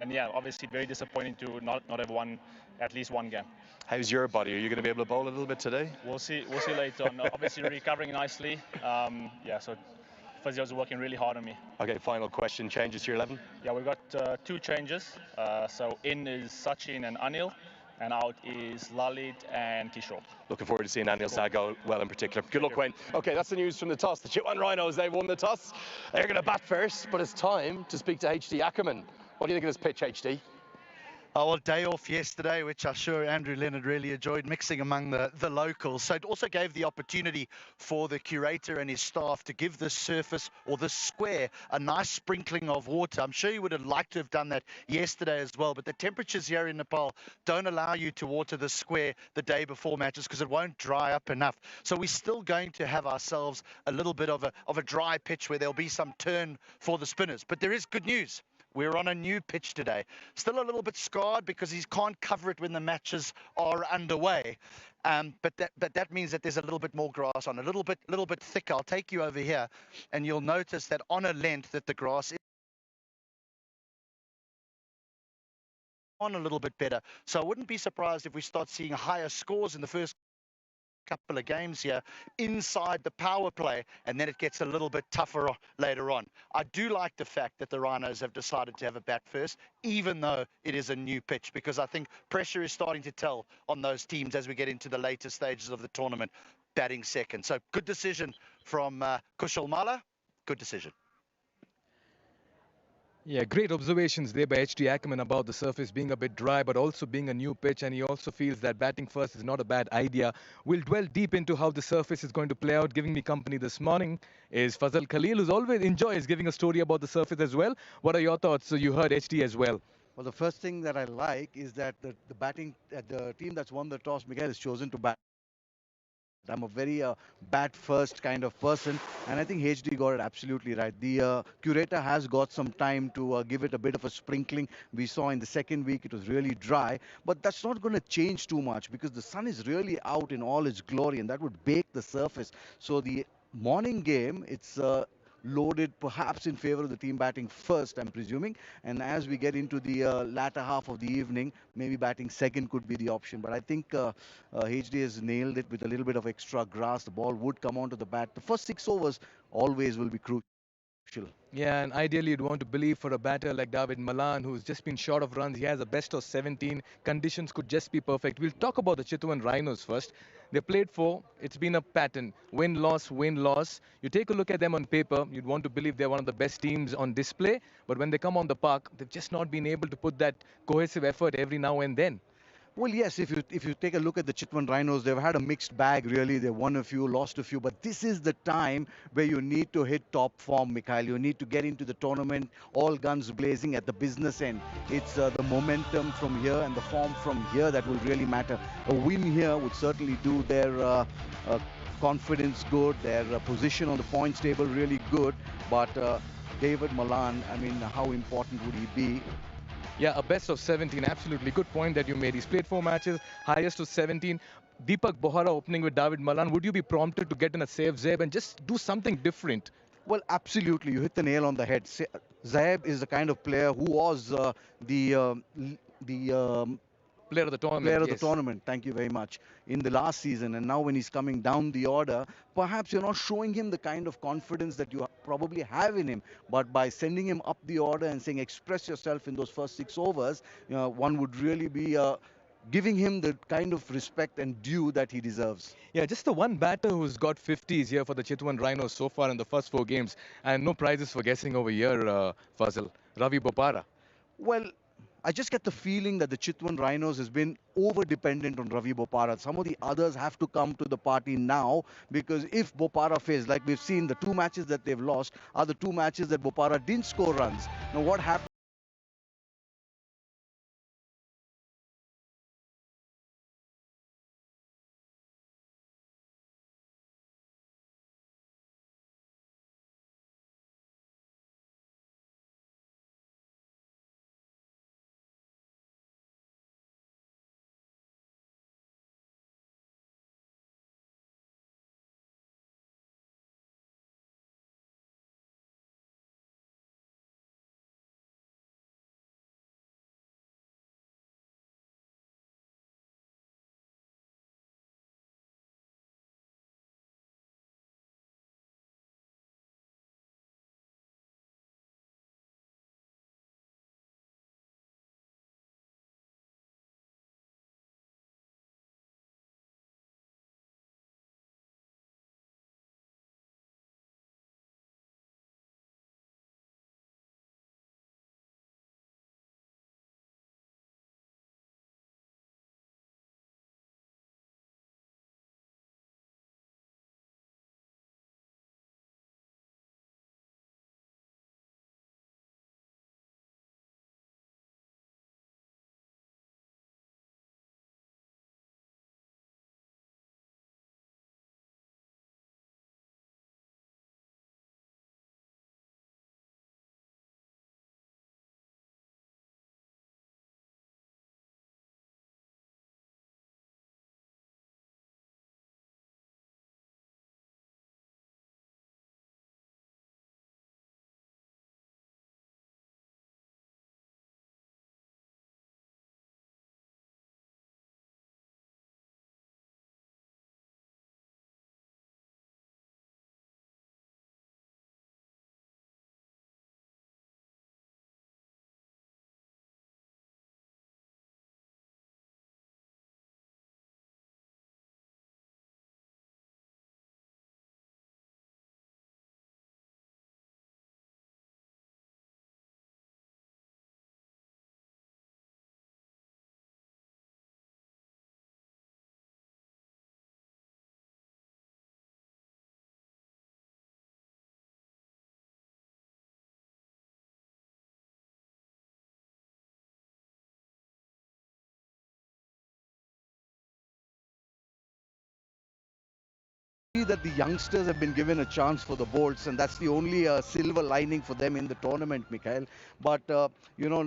and yeah, obviously very disappointing to not have won at least one game. How's your body? Are you going to be able to bowl a little bit today? We'll see. We'll see later on. Obviously recovering nicely. Yeah, so physio's working really hard on me. Okay, final question. Changes to your 11? Yeah, we've got two changes. So in is Sachin and Anil, and out is Lalit and Kishore. Looking forward to seeing Anil Sah go well in particular. Good luck, Wayne. Okay, that's the news from the toss. The Chitwan Rhinos, they've won the toss. They're going to bat first, but it's time to speak to HD Ackerman. What do you think of this pitch, HD? Oh, well, day off yesterday, which I'm sure Andrew Leonard really enjoyed, mixing among the locals. So it also gave the opportunity for the curator and his staff to give this surface or this square a nice sprinkling of water. I'm sure you would have liked to have done that yesterday as well, but the temperatures here in Nepal don't allow you to water the square the day before matches because it won't dry up enough. So we're still going to have ourselves a little bit of a dry pitch where there'll be some turn for the spinners. But there is good news. We're on a new pitch today. Still a little bit scarred because he can't cover it when the matches are underway. But that means that there's a little bit more grass on, a little bit thicker. I'll take you over here, and you'll notice that on a length that the grass is on a little bit better. So I wouldn't be surprised if we start seeing higher scores in the first couple of games here inside the power play, and then it gets a little bit tougher later on. I do like the fact that the Rhinos have decided to have a bat first, even though it is a new pitch, because I think pressure is starting to tell on those teams as we get into the later stages of the tournament, batting second. So good decision from Kushal Mala. Good decision. Yeah, great observations there by H.D. Ackerman about the surface being a bit dry, but also being a new pitch, and he also feels that batting first is not a bad idea. We'll dwell deep into how the surface is going to play out. Giving me company this morning is Fazal Khalil, who always enjoys giving a story about the surface as well. What are your thoughts? So you heard H.D. as well. Well, the first thing that I like is that the batting, the team that's won the toss, Miguel, has chosen to bat. I'm a very bat first kind of person, and I think HD got it absolutely right. The curator has got some time to give it a bit of a sprinkling. We saw in the second week it was really dry, but that's not going to change too much because the sun is really out in all its glory, and that would bake the surface. So the morning game, it's loaded perhaps in favor of the team batting first, I'm presuming. And as we get into the latter half of the evening, maybe batting second could be the option. But I think HD has nailed it with a little bit of extra grass. The ball would come onto the bat. The first 6 overs always will be crucial. Yeah, and ideally you'd want to believe for a batter like David Malan, who's just been short of runs. He has a best of 17. Conditions could just be perfect. We'll talk about the Chitwan Rhinos first. They played four. It's been a pattern. Win, loss, win, loss. You take a look at them on paper, you'd want to believe they're one of the best teams on display. But when they come on the park, they've just not been able to put that cohesive effort every now and then. Well, yes, if you take a look at the Chitwan Rhinos, they've had a mixed bag, really. They won a few, lost a few, but this is the time where you need to hit top form, Mikhail. You need to get into the tournament, all guns blazing at the business end. It's the momentum from here and the form from here that will really matter. A win here would certainly do their confidence good, their position on the points table really good, but David Malan, I mean, how important would he be? Yeah, a best of 17. Absolutely. Good point that you made. He's played 4 matches, highest of 17. Deepak Bohra opening with David Malan. Would you be prompted to get in a save Zeb and just do something different? Well, absolutely. You hit the nail on the head. Zaeb is the kind of player who was the Player of the tournament. player of Yes. the tournament, thank you very much, in the last season. And now when he's coming down the order, perhaps you're not showing him the kind of confidence that you probably have in him. But by sending him up the order and saying, express yourself in those first 6 overs, one would really be giving him the kind of respect and due that he deserves. Yeah, just the one batter who's got 50s here for the Chitwan Rhinos so far in the first 4 games. And no prizes for guessing over here, Fazil. Ravi Bopara. Well, I just get the feeling that the Chitwan Rhinos has been over-dependent on Ravi Bopara. Some of the others have to come to the party now, because if Bopara fails, like we've seen, the 2 matches that they've lost are the 2 matches that Bopara didn't score runs. Now what happens? that the youngsters have been given a chance for the Bolts, and that's the only silver lining for them in the tournament, Mikhail. But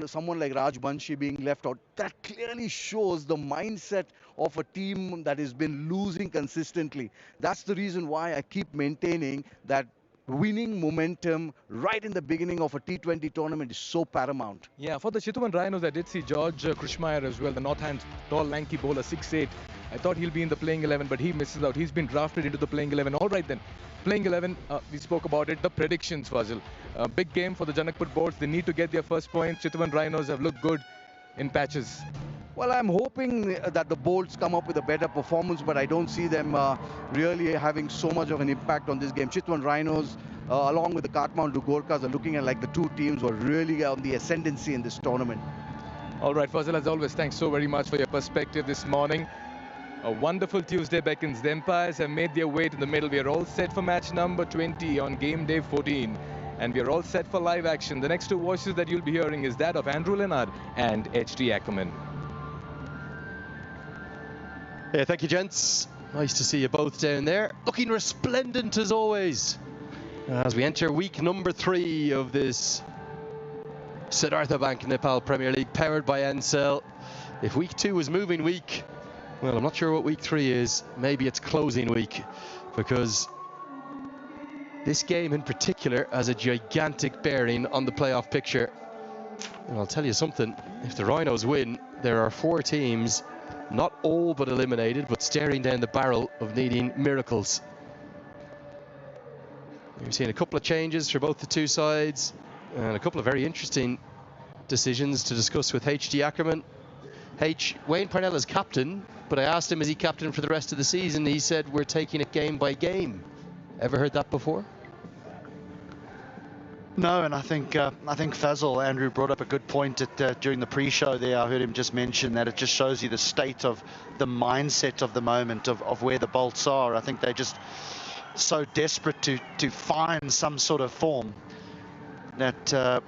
someone like Raj Banshi being left out, that clearly shows the mindset of a team that has been losing consistently. That's the reason why I keep maintaining that winning momentum right in the beginning of a T20 tournament is so paramount. Yeah, for the Chitwan Rhinos, I did see George Krishmeyer as well, the North Hand's tall, lanky bowler, 6'8". I thought he'll be in the playing 11, but he misses out. He's been drafted into the playing 11. All right then, playing 11, we spoke about it. The predictions, Fazil. Big game for the Janakpur Bolts. They need to get their first points. Chitwan Rhinos have looked good in patches. Well, I'm hoping that the Bolts come up with a better performance, but I don't see them really having so much of an impact on this game. Chitwan Rhinos, along with the Kathmandu Gorkhas, are looking at like the two teams who are really on the ascendancy in this tournament. All right, Fazil, as always, thanks so very much for your perspective this morning. A wonderful Tuesday beckons. The Empires have made their way to the middle. We are all set for match number 20 on game day 14. And we are all set for live action. The next two voices that you'll be hearing is that of Andrew Leonard and H.D. Ackerman. Yeah, thank you, gents. Nice to see you both down there. Looking resplendent as always. As we enter week number 3 of this Siddhartha Bank Nepal Premier League, powered by Ncell. If week 2 was moving week, well, I'm not sure what week 3 is. Maybe it's closing week, because this game in particular has a gigantic bearing on the playoff picture. And I'll tell you something, if the Rhinos win, there are 4 teams, not all but eliminated, but staring down the barrel of needing miracles. We've seen a couple of changes for both the two sides, and a couple of very interesting decisions to discuss with H.D. Ackerman. Wayne Parnell is captain, but I asked him, is he captain for the rest of the season? He said, we're taking it game by game. Ever heard that before? No, and I think Fazil, Andrew, brought up a good point during the pre-show there. I heard him just mention that it just shows you the state of the mindset of the moment of where the Bolts are. I think they're just so desperate to find some sort of form that,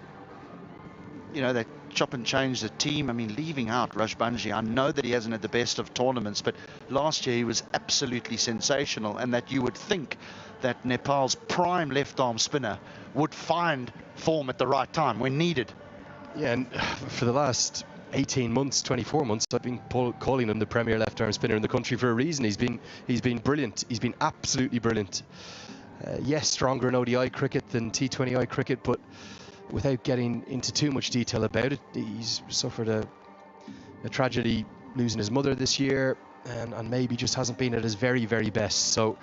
they chop and change the team. I mean, leaving out Raj Banshi, I know that he hasn't had the best of tournaments, but last year he was absolutely sensational, and that you would think that Nepal's prime left-arm spinner would find form at the right time when needed. Yeah, and for the last 18 months, 24 months, I've been calling him the premier left-arm spinner in the country for a reason. He's been brilliant. He's been absolutely brilliant. Yes, stronger in ODI cricket than T20I cricket, but without getting into too much detail about it, he's suffered a tragedy losing his mother this year, and maybe just hasn't been at his very, very best. So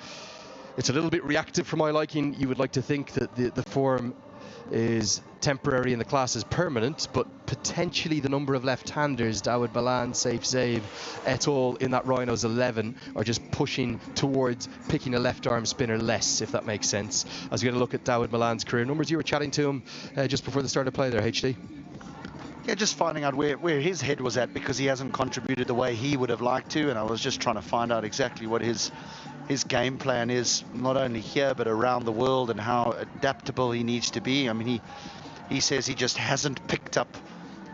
it's a little bit reactive for my liking. You would like to think that the form is temporary and the class is permanent, but potentially the number of left-handers, Dawid Malan, Saif Zaid et al. In that Rhinos 11 are just pushing towards picking a left-arm spinner less, if that makes sense. As we get a look at Dawid Malan's career numbers, you were chatting to him just before the start of play there, HD. Yeah, just finding out where his head was at, because he hasn't contributed the way he would have liked to, and I was just trying to find out exactly what his game plan is, not only here but around the world, and how adaptable he needs to be. I mean, he says he just hasn't picked up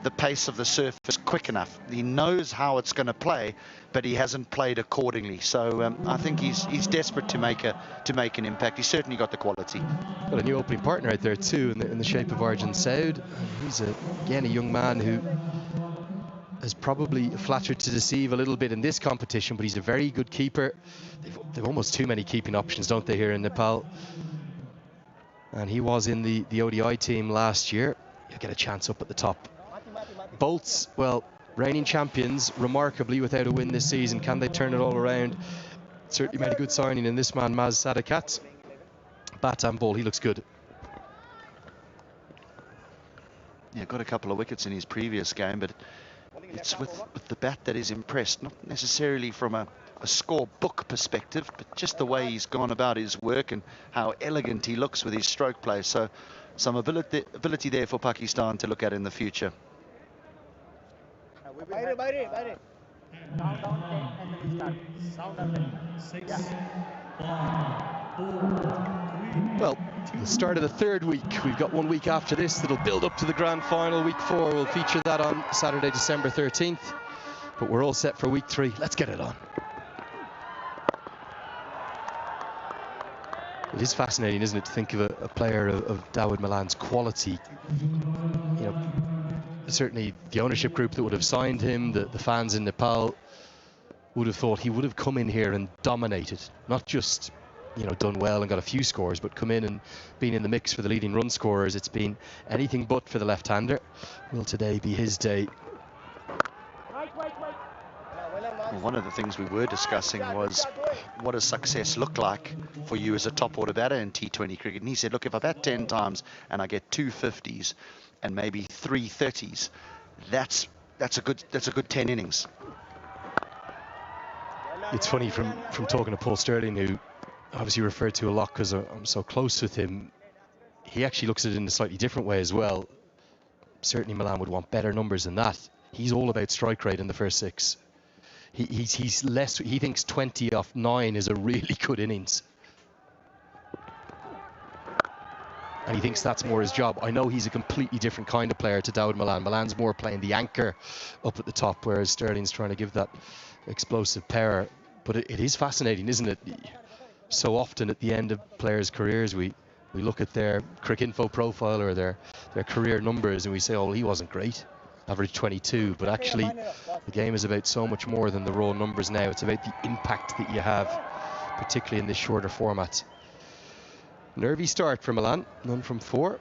the pace of the surface quick enough. He knows how it's going to play, but he hasn't played accordingly. So I think he's desperate to make an impact. He's certainly got the quality. Got a new opening partner out there too, in the shape of Arjun Saud. He's again a young man who has probably flattered to deceive a little bit in this competition, but he's a very good keeper. They've almost too many keeping options, don't they, here in Nepal? And he was in the ODI team last year. He'll get a chance up at the top. Bolts, well, reigning champions, remarkably without a win this season. Can they turn it all around? Certainly made a good signing in this man, Maz Sadakat. Bat and ball, he looks good. Yeah, got a couple of wickets in his previous game, but it's with the bat that is impressed, not necessarily from a score book perspective, but just the way he's gone about his work and how elegant he looks with his stroke play. So some ability there for Pakistan to look at in the future. Well, the start of the third week. We've got 1 week after this that'll build up to the grand final. Week 4 will feature that on Saturday, December 13th. But we're all set for week 3. Let's get it on. It is fascinating, isn't it, to think of a player of Dawid Malan's quality. You know, certainly the ownership group that would have signed him, the fans in Nepal, would have thought he would have come in here and dominated, not just, you know, done well and got a few scores, but come in and been in the mix for the leading run scorers. It's been anything but for the left-hander. Will today be his day? Well, one of the things we were discussing was, what does success look like for you as a top order batter in T20 cricket? And he said, look, if I bat 10 times and I get 2 50s and maybe 3 30s, that's a good 10 innings. It's funny, from talking to Paul Sterling, who obviously referred to a lot because I'm so close with him, he actually looks at it in a slightly different way as well. Certainly Malan would want better numbers than that. He's all about strike rate in the first 6. He's less. He thinks 20 off 9 is a really good innings, and he thinks that's more his job. I know he's a completely different kind of player to Dawid Malan. Malan's more playing the anchor up at the top, whereas Sterling's trying to give that explosive power. But it is fascinating, isn't it? So often at the end of players' careers, we look at their Cricinfo profile or their career numbers and we say, oh, well, he wasn't great, average 22. But actually, the game is about so much more than the raw numbers now. It's about the impact that you have, particularly in this shorter format. Nervy start for Malan, none from 4.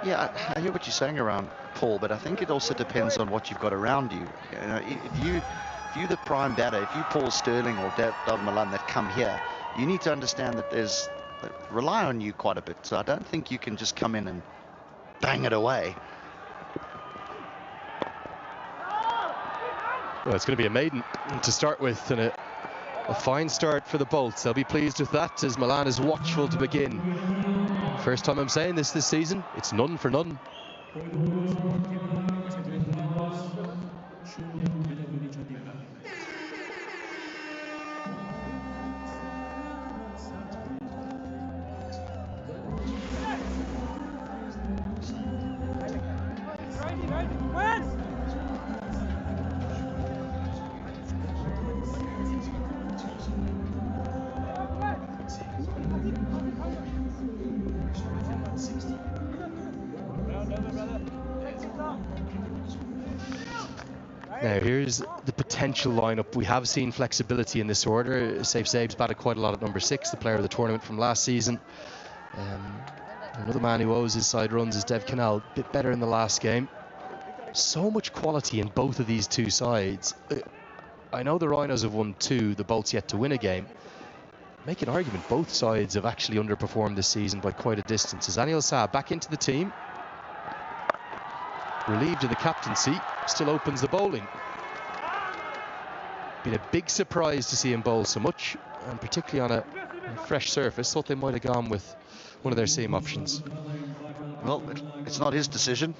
Yeah, I hear what you're saying around Paul, but I think it also depends on what you've got around you. You know, if you're the prime batter, if you Paul Sterling or Dawid Malan that come here, you need to understand that they rely on you quite a bit. So I don't think you can just come in and bang it away. Well, it's going to be a maiden to start with, and a fine start for the Bolts. They'll be pleased with that, as Malan is watchful to begin. First time I'm saying this season, it's none for none. Now here's the potential lineup. We have seen flexibility in this order. Saif Zaib's batted quite a lot at number 6, the player of the tournament from last season. Another man who owes his side runs is Dev Canal, a bit better in the last game. So much quality in both of these two sides. I know the Rhinos have won 2, the Bolts yet to win a game. Make an argument, both sides have actually underperformed this season by quite a distance. As Anil Saab back into the team, relieved of the captaincy, still opens the bowling. Been a big surprise to see him bowl so much, and particularly on a fresh surface. Thought they might have gone with one of their seam options. Well, it's not his decision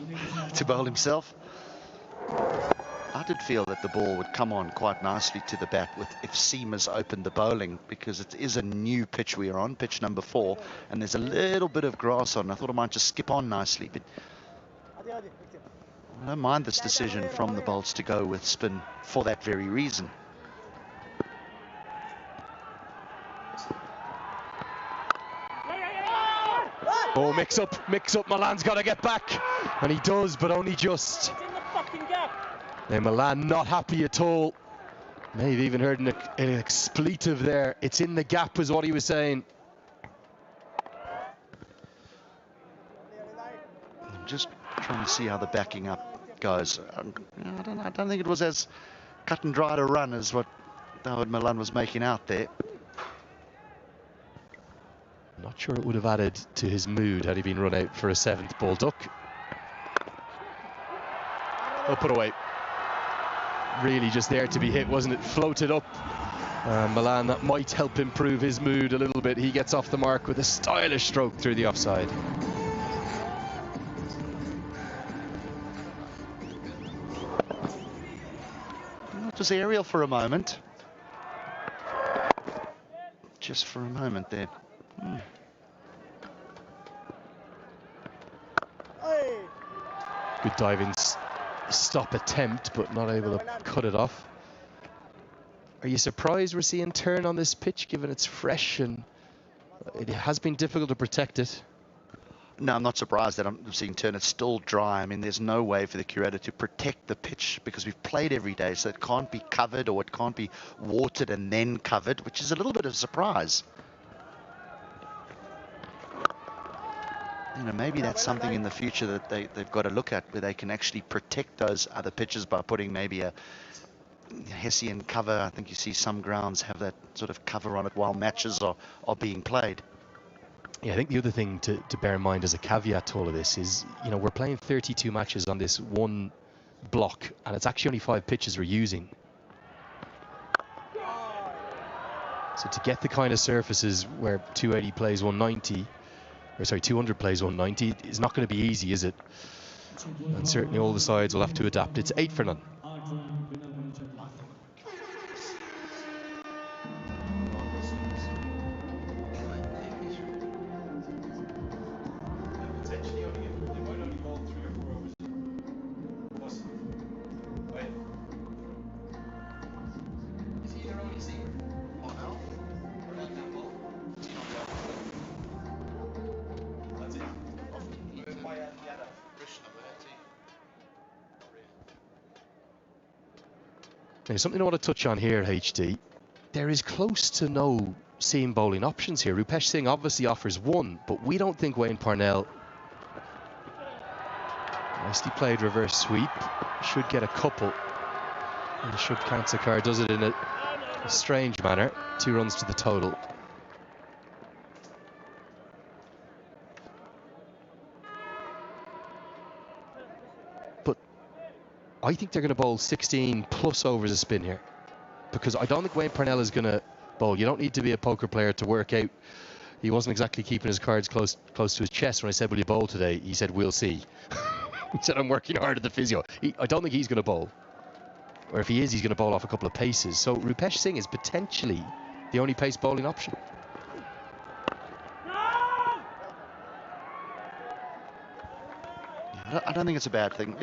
to bowl himself. I did feel that the ball would come on quite nicely to the bat if seamers opened the bowling, because it is a new pitch we are on, pitch number 4, and there's a little bit of grass on. I thought it might just skip on nicely, but I don't mind this decision from the Bolts to go with spin for that very reason. Oh, mix up, Malan's got to get back, and he does, but only just. Now Malan not happy at all. May have even heard an expletive there. It's in the gap is what he was saying. I'm just trying to see how the backing up goes. I don't think it was as cut and dried a run as what Dawid Malan was making out there. Not sure it would have added to his mood had he been run out for a 7th ball duck. Oh, put away. Really just there to be hit, wasn't it? Floated up. Malan, that might help improve his mood a little bit. He gets off the mark with a stylish stroke through the offside. It was aerial for a moment. Just for a moment there. Good diving stop attempt, but not able to cut it off. Are you surprised we're seeing turn on this pitch, given it's fresh and it has been difficult to protect it? No, I'm not surprised that I'm seeing turn. It's still dry. I mean, there's no way for the curator to protect the pitch because we've played every day, so it can't be covered or it can't be watered and then covered, which is a little bit of a surprise. You know, maybe that's something in the future that they've got to look at, where they can actually protect those other pitches by putting maybe a Hessian cover. I think you see some grounds have that sort of cover on it while matches are being played. Yeah, I think the other thing to bear in mind as a caveat to all of this is, you know, we're playing 32 matches on this one block, and it's actually only 5 pitches we're using. So to get the kind of surfaces where 280 plays 190, or sorry, 200 plays 190, is not going to be easy, is it? And certainly all the sides will have to adapt. It's 8-0. There's something I want to touch on here, HD. There is close to no seam bowling options here. Rupesh Singh obviously offers one, but we don't think Wayne Parnell, nicely played reverse sweep, should get a couple. And should Kansekar does it in a strange manner. 2 runs to the total. But I think they're going to bowl 16 plus overs a spin here, because I don't think Wayne Parnell is going to bowl. You don't need to be a poker player to work out. He wasn't exactly keeping his cards close to his chest when I said, will you bowl today? He said, we'll see. He said, I'm working hard at the physio. I don't think he's going to bowl. Or if he is, he's going to bowl off a couple of paces. So Rupesh Singh is potentially the only pace bowling option. I don't think it's a bad thing.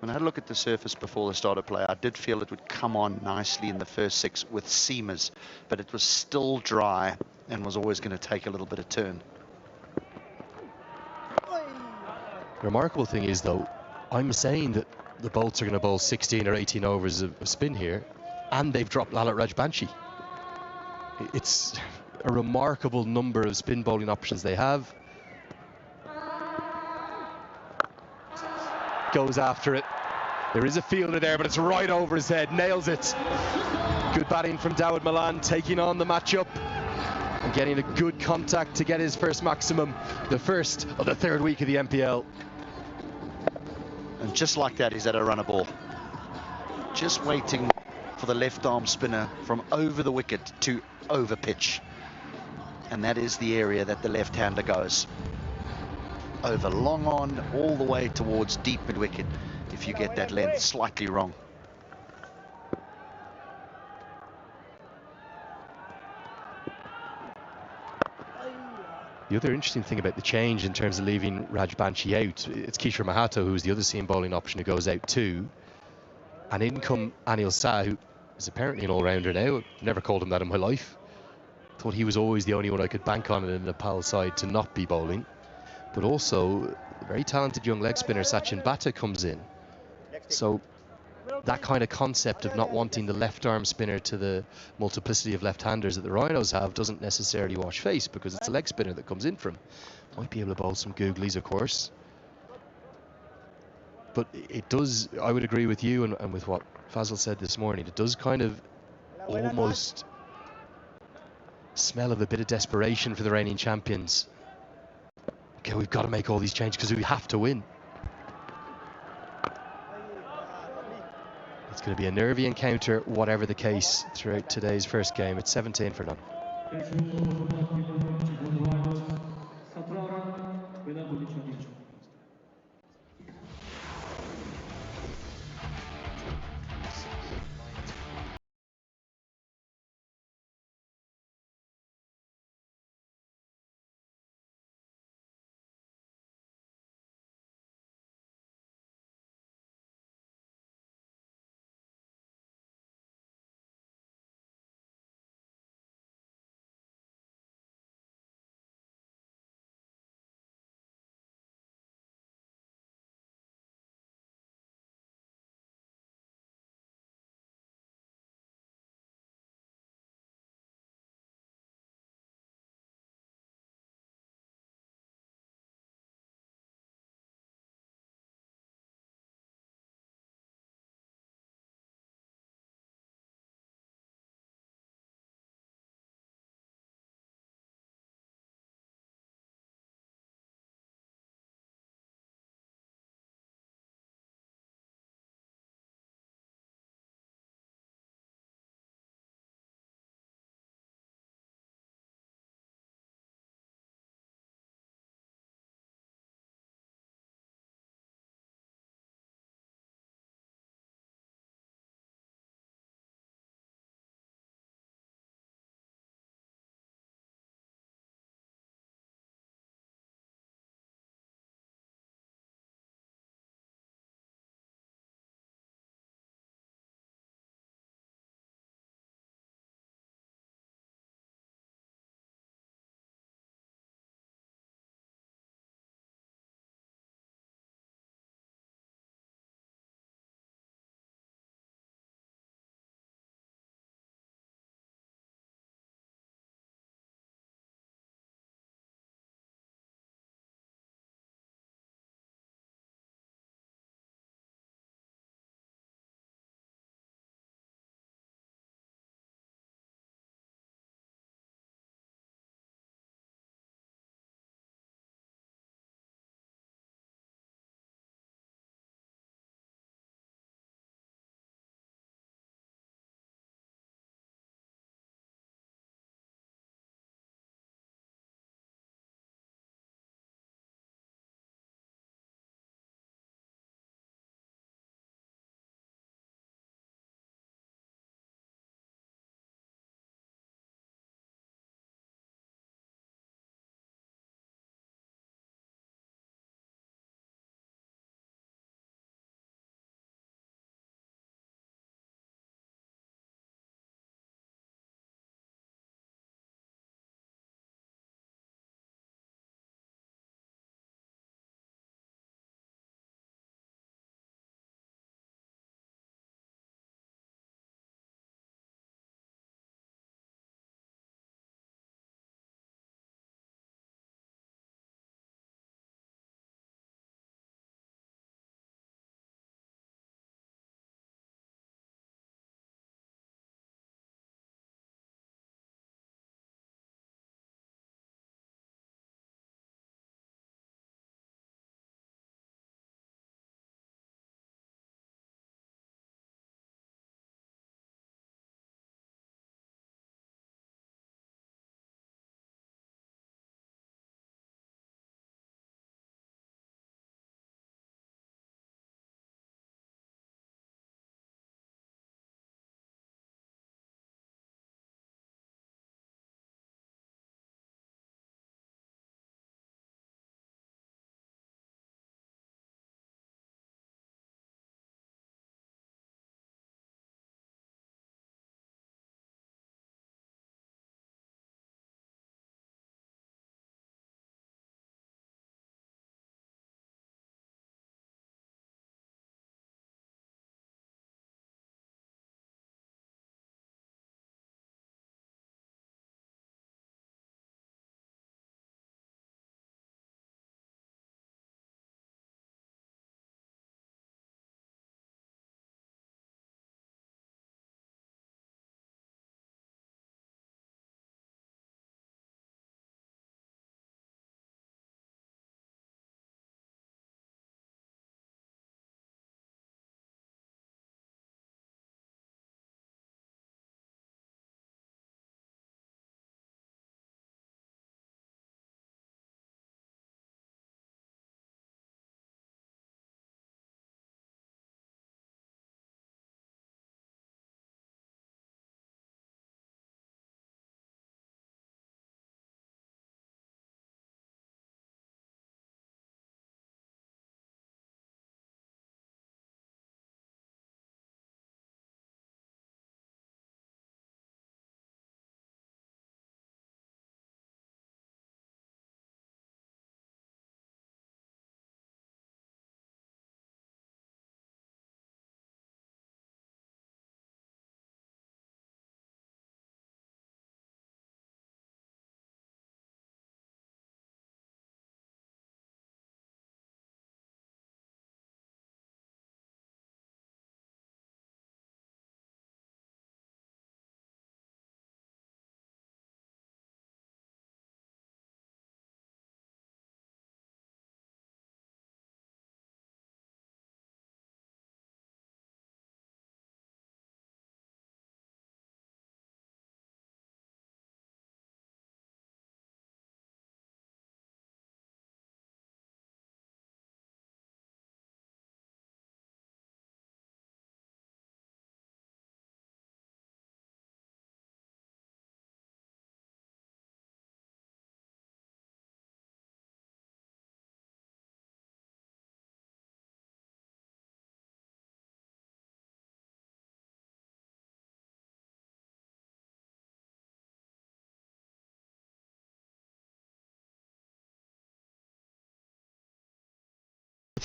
When I had a look at the surface before the start of play, I did feel it would come on nicely in the first 6 with seamers, but it was still dry and was always going to take a little bit of turn. The remarkable thing is, though, I'm saying that the Bolts are going to bowl 16 or 18 overs of spin here, and they've dropped Lalit Rajbanshi. It's a remarkable number of spin bowling options they have. Goes after it. There is a fielder there, but it's right over his head. Nails it. Good batting from Dawid Malan, taking on the matchup and getting a good contact to get his first maximum, the first of the 3rd week of the MPL. And just like that, he's at a runner ball. Just waiting for the left arm spinner from over the wicket to over pitch. And that is the area that the left-hander goes. Over long on, all the way towards deep mid-wicket, if you get that length slightly wrong. The other interesting thing about the change in terms of leaving Rajbanshi out, it's Kishore Mahato, who's the other seam bowling option, who goes out too. And in come Anil Shah, who is apparently an all-rounder now. Never called him that in my life. Thought he was always the only one I could bank on in the Nepal side to not be bowling. But also, a very talented young leg spinner Sachin Bhatta comes in. So that kind of concept of not wanting the left arm spinner to the multiplicity of left-handers that the Rhinos have doesn't necessarily wash face, because it's a leg spinner that comes in from. Might be able to bowl some googlies, of course. But it does, I would agree with you and with what Fazal said this morning, it does kind of almost smell of a bit of desperation for the reigning champions. Okay, we've got to make all these changes because we have to win. It's going to be a nervy encounter, whatever the case, throughout today's first game. It's 17-0.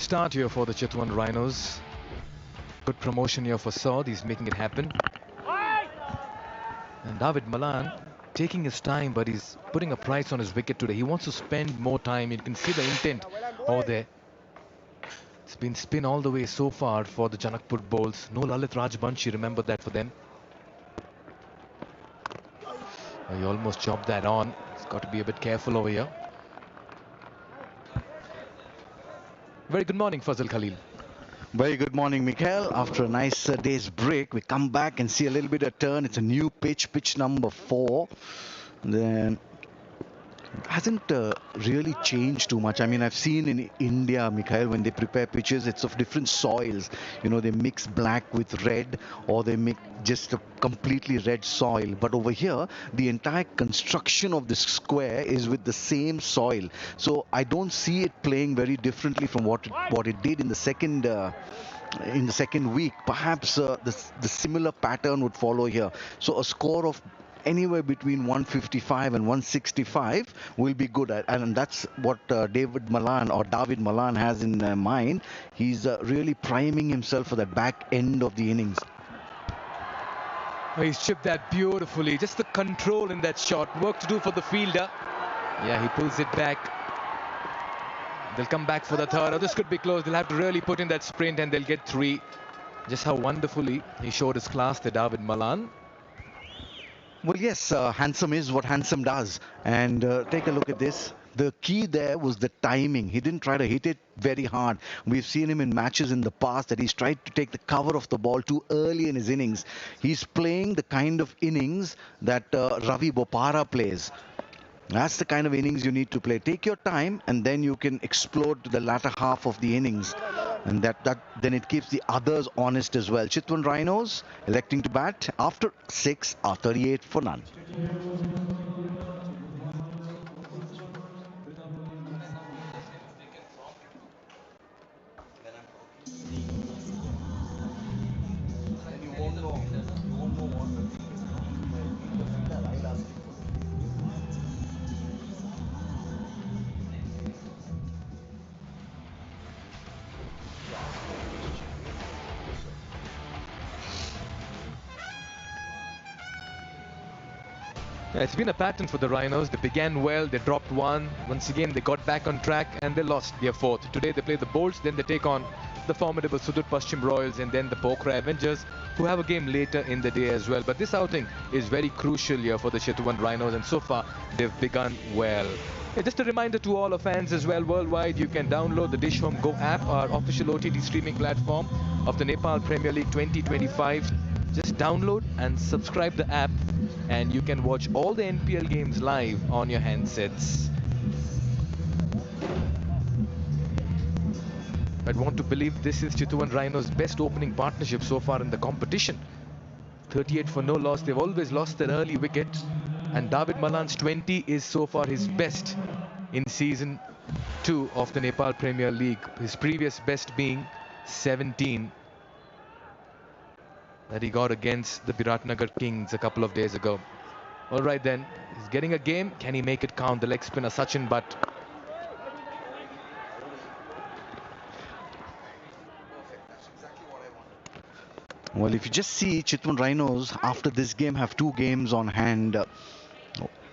start here for the Chitwan Rhinos. Good promotion here for Saud. He's making it happen. And David Malan taking his time, but he's putting a price on his wicket today. He wants to spend more time. You can see the intent over there. It's been spin all the way so far for the Janakpur bowls. No Lalit Rajbanshi, remember that for them. He almost chopped that on. He's got to be a bit careful over here. Very good morning, Fazal Khalil. Very good morning, Mikhail. After a nice day's break, we come back and see a little bit of turn. It's a new pitch number 4. Then hasn't really changed too much. I mean, I've seen in India, Mikhail, when they prepare pitches, it's of different soils. You know, they mix black with red, or they make just a completely red soil. But over here, the entire construction of this square is with the same soil. So I don't see it playing very differently from what it did in the second week. Perhaps the similar pattern would follow here. So a score of anywhere between 155 and 165 will be good at, and that's what David Malan has in mind. He's really priming himself for the back end of the innings. Oh, he's chipped that beautifully. Just the control in that shot. Work to do for the fielder. Yeah, he pulls it back. They'll come back for the third. Oh, this could be close. They'll have to really put in that sprint and they'll get 3. Just how wonderfully he showed his class, the David Malan. Well, yes, handsome is what handsome does. And take a look at this. The key there was the timing. He didn't try to hit it very hard. We've seen him in matches in the past that he's tried to take the cover of the ball too early in his innings. He's playing the kind of innings that Ravi Bopara plays. That's the kind of innings you need to play. Take your time, and then you can explode to the latter half of the innings. And then it keeps the others honest as well. Chitwan Rhinos electing to bat after 6 are 38 for none. Yeah, it's been a pattern for the Rhinos. They began well, they dropped 1. Once again, they got back on track and they lost their 4th. Today they play the Bolts, then they take on the formidable Sudur Paschim Royals and then the Pokhara Avengers, who have a game later in the day as well. But this outing is very crucial here for the Chitwan Rhinos, and so far they've begun well. Yeah, just a reminder to all our fans as well worldwide, you can download the Dish Home Go app, our official OTT streaming platform of the Nepal Premier League 2025. Just download and subscribe the app, and you can watch all the NPL games live on your handsets. I'd want to believe this is Chitwan Rhinos' best opening partnership so far in the competition. 38 for no loss. They've always lost their early wicket, and David Malan's 20 is so far his best in season 2 of the Nepal Premier League. His previous best being 17 that he got against the Biratnagar Kings a couple of days ago. All right then, he's getting a game. Can he make it count? The leg spinner Sachin Butt. Well, if you just see Chitwan Rhinos after this game have 2 games on hand.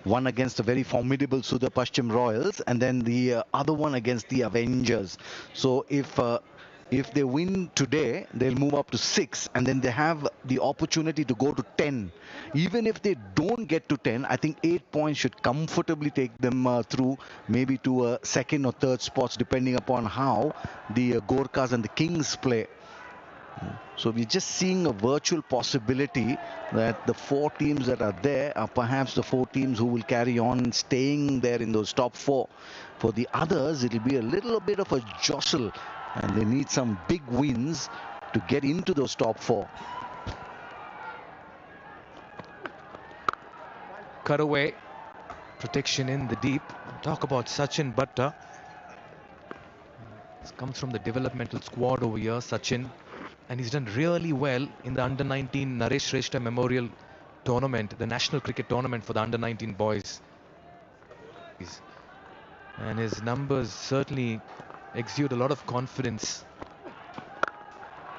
One against the very formidable Sudur Paschim Royals, and then the other one against the Avengers. So if they win today, they'll move up to 6, and then they have the opportunity to go to 10. Even if they don't get to 10, I think 8 points should comfortably take them through, maybe to 2nd or 3rd spots, depending upon how the Gorkhas and the Kings play. So we're just seeing a virtual possibility that the 4 teams that are there are perhaps the 4 teams who will carry on staying there in those top 4. For the others, it'll be a little bit of a jostle, and they need some big wins to get into those top 4. Cut away. Protection in the deep. Talk about Sachin Bhatta. This comes from the developmental squad over here, Sachin. And he's done really well in the Under-19 Naresh Shrestha Memorial Tournament, the national cricket tournament for the Under-19 boys. And his numbers certainly exude a lot of confidence.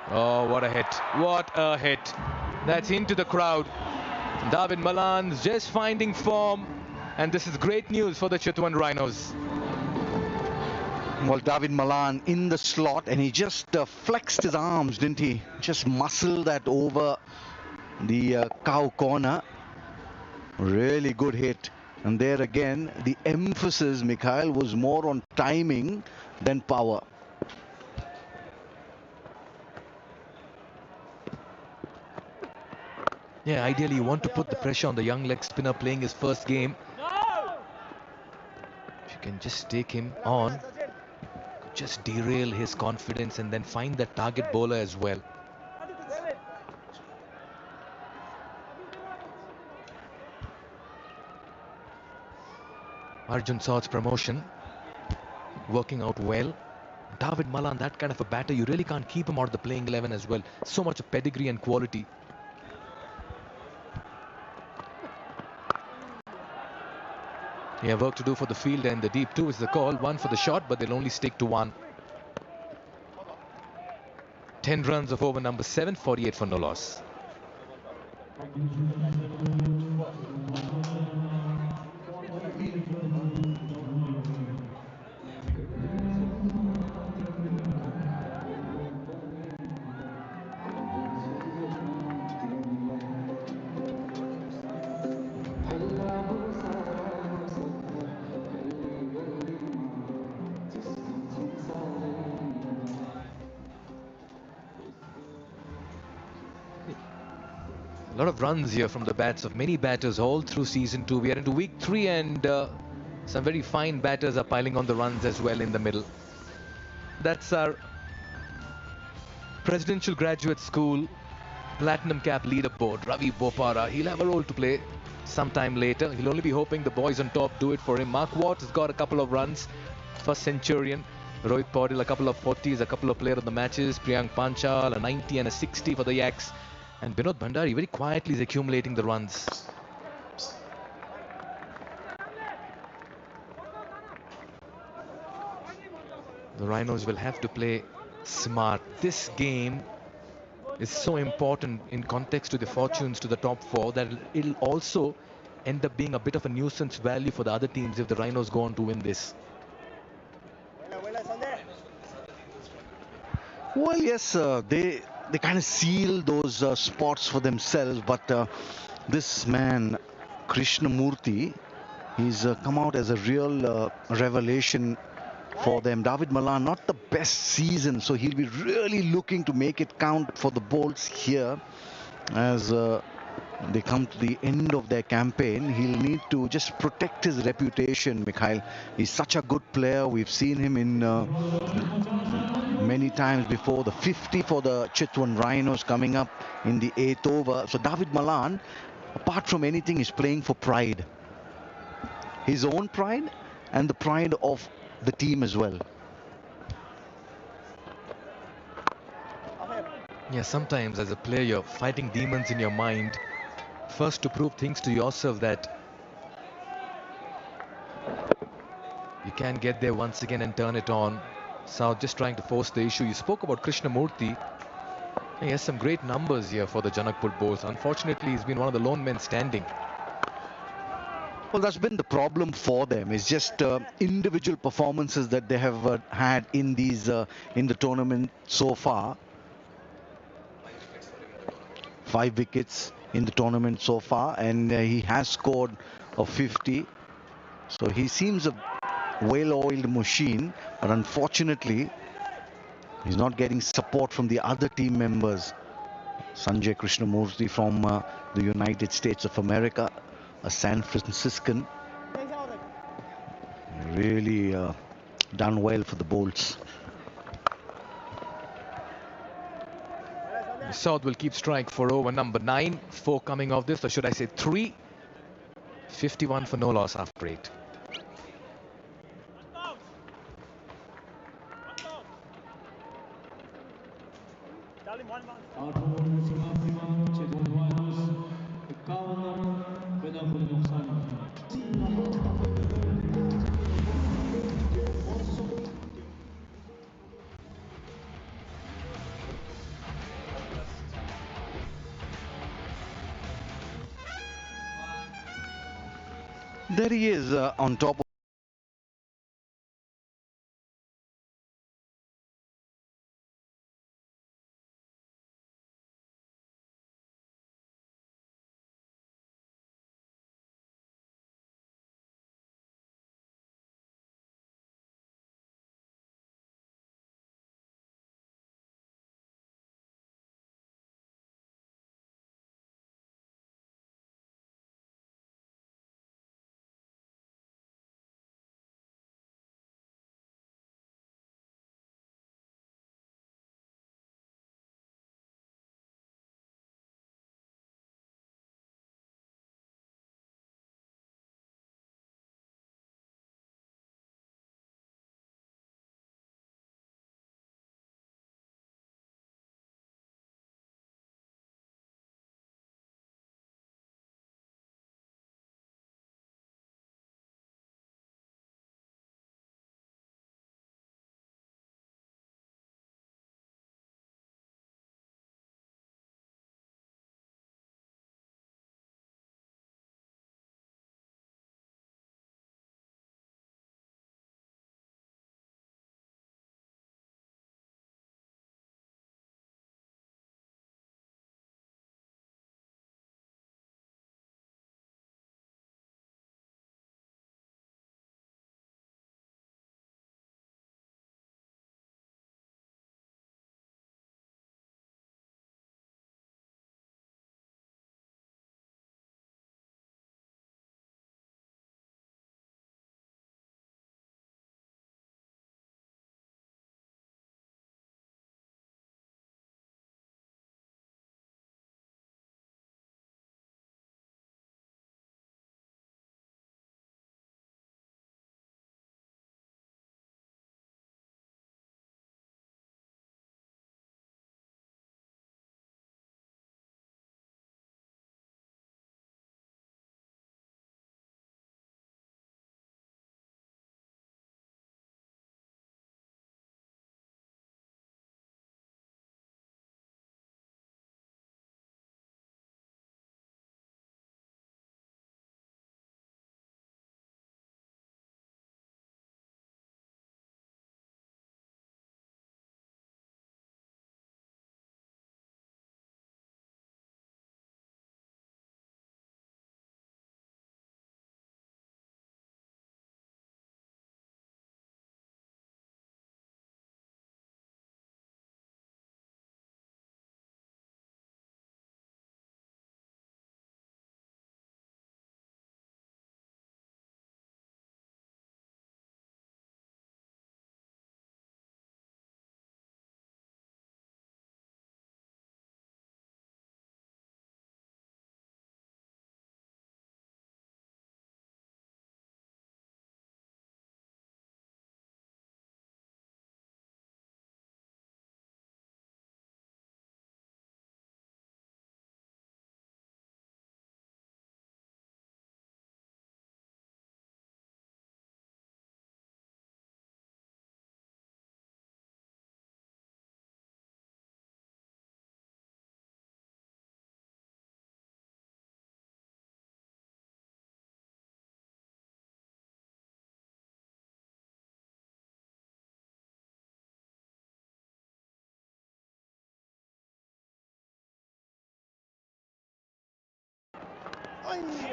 Oh, what a hit. What a hit. That's into the crowd. David Malan's just finding form. And this is great news for the Chitwan Rhinos. Well, David Malan in the slot, and he just flexed his arms, didn't he? Just muscled that over the cow corner. Really good hit. And there again, the emphasis, Mikhail, was more on timing than power. Yeah, ideally you want to put the pressure on the young leg spinner playing his first game. If you can just take him on, just derail his confidence and then find that target bowler as well. Arjun Saud's promotion working out well. David Malan, that kind of a batter, you really can't keep him out of the playing 11 as well. So much of pedigree and quality. Yeah, work to do for the field, and the deep 2 is the call. 1 for the shot, but they'll only stick to 1. 10 runs of over number 7, 48 for no loss. A lot of runs here from the bats of many batters all through season 2. We are into week 3, and some very fine batters are piling on the runs as well in the middle. That's our Presidential Graduate School Platinum Cap leaderboard. Ravi Bopara, he'll have a role to play sometime later. He'll only be hoping the boys on top do it for him. Mark Watt has got a couple of runs, first centurion. Rohit Paudil, a couple of 40s, a couple of player of the matches. Priyank Panchal, a 90 and a 60 for the Yaks. And Binod Bhandari very quietly is accumulating the runs. The Rhinos will have to play smart. This game is so important in context to the fortunes to the top 4 that it'll also end up being a bit of a nuisance value for the other teams if the Rhinos go on to win this. Well, yes, they kind of seal those spots for themselves, but this man, Krishnamurti, he's come out as a real revelation for them. David Malan, not the best season, so he'll be really looking to make it count for the Bolts here as they come to the end of their campaign. He'll need to just protect his reputation, Mikhail. He's such a good player. We've seen him in many times before. The 50 for the Chitwan Rhinos coming up in the 8th over. So David Malan, apart from anything, is playing for pride. His own pride and the pride of the team as well. Yeah, sometimes as a player you're fighting demons in your mind. First to prove things to yourself that you can get there once again and turn it on. South just trying to force the issue. You spoke about Krishnamurti. He has some great numbers here for the Janakpur Bulls. Unfortunately, he's been one of the lone men standing. Well, that's been the problem for them. It's just individual performances that they have had in these in the tournament so far. 5 wickets in the tournament so far, and he has scored a 50. So he seems a well-oiled machine, but unfortunately, he's not getting support from the other team members. Sanjay Krishnamurti from the United States of America, a San Franciscan, really done well for the Bolts. South will keep strike for over number 9. 4 coming off this, or should I say 3. 51 for no loss after 8. There he is on top of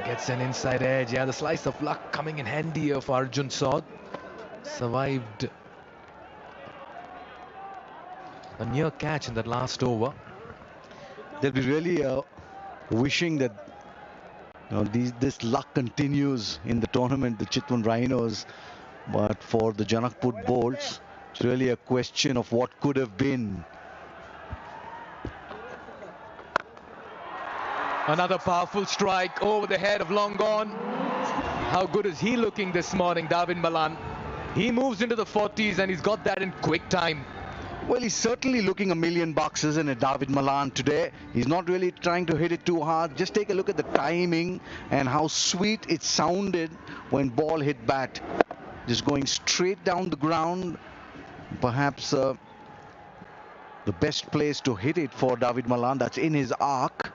Gets an inside edge. Yeah, the slice of luck coming in handy here for Arjun Saud. Survived a near catch in that last over. they'll be really wishing that this luck continues in the tournament, the Chitwan Rhinos. But for the Janakpur Bolts, it's really a question of what could have been. Another powerful strike over the head of long gone. How good is he looking this morning, David Malan? He moves into the 40s and he's got that in quick time. Well, he's certainly looking $1,000,000, isn't it, David Malan today? He's not really trying to hit it too hard. Just take a look at the timing and how sweet it sounded when ball hit bat. Just going straight down the ground. Perhaps the best place to hit it for David Malan. That's in his arc.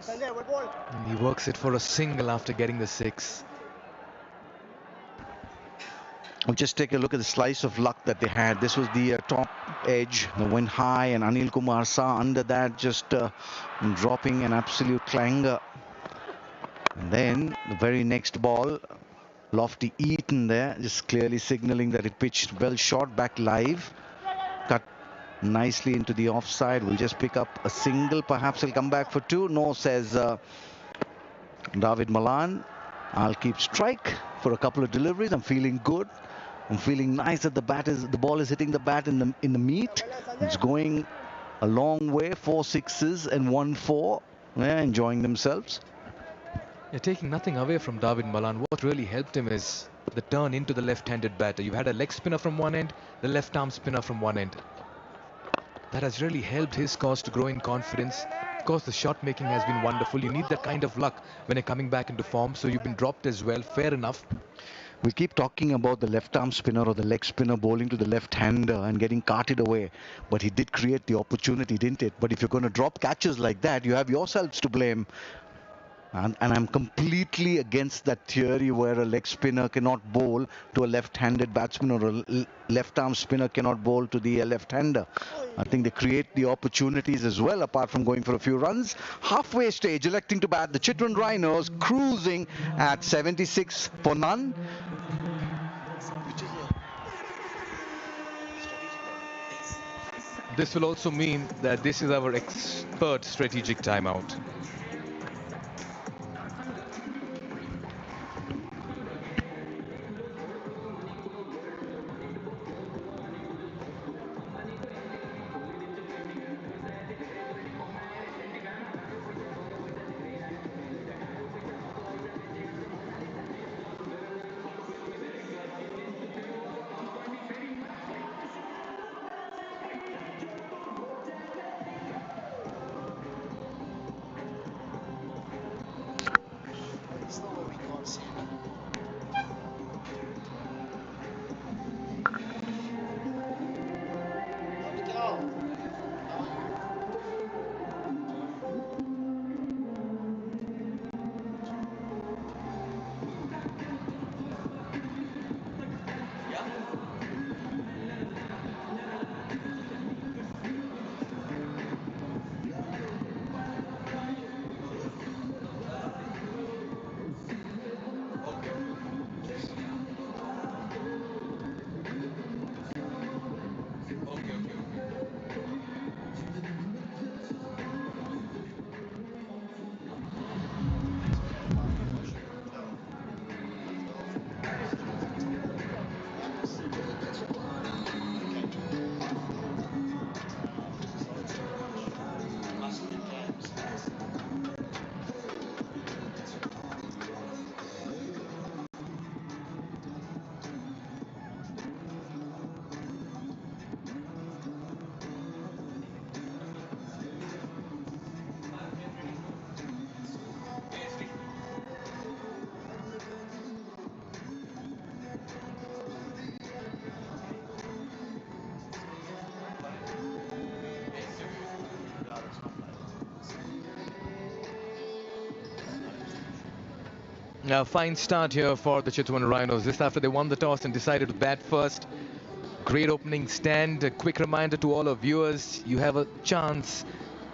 And he works it for a single after getting the 6. We'll just take a look at the slice of luck that they had. This was the top edge, the went high, and Anil Kumar saw under that just dropping an absolute clanger. And then the very next ball, lofty Eaton there, just clearly signaling that it pitched well short back live. Cut nicely into the offside. We'll just pick up a single. Perhaps he'll come back for 2. No, says David Malan. I'll keep strike for a couple of deliveries. I'm feeling good. I'm feeling nice that the ball is hitting the bat in the meat. It's going a long way. 4 sixes and 1 4. Yeah, enjoying themselves. You're taking nothing away from David Malan. What really helped him is the turn into the left-handed batter. You had a leg spinner from one end, the left-arm spinner from one end. That has really helped his cause to grow in confidence. Of course, the shot making has been wonderful. You need that kind of luck when you're coming back into form. So you've been dropped as well. Fair enough. We keep talking about the left-arm spinner or the leg spinner bowling to the left-hander and getting carted away. But he did create the opportunity, didn't it? But if you're going to drop catches like that, you have yourselves to blame. And I'm completely against that theory where a leg spinner cannot bowl to a left-handed batsman or a left-arm spinner cannot bowl to the left-hander. I think they create the opportunities as well, apart from going for a few runs. Halfway stage, electing to bat, the Chitwan Rhinos cruising at 76 for none. This will also mean that this is our expert strategic timeout. A fine start here for the Chitwan Rhinos. This after they won the toss and decided to bat first. Great opening stand. A quick reminder to all our viewers, you have a chance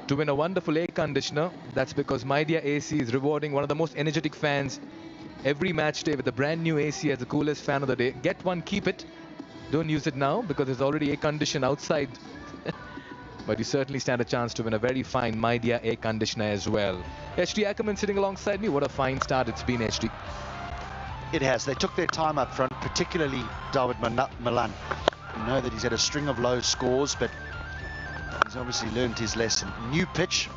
to win a wonderful air conditioner. That's because My Dear AC is rewarding one of the most energetic fans every match day with a brand new AC as the coolest fan of the day. Get one, keep it. Don't use it now because there's already air condition outside. But you certainly stand a chance to win a very fine My Dear air conditioner as well. HD Ackerman sitting alongside me. What a fine start it's been, HD. It has. They took their time up front, particularly David Malan. You know that he's had a string of low scores, but he's obviously learned his lesson. New pitch,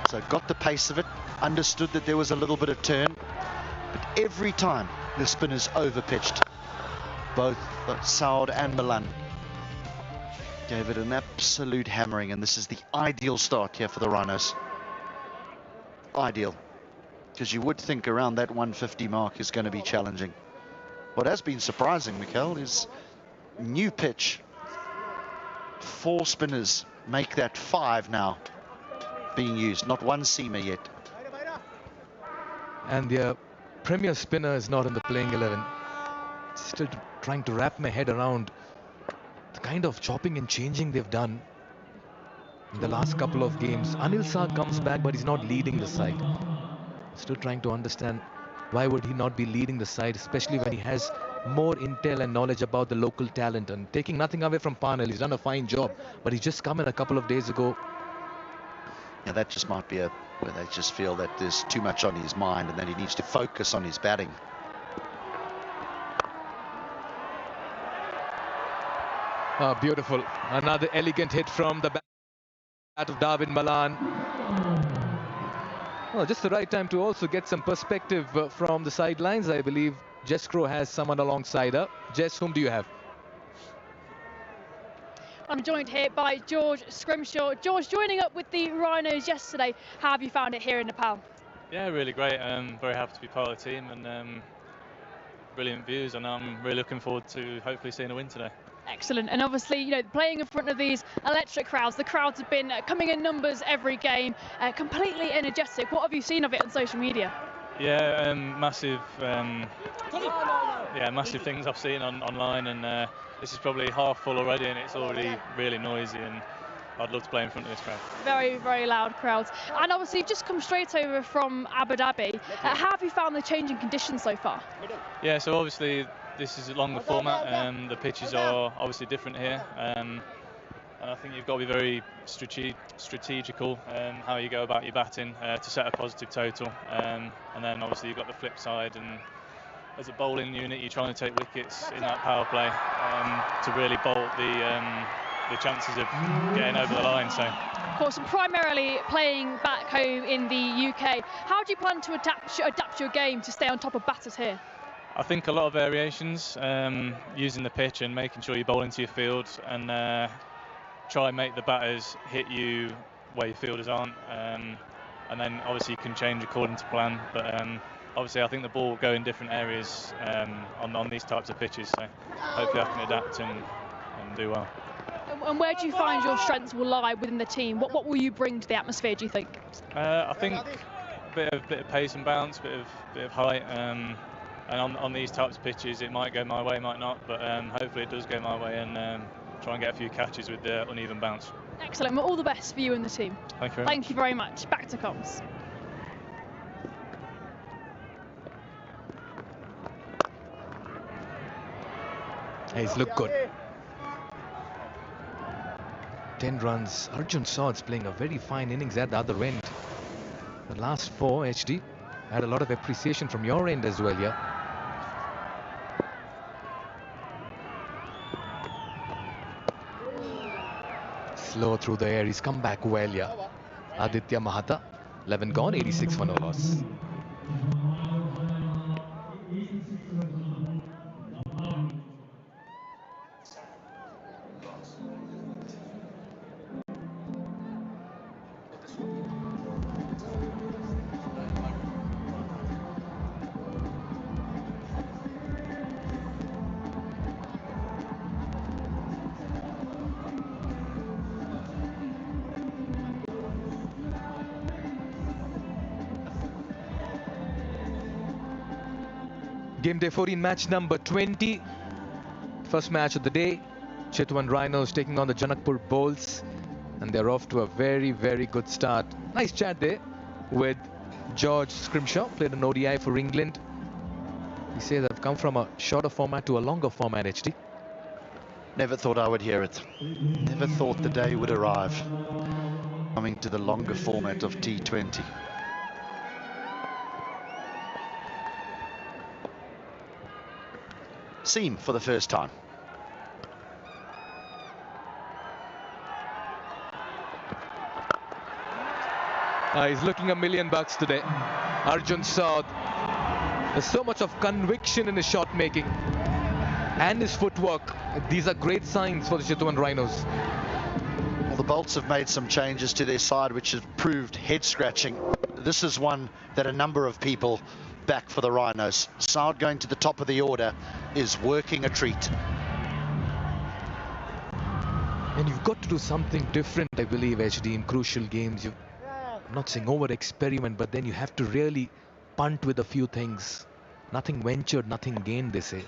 so got the pace of it, understood that there was a little bit of turn, but every time the spinners overpitched. Both Saud and Malan gave it an absolute hammering, and this is the ideal start here for the Rhinos. Ideal, because you would think around that 150 mark is going to be challenging. What has been surprising, Mikel, is new pitch. 4 spinners make that 5 now being used. Not one seamer yet. and their premier spinner is not in the playing 11. Still trying to wrap my head around the kind of chopping and changing they've done in the last couple of games. Anil Saad comes back, but he's not leading the side. Still trying to understand why would he not be leading the side, especially when he has more intel and knowledge about the local talent. And taking nothing away from Parnell, he's done a fine job, but he's just come in a couple of days ago. Yeah, that just might be where they just feel that there's too much on his mind and that he needs to focus on his batting. Oh, beautiful. Another elegant hit from the bat of David Malan. Well, just the right time to also get some perspective from the sidelines. I believe Jess Crow has someone alongside her. Jess, whom do you have? I'm joined here by George Scrimshaw. George, joining up with the Rhinos yesterday, how have you found it here in Nepal? Yeah, really great. Very happy to be part of the team, and brilliant views, and I'm really looking forward to hopefully seeing a win today. Excellent. And obviously, you know, playing in front of these electric crowds, the crowds have been coming in numbers every game, completely energetic. What have you seen of it on social media? Yeah, massive things I've seen online, and this is probably half full already, and it's already really noisy, and I'd love to play in front of this crowd. Very, very loud crowds. And obviously, you've just come straight over from Abu Dhabi. How have you found the changing conditions so far? Yeah, so obviously this is a longer format, and the pitches are obviously different here. And I think you've got to be very strategical how you go about your batting to set a positive total. And then obviously you've got the flip side, and as a bowling unit, you're trying to take wickets in that power play to really bolt the chances of getting over the line. So, of course, and primarily playing back home in the UK, how do you plan to adapt your game to stay on top of batters here? I think a lot of variations, using the pitch and making sure you bowl into your field, and try and make the batters hit you where your fielders aren't, and then obviously you can change according to plan, but obviously I think the ball will go in different areas on these types of pitches, so hopefully I can adapt and do well. And where do you find your strengths will lie within the team? What will you bring to the atmosphere, do you think? I think a bit of pace and bounce, bit of height, and on these types of pitches it might go my way, might not, but hopefully it does go my way, and try and get a few catches with the uneven bounce. Excellent. Well, all the best for you and the team. Thank you very much. Back to comms. He's looked good. 10 runs. Arjun Saad's playing a very fine innings at the other end. The last 4, HD, had a lot of appreciation from your end as well, yeah? Slow through the air, he's come back well, yeah. Aditya Mahata, 11 gone, 86 for no loss. Game day 14, match number 20. First match of the day. Chitwan Rhinos taking on the Janakpur Bulls. And they're off to a very, very good start. Nice chat there with George Scrimshaw. Played an ODI for England. He says I've come from a shorter format to a longer format, HD. Never thought I would hear it. Never thought the day would arrive. Coming to the longer format of T20. Seam for the first time. He's looking $1 million today. Arjun Saad. There's so much of conviction in his shot making and his footwork. These are great signs for the Chitwan Rhinos. Well, the Bolts have made some changes to their side which have proved head scratching. This is one that a number of people back for the Rhinos. Saad going to the top of the order is working a treat. And you've got to do something different, I believe, HD, in crucial games. I'm not saying over experiment, but then you have to really punt with a few things. Nothing ventured, nothing gained, they say.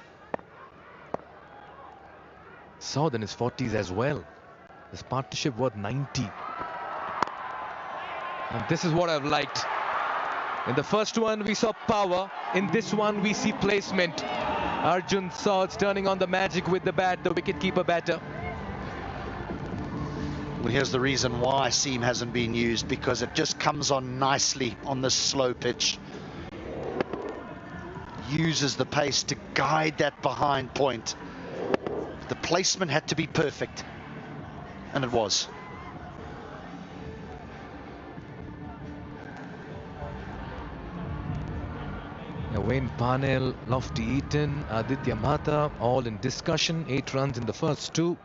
South in his 40s as well. His partnership worth 90. And this is what I've liked. In the first one, we saw power. In this one, we see placement. Arjun Saud's turning on the magic with the bat, the wicketkeeper batter. Well, here's the reason why seam hasn't been used, because it just comes on nicely on this slow pitch. Uses the pace to guide that behind point. The placement had to be perfect, and it was. Wayne Parnell, Lofty Eaton, Aditya Mata, all in discussion. 8 runs in the first 2.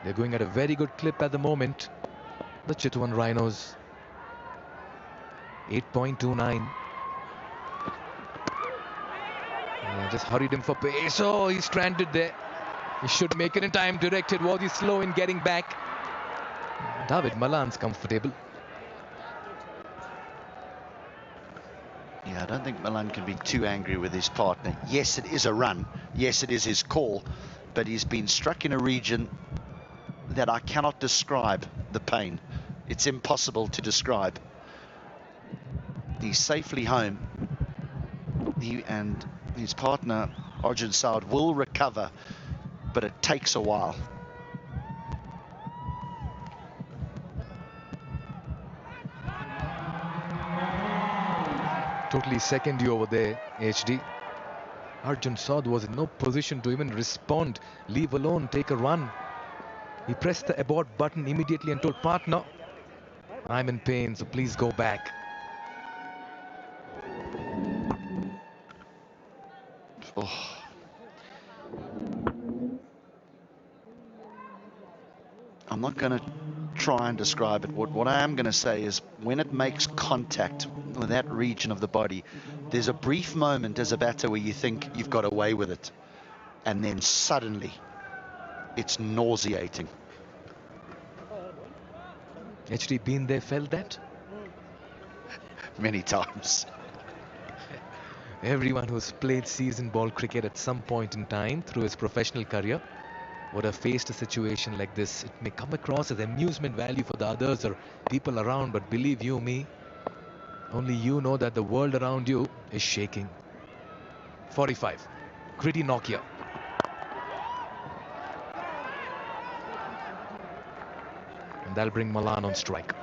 They're going at a very good clip at the moment. The Chitwan Rhinos. 8.29. Just hurried him for pace. Oh, he's stranded there. He should make it in time. Directed. Was he slow in getting back? David Malan's comfortable. Yeah, I don't think Malan can be too angry with his partner. Yes, it is a run. Yes, it is his call. But he's been struck in a region that I cannot describe the pain. It's impossible to describe. He's safely home. He and his partner, Arjun Saud, will recover, but it takes a while. Totally second you over there, HD. Arjun Saud was in no position to even respond, leave alone take a run. He pressed the abort button immediately and told partner, I'm in pain, so please go back. Oh. I'm not going to try and describe it. What I am going to say is, when it makes contact with that region of the body, there's a brief moment as a batter where you think you've got away with it, and then suddenly it's nauseating. HD been there, felt that? Many times. Everyone who's played season ball cricket at some point in time through his professional career would have faced a situation like this. It may come across as amusement value for the others or people around, but believe you me, only you know that the world around you is shaking. 45. Gritty Nokia. And that'll bring Malan on strike.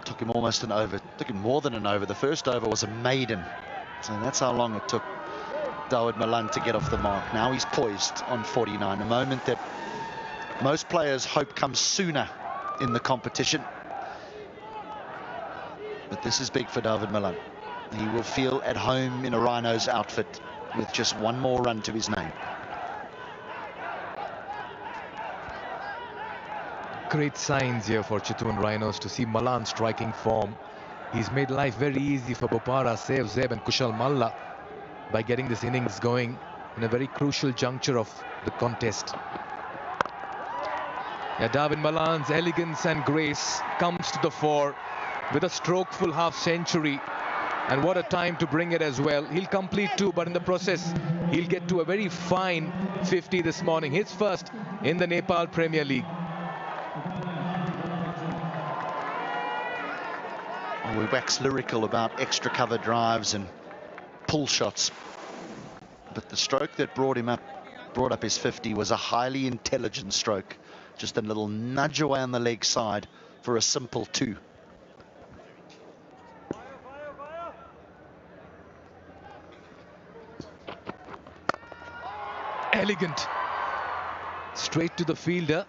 Took him almost an over. Took him more than an over. The first over was a maiden. So that's how long it took Dawood Malan to get off the mark. Now he's poised on 49, a moment that most players hope comes sooner in the competition. But this is big for Dawood Malan. He will feel at home in a Rhinos outfit with just one more run to his name. Great signs here for Chitwan Rhinos to see Malan striking form. He's made life very easy for Bopara, Sev Zeb and Kushal Malla by getting this innings going in a very crucial juncture of the contest. Yeah, David Malan's elegance and grace comes to the fore with a strokeful half-century. And what a time to bring it as well. He'll complete 2, but in the process, he'll get to a very fine 50 this morning. His first in the Nepal Premier League. We wax lyrical about extra cover drives and pull shots, but the stroke that brought up his 50 was a highly intelligent stroke, just a little nudge away on the leg side for a simple 2. Elegant, straight to the fielder.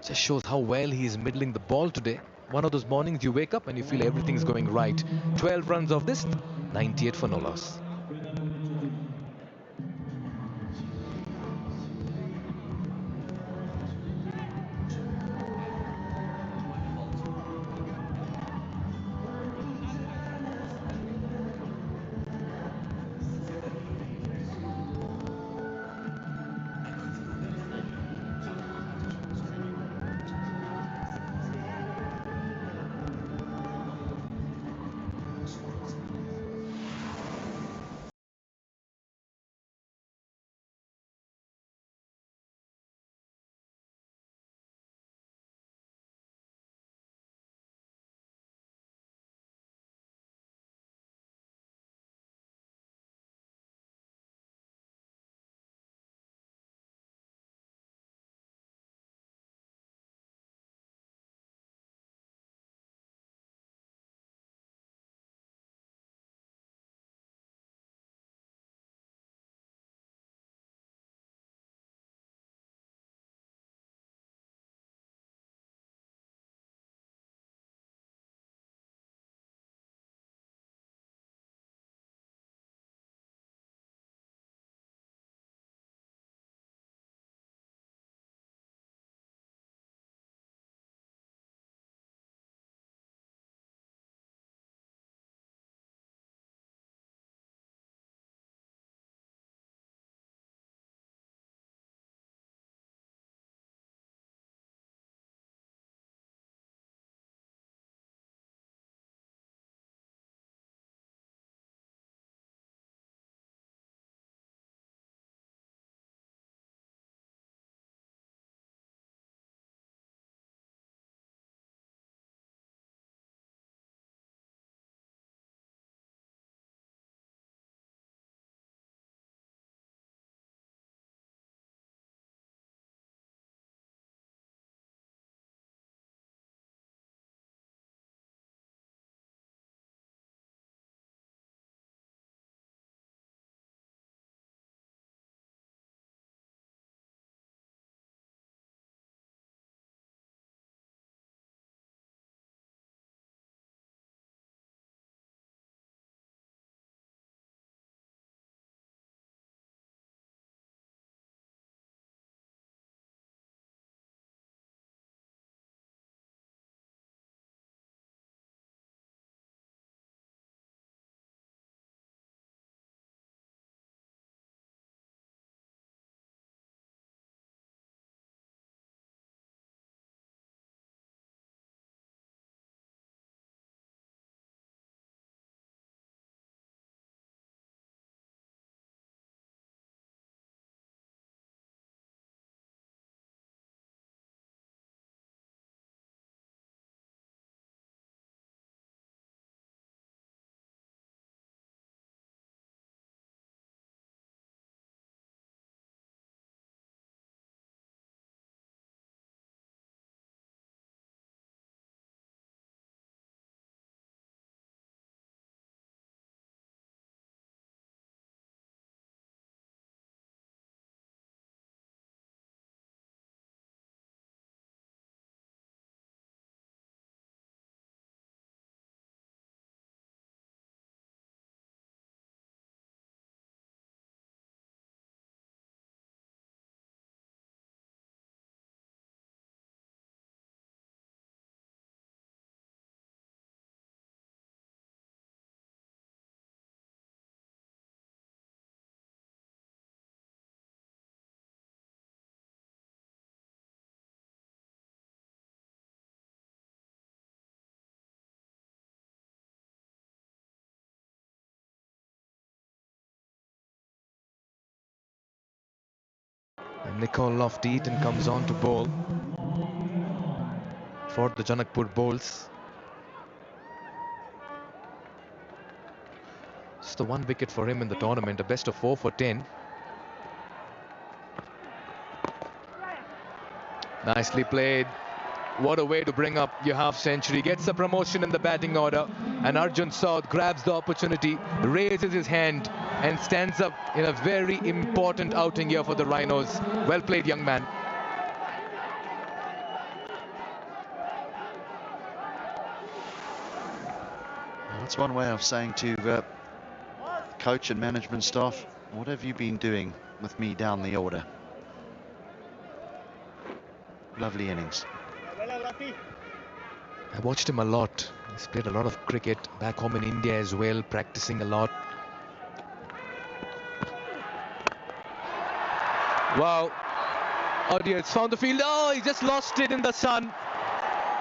Just shows how well he is middling the ball today. One of those mornings you wake up and you feel everything's going right. 12 runs of this, 98 for no loss. Nicole Lofty-Eaton comes on to bowl for the Janakpur Bowls. It's the 1 wicket for him in the tournament, a best of 4 for 10. Nicely played. What a way to bring up your half century. Gets a promotion in the batting order, and Arjun Saud grabs the opportunity, raises his hand and stands up in a very important outing here for the Rhinos. Well played, young man. That's one way of saying to coach and management staff, what have you been doing with me down the order? Lovely innings. I watched him a lot. He's played a lot of cricket back home in India as well, practicing a lot. Wow. Oh dear, it's found the field. Oh, he just lost it in the sun.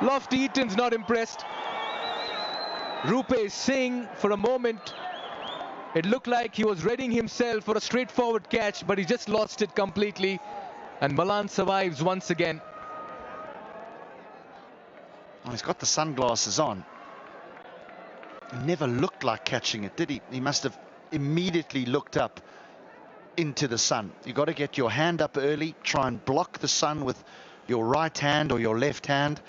Lofty-Eaton's not impressed. Rupesh Singh, for a moment, it looked like he was readying himself for a straightforward catch, but he just lost it completely. And Malan survives once again. Oh, he's got the sunglasses on. He never looked like catching it, did he? He must have immediately looked up into the sun. You've got to get your hand up early, try and block the sun with your right hand or your left hand.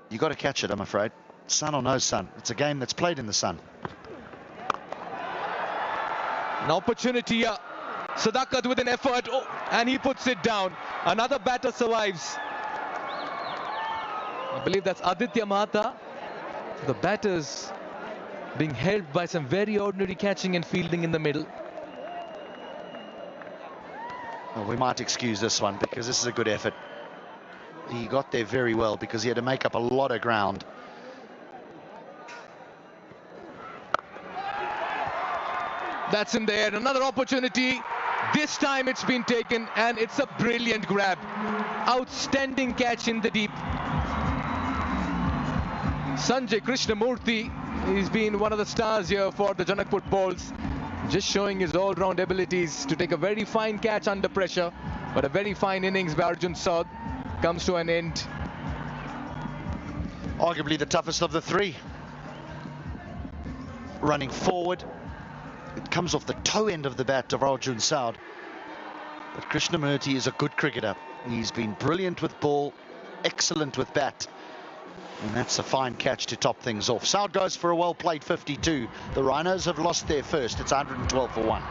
You've got to catch it, I'm afraid. Sun or no sun. It's a game that's played in the sun. An opportunity here. Sadakat with an effort. Oh, and he puts it down. Another batter survives. I believe that's Aditya Mahata. The batters being helped by some very ordinary catching and fielding in the middle. Well, we might excuse this one because this is a good effort. He got there very well because he had to make up a lot of ground. That's in there. Another opportunity. This time it's been taken and it's a brilliant grab. Outstanding catch in the deep. Sanjay Krishnamurthy, he's been one of the stars here for the Janakpur Bowls, just showing his all-round abilities to take a very fine catch under pressure. But a very fine innings by Arjun Saud comes to an end. Arguably the toughest of the three. Running forward. It comes off the toe end of the bat of Arjun Saud. But Krishnamurthy is a good cricketer. He's been brilliant with ball, excellent with bat. And that's a fine catch to top things off. Saud goes for a well-played 52. The Rhinos have lost their first. It's 112 for 1.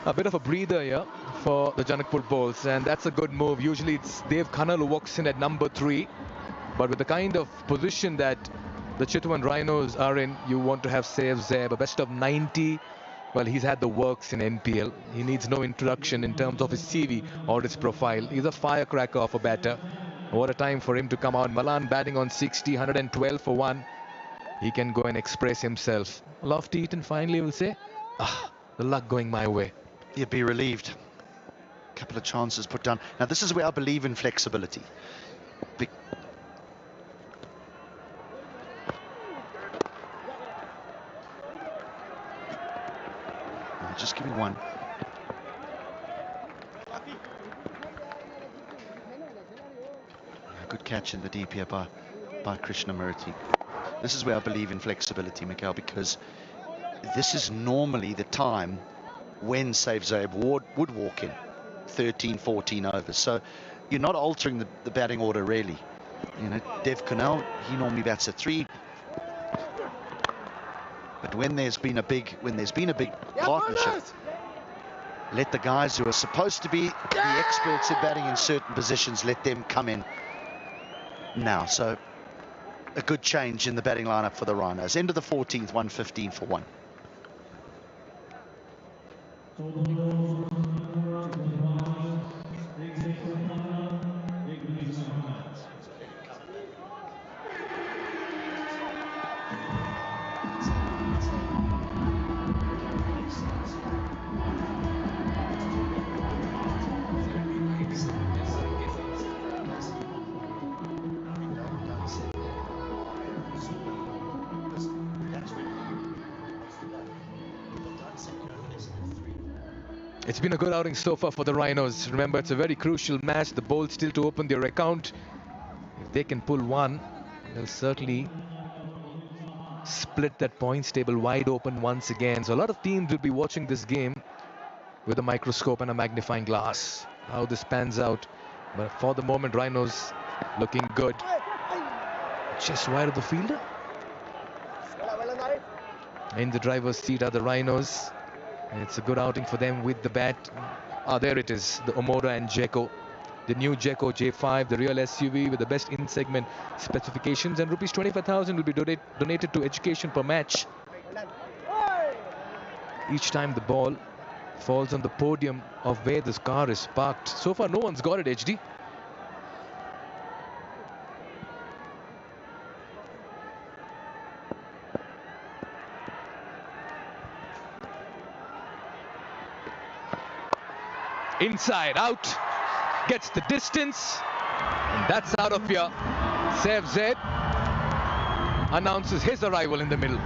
A bit of a breather here for the Janakpur Bowls, and that's a good move. Usually it's Dev Khanal who walks in at number 3, but with the kind of position that the Chitwan Rhinos are in, you want to have Saif Zeb, a best of 90. Well, he's had the works in NPL. He needs no introduction in terms of his CV or his profile. He's a firecracker of a batter. What a time for him to come out. Malan batting on 60, 112 for 1. He can go and express himself. Lofty-Eaton finally will say, the luck going my way. You'd be relieved. A couple of chances put down. Now, this is where I believe in flexibility. Just give me one. Good catch in the deep here by Krishnamurthy. This is where I believe in flexibility, Mikael, because this is normally the time when Saif Zeb would walk in 13, 14 overs. So you're not altering the batting order really. You know, Dev Khanal, he normally bats at 3. But when there's been a big partnership, let the guys who are supposed to be the experts in batting in certain positions, let them come in now. So a good change in the batting lineup for the Rhinos. End of the 14th, 115 for 1. It's been a good outing so far for the Rhinos. Remember, it's a very crucial match. The Bolts still to open their account. If they can pull one, they'll certainly split that points table wide open once again. So a lot of teams will be watching this game with a microscope and a magnifying glass, how this pans out. But for the moment, Rhinos looking good. Just wide of the fielder. In the driver's seat are the Rhinos. It's a good outing for them with the bat. There it is, the Omoda and Jeko. The new Jeko J5, the real SUV with the best in-segment specifications, and rupees 25,000 will be donated to education per match. Each time the ball falls on the podium of where this car is parked. So far, no one's got it, HD. Inside out, gets the distance, and that's out of here. Sev Zeb announces his arrival in the middle.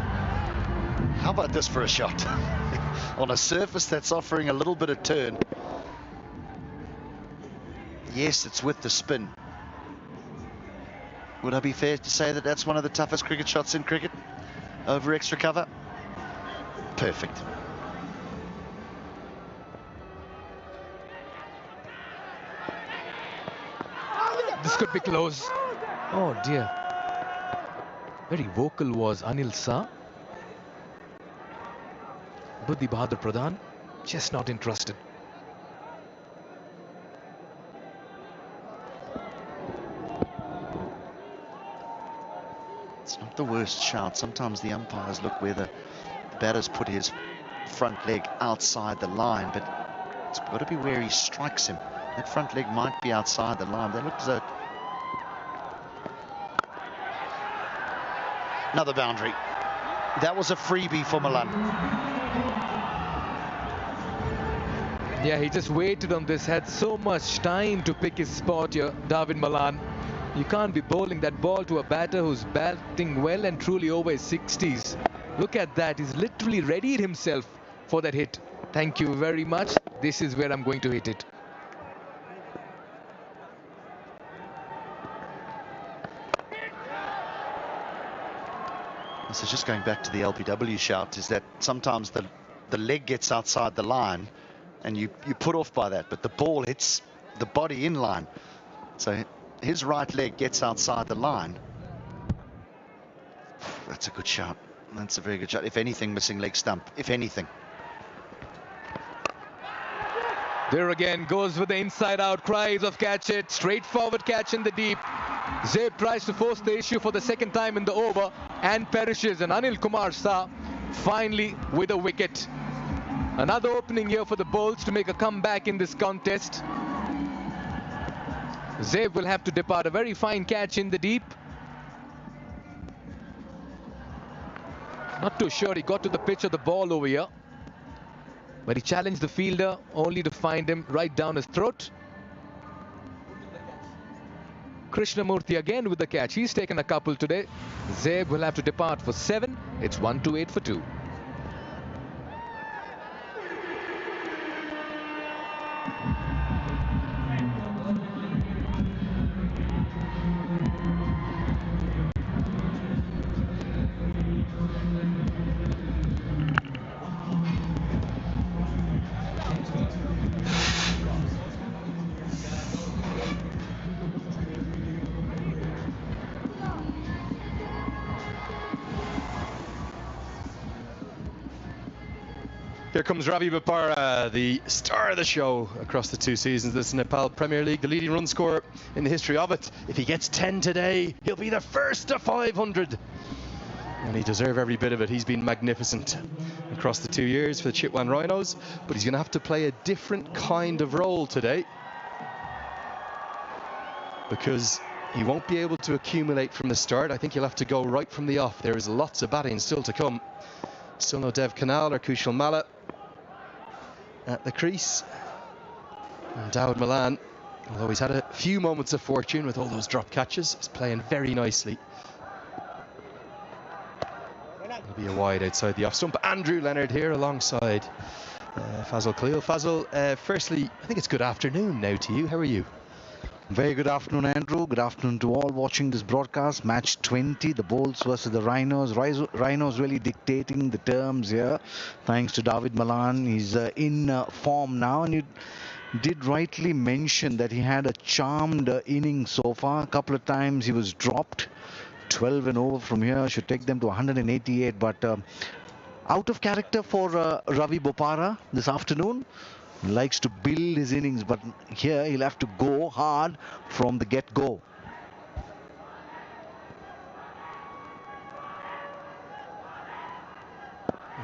How about this for a shot? On a surface that's offering a little bit of turn. Yes, it's with the spin. Would I be fair to say that that's one of the toughest cricket shots in cricket? Over extra cover? Perfect. This could be close. Oh dear. Very vocal was Anil Shah. Buddhi Bahadur Pradhan just not interested. It's not the worst shout. Sometimes the umpires look where the batter's put his front leg outside the line, but it's got to be where he strikes him. That front leg might be outside the line. That looks at another boundary. That was a freebie for Malan. Yeah, he just waited on this, had so much time to pick his spot here, David Malan. You can't be bowling that ball to a batter who's batting well and truly over his 60s. Look at that, he's literally readied himself for that hit. Thank you very much. This is where I'm going to hit it. So just going back to the LPW shout, is that sometimes the leg gets outside the line and you put off by that, but the ball hits the body in line. So his right leg gets outside the line. That's a good shot. That's a very good shot. If anything, missing leg stump. If anything. There again, goes with the inside out, cries of catch it, straightforward catch in the deep. Zeb tries to force the issue for the second time in the over and perishes, and Anil Kumar Shah finally with a wicket. Another opening here for the Bolts to make a comeback in this contest. Zeb will have to depart. A very fine catch in the deep. Not too sure he got to the pitch of the ball over here, but he challenged the fielder only to find him right down his throat. Krishnamurthy again with the catch. He's taken a couple today. Zeb will have to depart for 7. It's 1-8 for 2. Here comes Ravi Bopara, the star of the show across the 2 seasons. This is Nepal Premier League, the leading run scorer in the history of it. If he gets 10 today, he'll be the first to 500. And he deserves every bit of it. He's been magnificent across the 2 years for the Chitwan Rhinos, but he's going to have to play a different kind of role today, because he won't be able to accumulate from the start. I think he'll have to go right from the off. There is lots of batting still to come. Still no Dev Kanal or Kushal Malla at the crease. And Dawood Malan, although he's had a few moments of fortune with all those drop catches, is playing very nicely. It'll be a wide outside the off stump. Andrew Leonard here alongside Fazal Khalil. Fazal, firstly, I think it's good afternoon now to you. How are you? Very good afternoon, Andrew. Good afternoon to all watching this broadcast. Match 20, the Bulls versus the Rhinos. Rhinos really dictating the terms here, thanks to Dawood Malan. He's in form now, and you did rightly mention that he had a charmed inning so far. A couple of times he was dropped. 12 and over from here should take them to 188, but out of character for Ravi Bopara this afternoon. He likes to build his innings, but here he'll have to go hard from the get-go.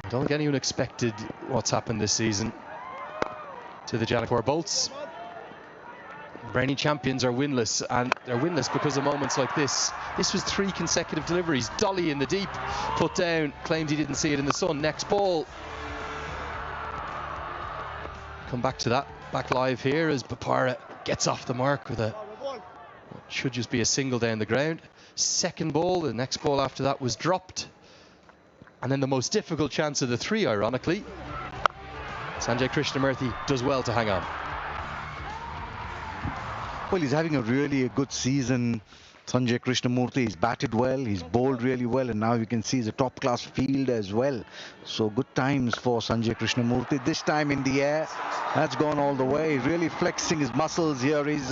I don't think anyone expected what's happened this season to the Janakpur Bolts. Reigning champions are winless, and they're winless because of moments like this. This was 3 consecutive deliveries. Dolly in the deep, put down, claimed he didn't see it in the sun. Next ball. Come back to that, back live here as Bopara gets off the mark with what should just be a single down the ground. Second ball, the next ball after that was dropped. And then the most difficult chance of the 3, ironically. Sanjay Krishnamurthy does well to hang on. Well, he's having a really good season. Sanjay Krishnamurthy, he's batted well, he's bowled really well, and now you can see he's a top-class field as well. So good times for Sanjay Krishnamurthy. This time in the air, that's gone all the way. Really flexing his muscles here is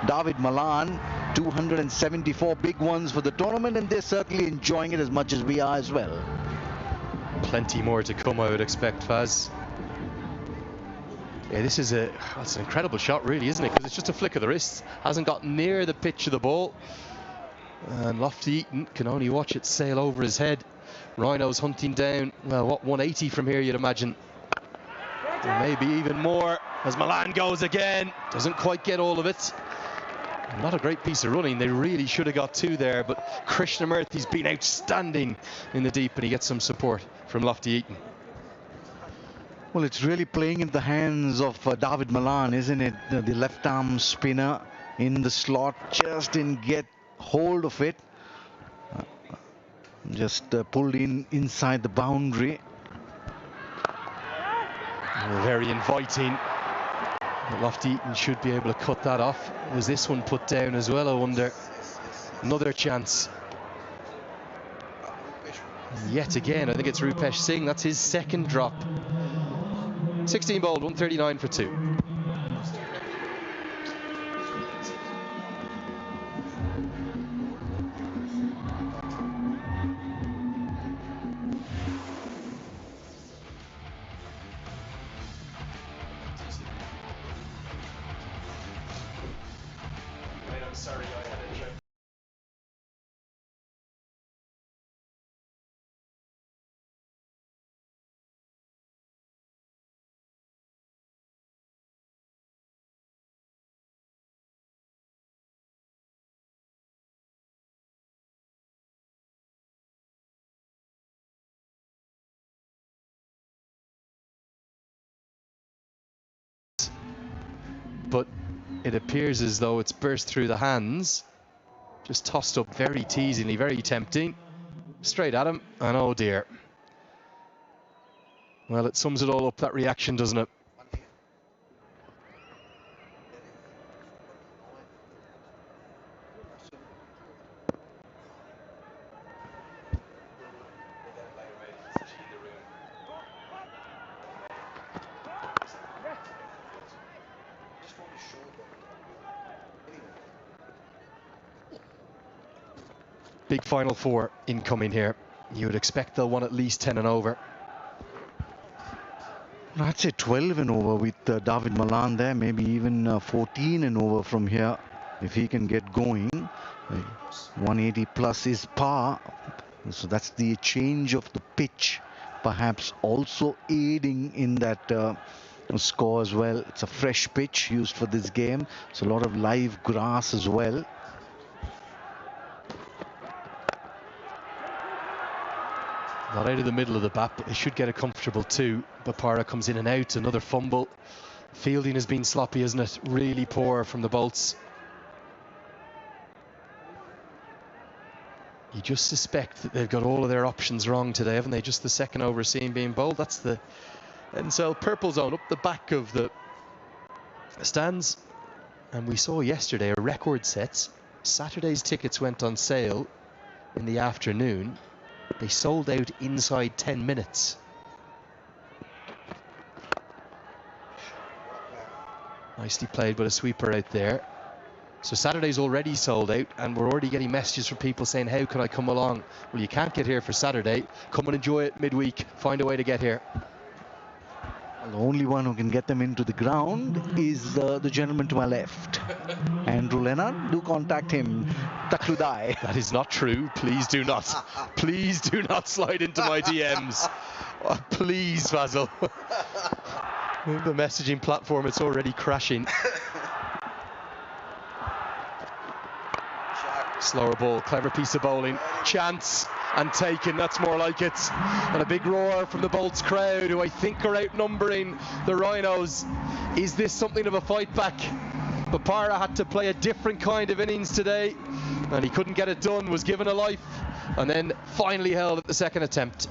Dawood Malan. 274 big ones for the tournament, and they're certainly enjoying it as much as we are as well. Plenty more to come, I would expect, Faz. Yeah, this is that's an incredible shot, really, isn't it? Because it's just a flick of the wrist. Hasn't got near the pitch of the ball. And Lofty Eaton can only watch it sail over his head. Rhinos hunting down, well, what, 180 from here, you'd imagine. Or maybe even more, as Malan goes again. Doesn't quite get all of it. Not a great piece of running. They really should have got 2 there, but Krishnamurthy's been outstanding in the deep, and he gets some support from Lofty Eaton. Well, it's really playing in the hands of Dawood Malan, isn't it? The left-arm spinner in the slot just didn't get hold of it. Just pulled in inside the boundary. Very inviting. Lofty Eaton should be able to cut that off. Was this one put down as well, I wonder? Another chance. Yet again, I think it's Rupesh Singh. That's his second drop. 16 bowled, 139 for 2. I'm sorry, I had a joke. But it appears as though it's burst through the hands. Just tossed up very teasingly, very tempting. Straight at him, and oh dear. Well, it sums it all up, that reaction, doesn't it? Big final 4 incoming here. You would expect they'll want at least 10 and over. I'd say 12 and over with Dawood Malan there, maybe even 14 and over from here if he can get going. 180 plus is par. So that's the change of the pitch, perhaps also aiding in that score as well. It's a fresh pitch used for this game, so a lot of live grass as well. Not out of the middle of the bat, but they should get a comfortable 2. Bopara comes in and out, another fumble. Fielding has been sloppy, isn't it? Really poor from the Bolts. You just suspect that they've got all of their options wrong today, haven't they? Just the second over seam being bowled. That's the Ensel purple zone up the back of the stands. And we saw yesterday a record set. Saturday's tickets went on sale in the afternoon. They sold out inside 10 minutes. Nicely played, but a sweeper out there. So Saturday's already sold out, and we're already getting messages from people saying, how can I come along? Well, you can't get here for Saturday. Come and enjoy it midweek. Find a way to get here. The only one who can get them into the ground is the gentleman to my left, Andrew Leonard. Do contact him. Takludai. That is not true. Please do not. Please do not slide into my DMs. Oh, please, Fazil. The messaging platform, it's already crashing. Slower ball, clever piece of bowling. Chance and taken, that's more like it. And a big roar from the Bolts crowd, who I think are outnumbering the Rhinos. Is this something of a fight back? Bopara had to play a different kind of innings today, and he couldn't get it done, was given a life, and then finally held at the second attempt.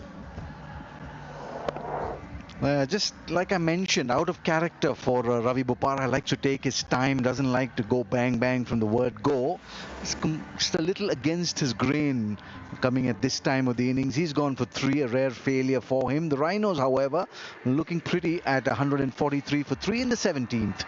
Just like I mentioned, out of character for Ravi Bopara. Likes to take his time, doesn't like to go bang bang from the word go. It's just a little against his grain coming at this time of the innings. He's gone for 3, a rare failure for him. The Rhinos, however, looking pretty at 143 for 3 in the 17th.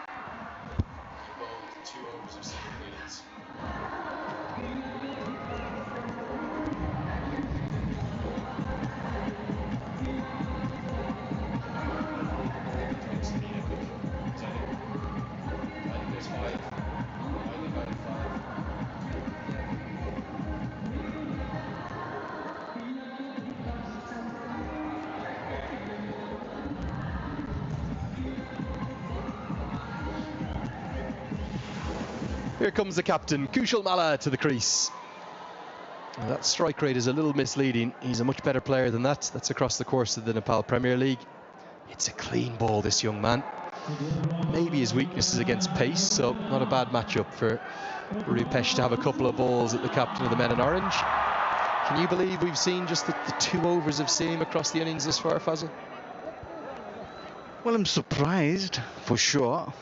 Here comes the captain, Kushal Malla, to the crease. Now that strike rate is a little misleading. He's a much better player than that. That's across the course of the Nepal Premier League. It's a clean ball, this young man. Maybe his weakness is against pace, so not a bad matchup for Rupesh to have a couple of balls at the captain of the men in orange. Can you believe we've seen just the 2 overs of seam across the innings thus far, Fazil? Well, I'm surprised for sure,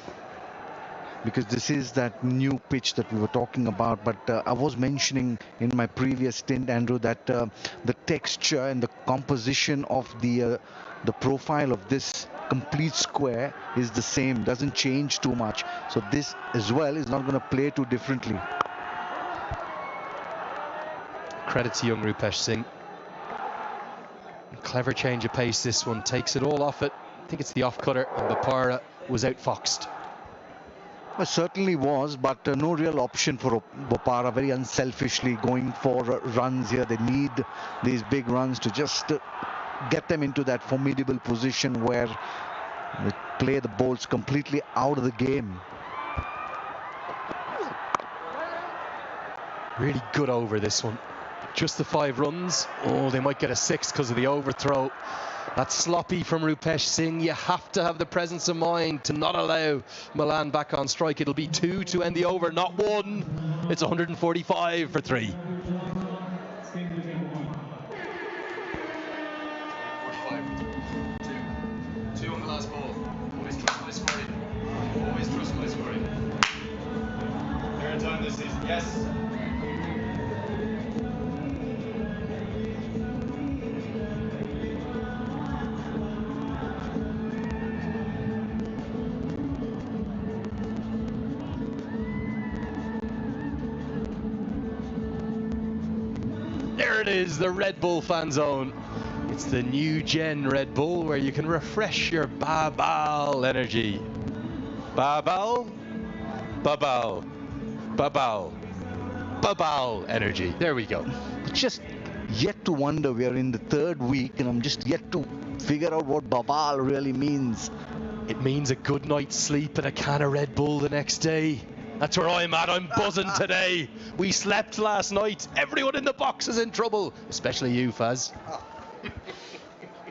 because this is that new pitch that we were talking about. But I was mentioning in my previous stint, Andrew, that the texture and the composition of the profile of this complete square is the same, doesn't change too much. So this as well is not going to play too differently. Credit to young Rupesh Singh. Clever change of pace, this one takes it all off it. I think it's the off cutter, and Bopara was outfoxed. Well, certainly was, but no real option for Bopara. Very unselfishly going for runs here. They need these big runs to just get them into that formidable position where they play the Bolts completely out of the game. Really good over, this one. Just the 5 runs. Oh, they might get a 6 because of the overthrow. That's sloppy from Rupesh Singh. You have to have the presence of mind to not allow Milan back on strike. It'll be 2 to end the over, not 1. It's 145 for 3. Two on the last ball. Always trust my scoring. Always trust my scoring. Third time this season, yes. There it is, the Red Bull fan zone. It's the new gen Red Bull where you can refresh your Babal energy. Babal, Babal, Babal, Babal energy. There we go. Just yet to wonder. We are in the third week, and I'm just yet to figure out what Baval really means. It means a good night's sleep and a can of Red Bull the next day. That's where I'm at. I'm buzzing today. We slept last night. Everyone in the box is in trouble, especially you, Faz.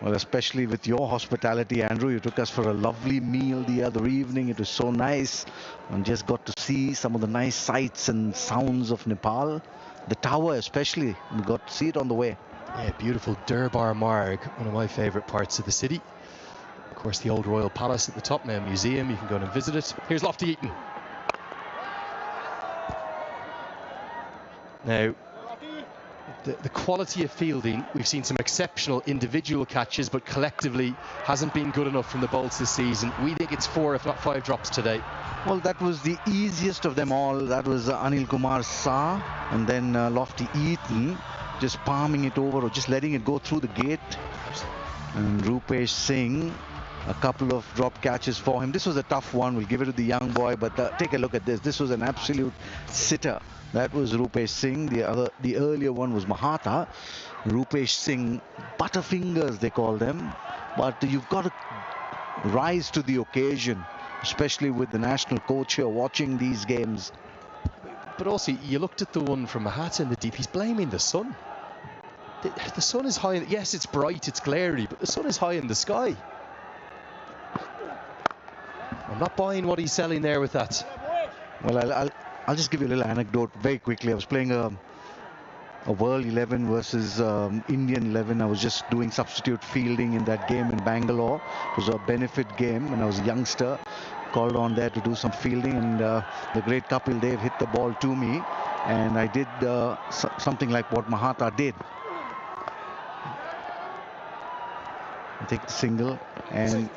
Well, especially with your hospitality, Andrew. You took us for a lovely meal the other evening. It was so nice, and just got to see some of the nice sights and sounds of Nepal. The tower especially, we got to see it on the way. Yeah, beautiful Durbar Marg, one of my favourite parts of the city. Of course, the old Royal Palace at the top, now a museum. You can go and visit it. Here's Lofty Eaton. Now, the quality of fielding, we've seen some exceptional individual catches, but collectively hasn't been good enough from the bowls this season. We think it's 4, if not 5 drops today. Well, that was the easiest of them all. That was Anil Kumar Shah, and then Lofty Eaton just palming it over or just letting it go through the gate. And Rupesh Singh, a couple of drop catches for him. This was a tough one. We'll give it to the young boy, but take a look at this. This was an absolute sitter. That was Rupesh Singh. The earlier one was Mahata. Rupesh Singh, butterfingers they call them, but you've got to rise to the occasion, especially with the national coach here watching these games. But also, you looked at the one from Mahata in the deep. He's blaming the sun. The sun is high. Yes, it's bright, it's glary, but the sun is high in the sky. I'm not buying what he's selling there with that. Well, I'll just give you a little anecdote very quickly. I was playing a World 11 versus Indian 11. I was just doing substitute fielding in that game in Bangalore. It was a benefit game, and I was a youngster, called on there to do some fielding, and the great Kapil Dev hit the ball to me, and I did something like what Mahata did. I take the single, and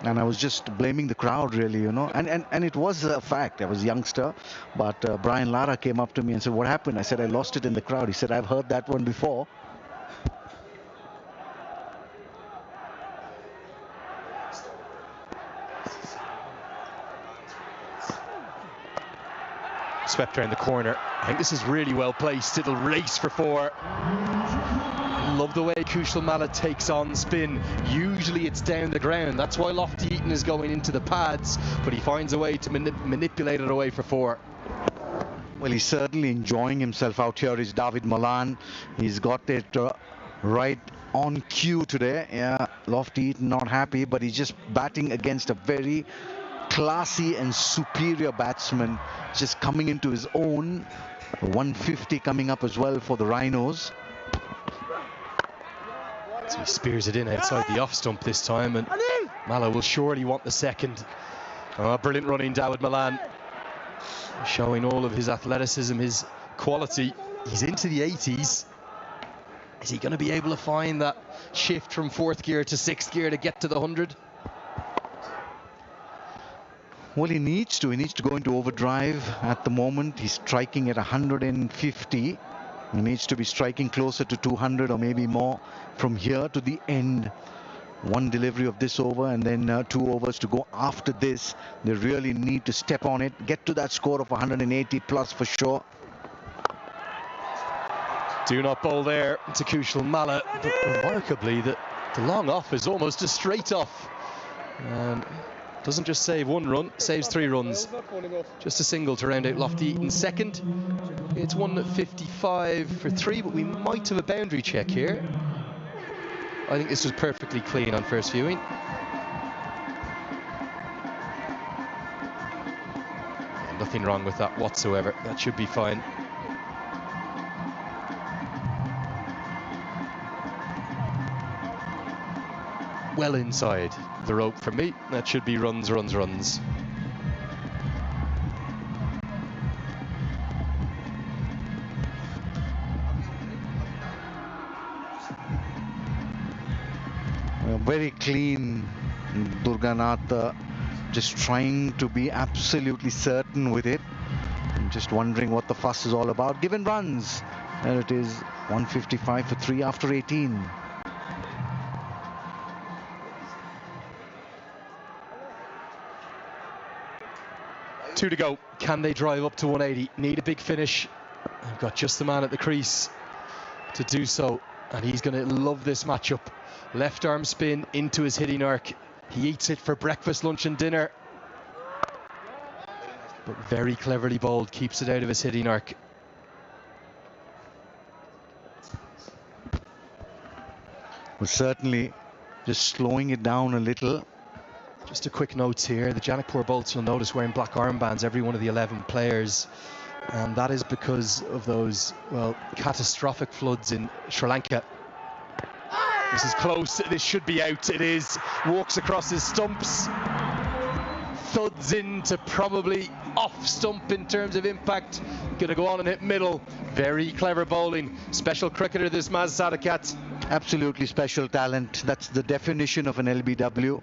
I was just blaming the crowd, really, you know, and it was a fact. I was a youngster, but Brian Lara came up to me and said, "What happened?" I said, "I lost it in the crowd." He said, "I've heard that one before." Swept around the corner. I think this is really well placed. It'll race for 4. Love the way Kushal Malla takes on spin. Usually it's down the ground. That's why Lofty Eaton is going into the pads, but he finds a way to manipulate it away for 4. Well, he's certainly enjoying himself out here. Is David Malan. He's got it right on cue today. Yeah, Lofty Eaton not happy, but he's just batting against a very classy and superior batsman, just coming into his own. 150 coming up as well for the Rhinos. So he spears it in outside the off stump this time, and Malla will surely want the second. Oh, brilliant running, David Malan, showing all of his athleticism, his quality. He's into the 80s. Is he going to be able to find that shift from 4th gear to 6th gear to get to the 100? Well, he needs to go into overdrive. At the moment he's striking at 150. He needs to be striking closer to 200 or maybe more from here to the end. One delivery of this over, and then 2 overs to go after this. They really need to step on it, get to that score of 180 plus for sure. Do not bowl there to Kushal Malla, but remarkably the long off is almost a straight off. Doesn't just save 1 run, saves 3 runs. Just a single to round out Lofty Eaton's second. It's 155 for 3, but we might have a boundary check here. I think this was perfectly clean on first viewing. Yeah, nothing wrong with that whatsoever. That should be fine. Well inside the rope for me. That should be runs, runs, runs. Very clean, Durganath, just trying to be absolutely certain with it. I'm just wondering what the fuss is all about. Given runs, there it is, 155 for 3 after 18. Two to go. Can they drive up to 180? Need a big finish. They've got just the man at the crease to do so, and he's going to love this matchup. Left arm spin into his hitting arc. He eats it for breakfast, lunch and dinner, but very cleverly bowled, keeps it out of his hitting arc. Well, certainly just slowing it down a little. Just a quick note here, the Janakpur bolts, you'll notice, wearing black armbands, every one of the 11 players, and that is because of those, well, catastrophic floods in Sri Lanka. This is close, this should be out, it is. Walks across his stumps, thuds into probably off stump in terms of impact. Gonna go on and hit middle. Very clever bowling. Special cricketer, this Maz Sadakat. Absolutely special talent. That's the definition of an LBW.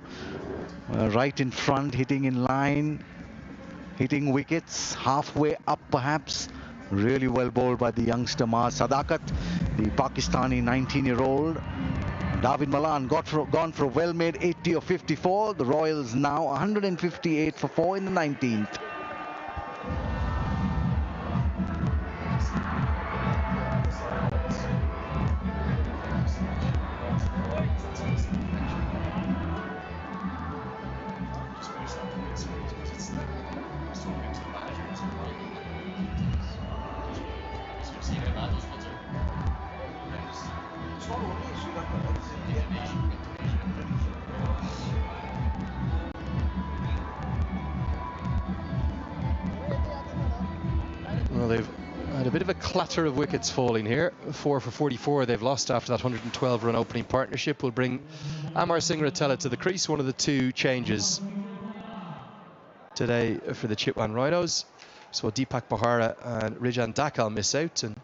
Right in front, hitting in line, hitting wickets, halfway up perhaps. Really well bowled by the youngster Maz Sadakat, the Pakistani 19-year-old. David Malan gone for a well-made 80 of 54. The Royals now 158 for 4 in the 19th. Well, they've had a bit of a clatter of wickets falling here. 4 for 44 they've lost after that 112-run opening partnership. Will bring Amar Singh Ratela to the crease, one of the two changes today for the Chitwan Rhinos. So Deepak Bahara and Rijan Dakal miss out, and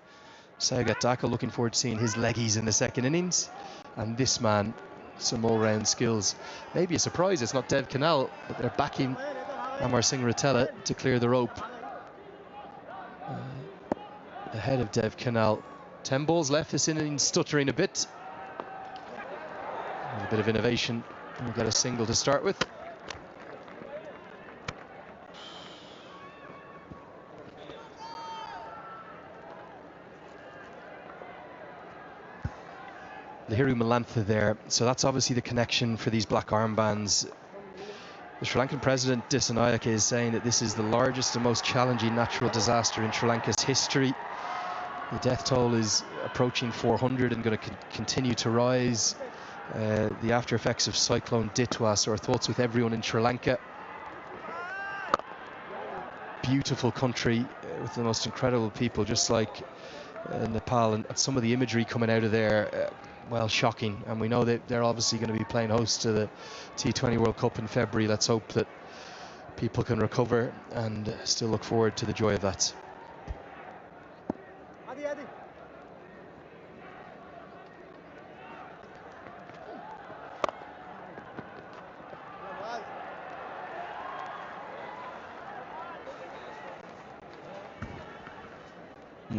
Sagat Dakal looking forward to seeing his leggies in the second innings. And this man, some all-round skills. Maybe a surprise it's not Dev Kanal, but they're backing Amar Singh Ratela to clear the rope. Ahead of Dev Kanal. 10 balls left this innings, stuttering a bit. A bit of innovation, and we'll get a single to start with. Lahiru Malantha there, so that's obviously the connection for these black armbands. The Sri Lankan president Dissanayake is saying that this is the largest and most challenging natural disaster in Sri Lanka's history. The death toll is approaching 400 and going to continue to rise. The after effects of Cyclone Ditwa, so our thoughts with everyone in Sri Lanka. Beautiful country with the most incredible people, just like Nepal, and some of the imagery coming out of there, well, shocking. And we know that they're obviously going to be playing host to the T20 World Cup in February. Let's hope that people can recover and still look forward to the joy of that.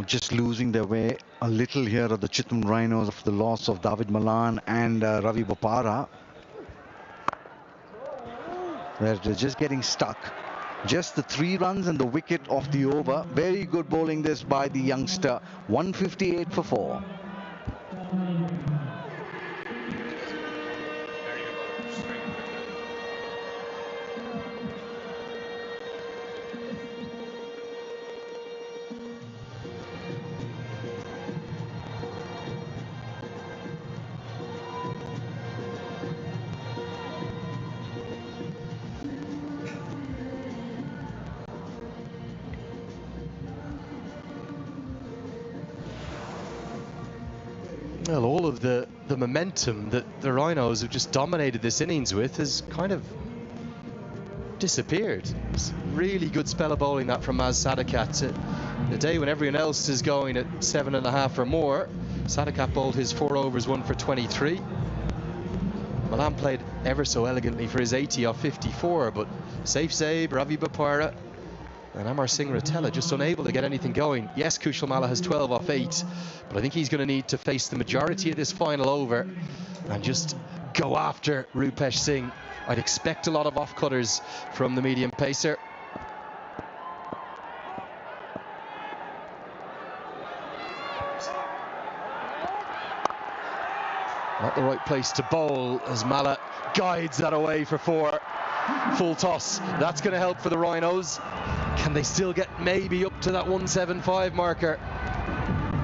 Just losing their way a little here are the Chitwan Rhinos of the loss of David Malan and Ravi Bopara. They're just getting stuck. Just the 3 runs and the wicket off the over. Very good bowling this by the youngster. 158 for 4. Well, all of the momentum that the Rhinos have just dominated this innings with has kind of disappeared. It's really good spell of bowling that from Maz Sadakat. The day when everyone else is going at 7.5 or more, Sadakat bowled his 4 overs, 1 for 23. Malan played ever so elegantly for his 80 off 54, but safe save, Ravi Bopara and Amar Singh Ratela just unable to get anything going. Yes, Kushal Malla has 12 off 8, but I think he's going to need to face the majority of this final over and just go after Rupesh Singh. I'd expect a lot of off-cutters from the medium pacer. Not the right place to bowl as Mala guides that away for 4. Full toss. That's going to help for the Rhinos. Can they still get maybe up to that 175 marker?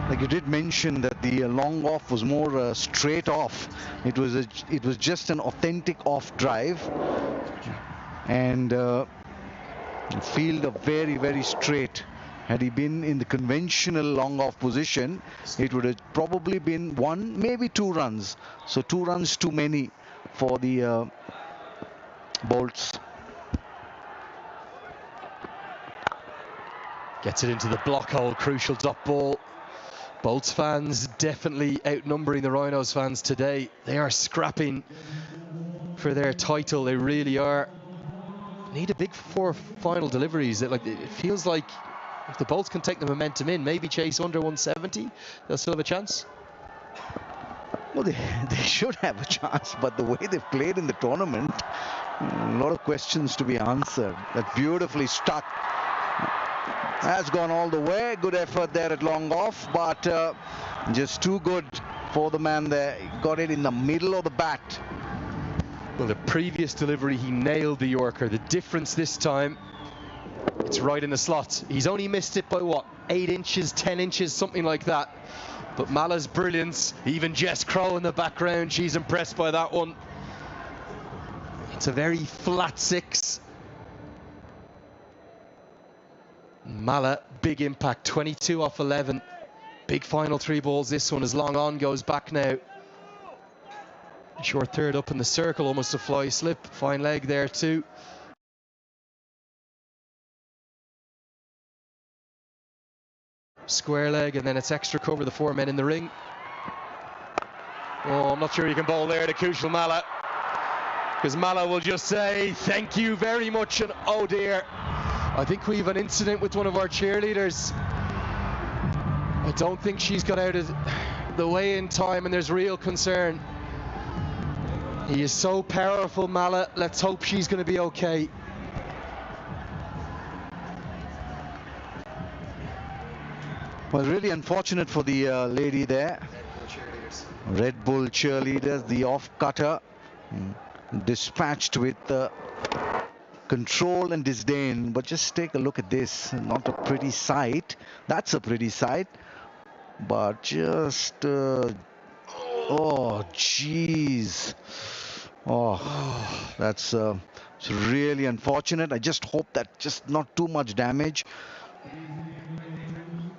Like you did mention that the long off was more straight off. It was just an authentic off drive, and field of very straight. Had he been in the conventional long off position, it would have probably been 1, maybe 2 runs. So 2 runs too many for the Bolts. Gets it into the block hole, crucial dot ball. Bolts fans definitely outnumbering the Rhinos fans today. They are scrapping for their title, they really are. Need a big 4 final deliveries. It feels like if the Bolts can take the momentum in, maybe chase under 170, they'll still have a chance. Well, they should have a chance, but the way they've played in the tournament, a lot of questions to be answered. That beautifully stuck. Has gone all the way. Good effort there at long off, but just too good for the man there. He got it in the middle of the bat. Well, the previous delivery, he nailed the Yorker. The difference this time, it's right in the slot. He's only missed it by, what, 8 inches, 10 inches, something like that. But Mala's brilliance, even Jess Crow in the background, she's impressed by that one. It's a very flat 6. Mala, big impact, 22 off 11. Big final 3 balls. This one is long on, goes back now. Short third up in the circle, almost a fly slip. Fine leg there too. Square leg, and then it's extra cover, the 4 men in the ring. Oh, I'm not sure you can bowl there to Kushal Mala, because Mala will just say thank you very much, and oh dear, I think we have an incident with one of our cheerleaders. I don't think she's got out of the way in time, and there's real concern. He is so powerful, Mala. Let's hope she's going to be okay. Well, really unfortunate for the lady there. Red Bull cheerleaders, the off-cutter, dispatched with control and disdain. But just take a look at this. Not a pretty sight. That's a pretty sight. But just... oh, jeez. Oh, that's it's really unfortunate. I just hope that just not too much damage.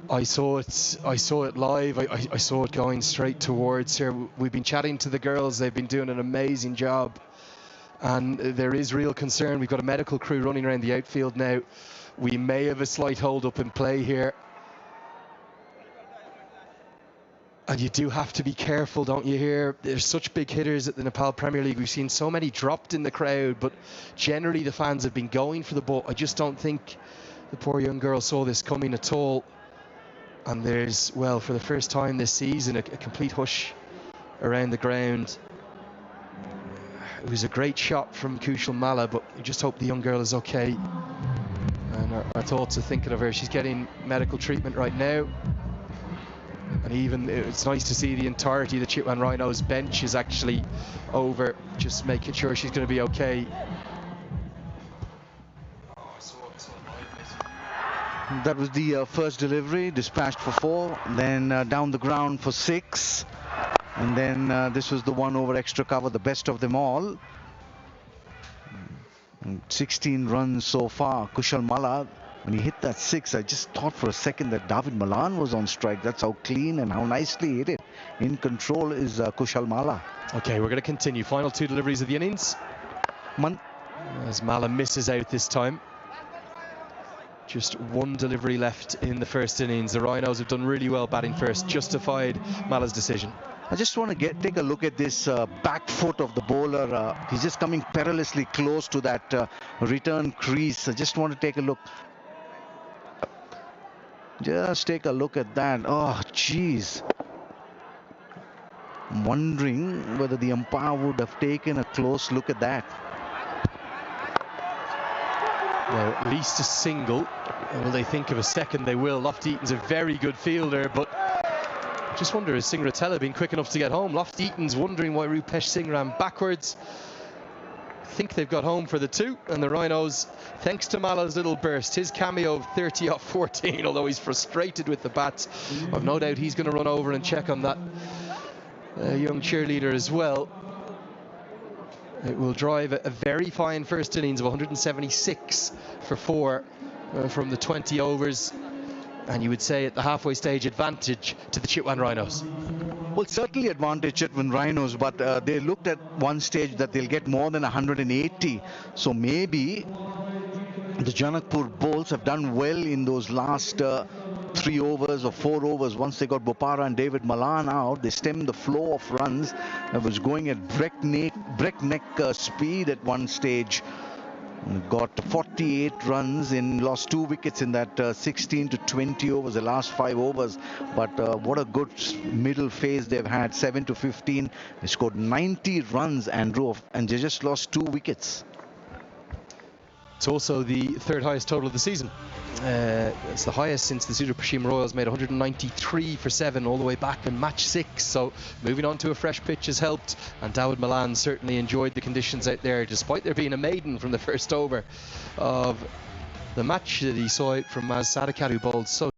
I saw it live. I saw it going straight towards her. We've been chatting to the girls. They've been doing an amazing job, and there is real concern. We've got a medical crew running around the outfield now. We may have a slight hold up in play here, and you do have to be careful, don't you? Here, there's such big hitters at the Nepal Premier League. We've seen so many dropped in the crowd, but generally the fans have been going for the ball. I just don't think the poor young girl saw this coming at all. And there's, well, for the first time this season, a complete hush around the ground. It was a great shot from Kushal Mala, but we just hope the young girl is okay. And our thoughts are thinking of her. She's getting medical treatment right now. And even, it's nice to see the entirety of the Chitwan Rhinos bench is actually over, just making sure she's going to be okay. That was the first delivery, dispatched for 4, then down the ground for 6, and then this was the one over extra cover, the best of them all. 16 runs so far. Kushal Mala, when he hit that 6, I just thought for a second that David Malan was on strike. That's how clean and how nicely he hit it. In control is Kushal Mala. Okay, we're going to continue. Final 2 deliveries of the innings. As Mala misses out this time. Just 1 delivery left in the first innings. The Rhinos have done really well batting first, justified Mala's decision. I just want to take a look at this back foot of the bowler. He's just coming perilously close to that return crease. I just want to take a look. Just take a look at that. Oh, jeez. I'm wondering whether the umpire would have taken a close look at that. Well, at least a single. Will they think of a second? They will. Lofty Eaton's a very good fielder, but Just wonder, has Singratella been quick enough to get home? Loft Eaton's wondering why Rupesh Singh ran backwards. I think they've got home for the 2, and the Rhinos, thanks to Mala's little burst, his cameo of 30 off 14, although he's frustrated with the bats, I've no doubt he's going to run over and check on that young cheerleader as well. It will drive a very fine first innings of 176 for 4 from the 20 overs, and you would say at the halfway stage advantage to the Chitwan Rhinos. Well, certainly advantage Chitwan Rhinos, but they looked at one stage that they'll get more than 180. So maybe the Janakpur Bulls have done well in those last 3 overs or 4 overs. Once they got Bopara and David Malan out, they stemmed the flow of runs that was going at breakneck speed at one stage. Got 48 runs and lost 2 wickets in that 16 to 20 overs, the last 5 overs. But what a good middle phase they've had, 7 to 15. They scored 90 runs, Andrew, and they just lost 2 wickets. It's also the 3rd highest total of the season. It's the highest since the Sudhir Prashim Royals made 193 for 7 all the way back in match 6. So moving on to a fresh pitch has helped, and Dawid Malan certainly enjoyed the conditions out there, despite there being a maiden from the first over of the match that he saw it from Maz Sadakat, who bowled so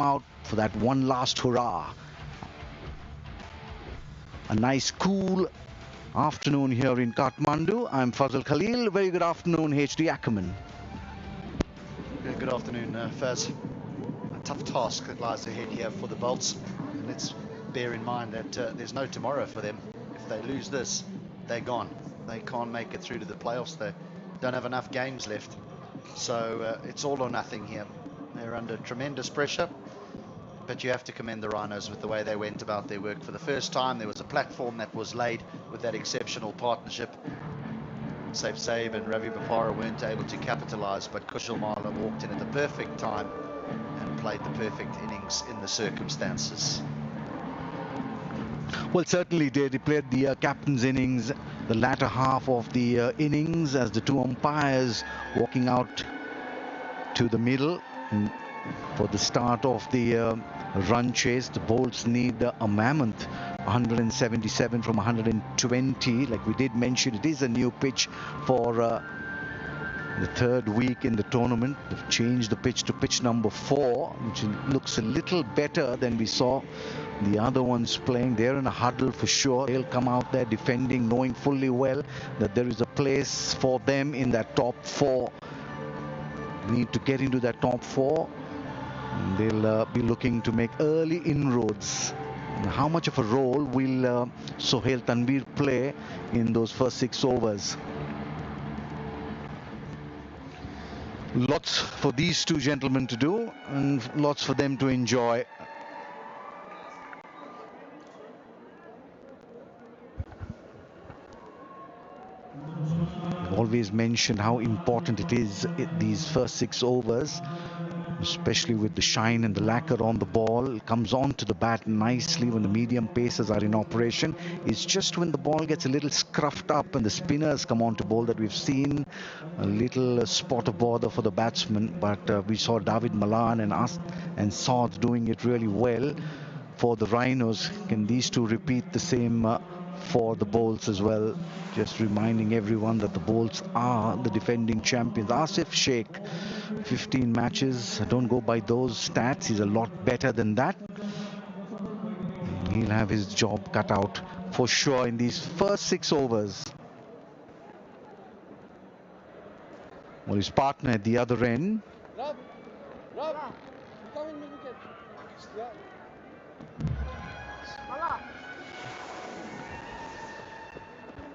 out for that one last hurrah. A nice cool afternoon here in Kathmandu. I'm Fazal Khalil. Very good afternoon, HD Ackerman. Good afternoon, Faz. A tough task that lies ahead here for the Bolts. And let's bear in mind that there's no tomorrow for them. If they lose this, they're gone. They can't make it through to the playoffs. They don't have enough games left. So it's all or nothing here. They're under tremendous pressure. But you have to commend the Rhinos with the way they went about their work. For the first time, there was a platform that was laid with that exceptional partnership. Saif Saib and Ravi Bafara weren't able to capitalise, but Kushal Mala walked in at the perfect time and played the perfect innings in the circumstances. Well, certainly did. He played the captain's innings, the latter half of the innings, as the two umpires walking out to the middle for the start of the run chase. The Bolts need a mammoth 177 from 120. Like we did mention, it is a new pitch for the third week in the tournament. They've changed the pitch to pitch number 4, which looks a little better than we saw the other ones playing. They're in a huddle for sure. They'll come out there defending, knowing fully well that there is a place for them in that top 4. Need to get into that top 4. They'll be looking to make early inroads. How much of a role will Sohail Tanvir play in those first 6 overs? Lots for these two gentlemen to do, and lots for them to enjoy. I've always mentioned how important it is these first 6 overs, especially with the shine and the lacquer on the ball. It comes onto the bat nicely when the medium paces are in operation. It's just when the ball gets a little scruffed up and the spinners come on to bowl that we've seen a little spot of bother for the batsman. But we saw David Malan and Saad doing it really well for the Rhinos. Can these two repeat the same for the Bolts as well? Just reminding everyone that the Bolts are the defending champions. Asif Sheikh, 15 matches. I don't go by those stats. He's a lot better than that. He'll have his job cut out for sure in these first 6 overs. Well, his partner at the other end.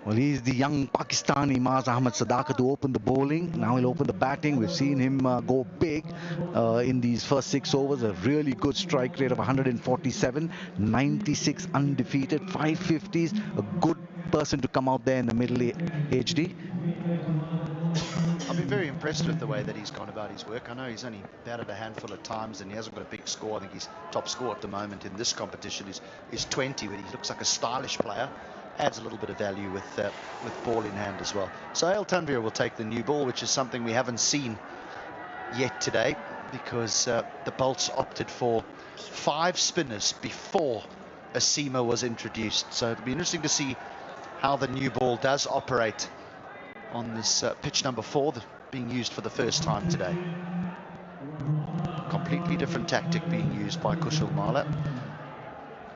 Well, he's the young Pakistani Maaz Ahmad Sadaqat who opened the bowling. Now he'll open the batting. We've seen him go big in these first 6 overs. A really good strike rate of 147, 96 undefeated, 550s. A good person to come out there in the middle, HD. I've been very impressed with the way that he's gone about his work. I know he's only batted a handful of times and he hasn't got a big score. I think his top score at the moment in this competition is 20, but he looks like a stylish player. Adds a little bit of value with ball in hand as well. Sohail Tanvir will take the new ball, which is something we haven't seen yet today, because the Bolts opted for 5 spinners before a seamer was introduced. So it'll be interesting to see how the new ball does operate on this pitch number 4 being used for the first time today. Completely different tactic being used by Kushal Mala.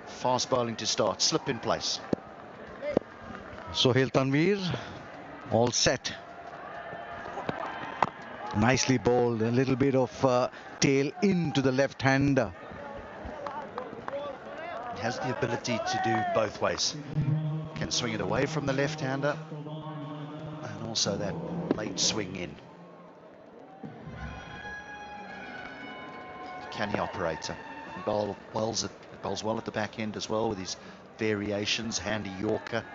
Fast bowling to start, slip in place. Sohail Tanvir, all set. Nicely bowled, a little bit of tail into the left-hander. He has the ability to do both ways. Can swing it away from the left-hander, and also that late swing in. Canny operator. He bowls well at the back end as well with his variations, handy Yorker.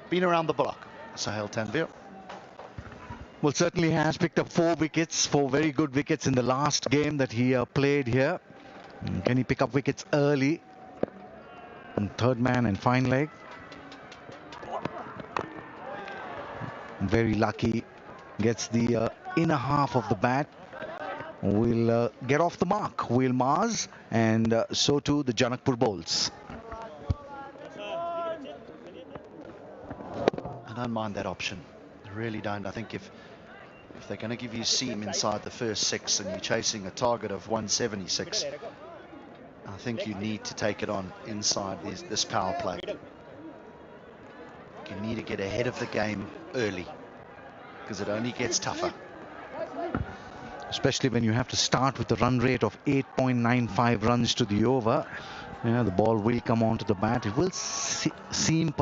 Been around the block, Sohail Tanvir. Well, certainly has picked up 4 wickets, 4 very good wickets in the last game that he played here. Can he pick up wickets early on third man and fine leg? Very lucky, gets the inner half of the bat. Will get off the mark, Will Maaz, and so too the Janakpur Bolts. I don't mind that option. I really don't. I think if they're going to give you seam inside the first 6 and you're chasing a target of 176, I think you need to take it on inside this power play. You need to get ahead of the game early, because it only gets tougher. Especially when you have to start with a run rate of 8.95 runs to the over. Yeah, the ball will come onto the bat. It will swing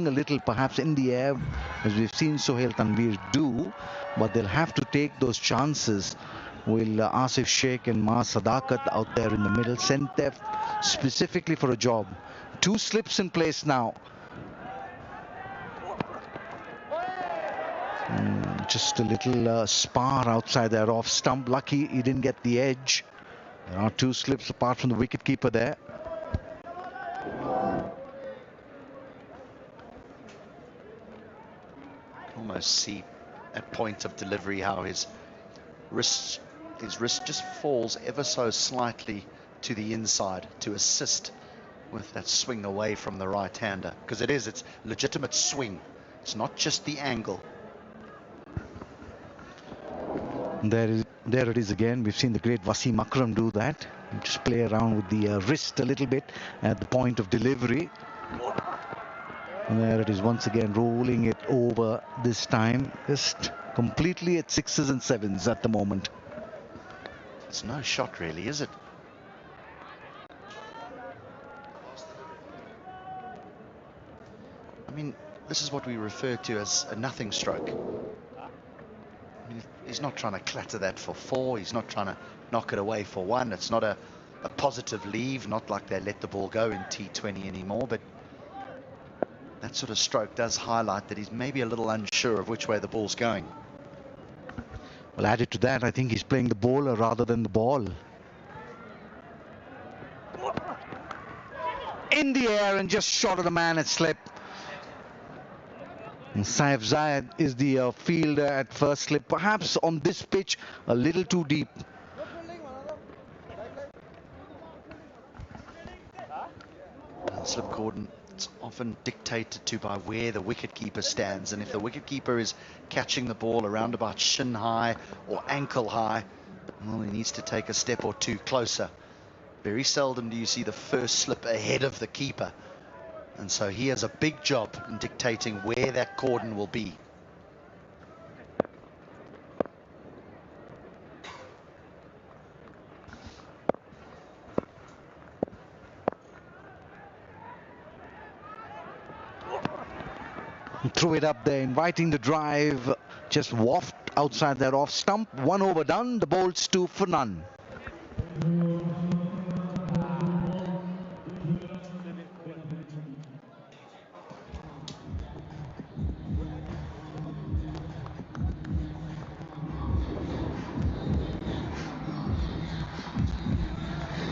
a little perhaps in the air, as we've seen Sohail Tanvir do, but they'll have to take those chances. Will Asif Sheikh and Ma Sadakat out there in the middle sent there specifically for a job. 2 slips in place now. Just a little spar outside there off stump. Lucky he didn't get the edge. There are 2 slips apart from the wicketkeeper there. Almost see at point of delivery how his wrist just falls ever so slightly to the inside to assist with that swing away from the right-hander, because it's legitimate swing. It's not just the angle. There it is again. We've seen the great Wasim Akram do that. Just play around with the wrist a little bit at the point of delivery. And there it is once again, rolling it over this time. Just completely at 6s and 7s at the moment. It's no shot really, is it? I mean, this is what we refer to as a nothing stroke. I mean, he's not trying to clatter that for 4. He's not trying to knock it away for 1. It's not a positive leave, not like they let the ball go in T20 anymore, but that sort of stroke does highlight that he's maybe a little unsure of which way the ball's going. Well, added to that, I think he's playing the bowler rather than the ball. In the air and just short of the man at slip. And Saif Zayed is the fielder at first slip. Perhaps on this pitch, a little too deep. Slip cordon, it's often dictated to by where the wicketkeeper stands, and if the wicketkeeper is catching the ball around about shin high or ankle high, well, he needs to take a step or 2 closer. Very seldom do you see the first slip ahead of the keeper, and so he has a big job in dictating where that cordon will be. Throw it up there, inviting the drive, just waft outside that off stump. 1 over done, the bowl's 2 for none.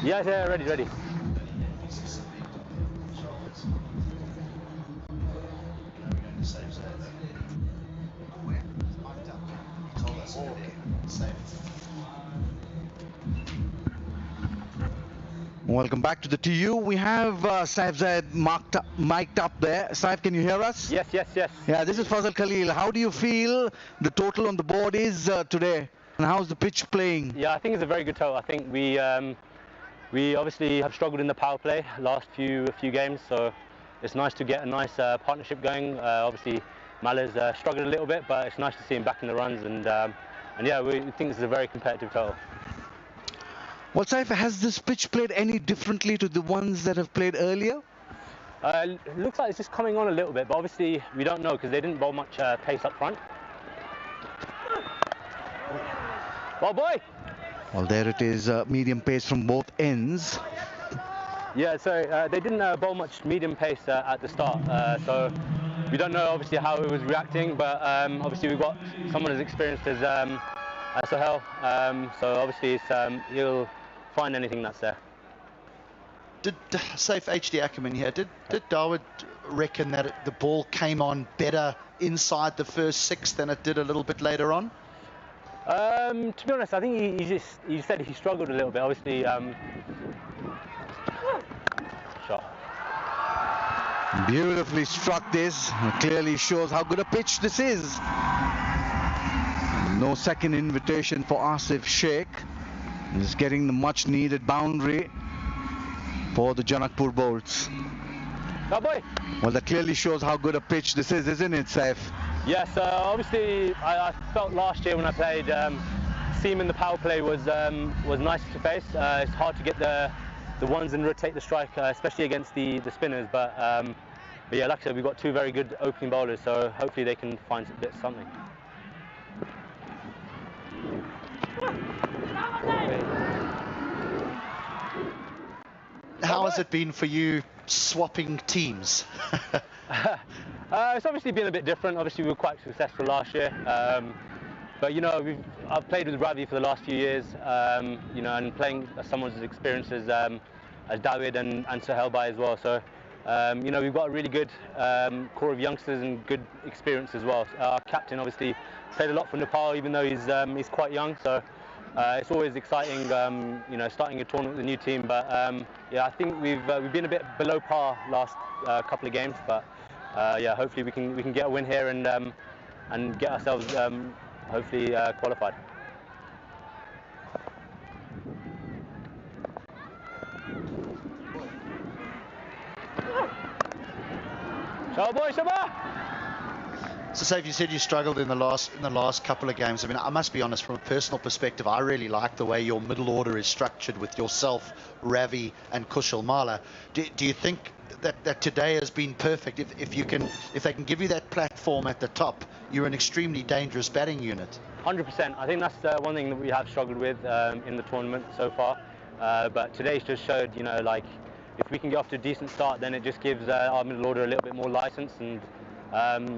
Yes, yeah, ready. Welcome back to the TU. We have Saif Zayed mic'd up there. Saif, can you hear us? Yes. Yeah, this is Fazal Khalil. How do you feel the total on the board is today? And how's the pitch playing? Yeah, I think it's a very good total. I think we obviously have struggled in the power play last few games, so it's nice to get a nice partnership going. Obviously, Mala's struggled a little bit, but it's nice to see him back in the runs, and yeah, we think this is a very competitive total. Well, Saif, has this pitch played any differently to the ones that have played earlier? Looks like it's just coming on a little bit, but obviously we don't know because they didn't bowl much pace up front. Well, boy! Well, there it is, medium pace from both ends. Yeah, so they didn't bowl much medium pace at the start, so we don't know obviously how it was reacting, but obviously we've got someone as experienced as Sohail, so obviously it's, he'll find anything that's there. Did Saif HD Ackerman here, did Dawood reckon that the ball came on better inside the first 6 than it did a little bit later on? To be honest, I think he said he struggled a little bit. Obviously, shot. Beautifully struck this. It clearly shows how good a pitch this is. No second invitation for Asif Sheikh. He's getting the much needed boundary. for the Janakpur Bolts. Oh boy. Well, that clearly shows how good a pitch this is, isn't it, Saif? Yes, obviously I felt last year when I played, seam in the power play was nice to face. It's hard to get the ones and rotate the strike, especially against the spinners. But yeah, like I said, we've got two very good opening bowlers, so hopefully they can find a bit something. How has it been for you swapping teams? It's obviously been a bit different. Obviously, we were quite successful last year. But you know, I've played with Ravi for the last few years. You know, and playing someone's experiences as David and Sohail Bhai as well. So you know, we've got a really good core of youngsters and good experience as well. Our captain obviously played a lot for Nepal, even though he's quite young. So it's always exciting, you know, starting a tournament with a new team. But yeah, I think we've been a bit below par last couple of games. But yeah, hopefully we can get a win here and get ourselves hopefully qualified. Ciao boy, Shabba! So, Saif, you said you struggled in the last couple of games. I mean, I must be honest, from a personal perspective, I really like the way your middle order is structured with yourself, Ravi, and Kushal Mala. Do you think that today has been perfect? If they can give you that platform at the top, you're an extremely dangerous batting unit. 100%. I think that's one thing that we have struggled with in the tournament so far. But today's just showed, you know, like if we can get off to a decent start, then it just gives our middle order a little bit more license, and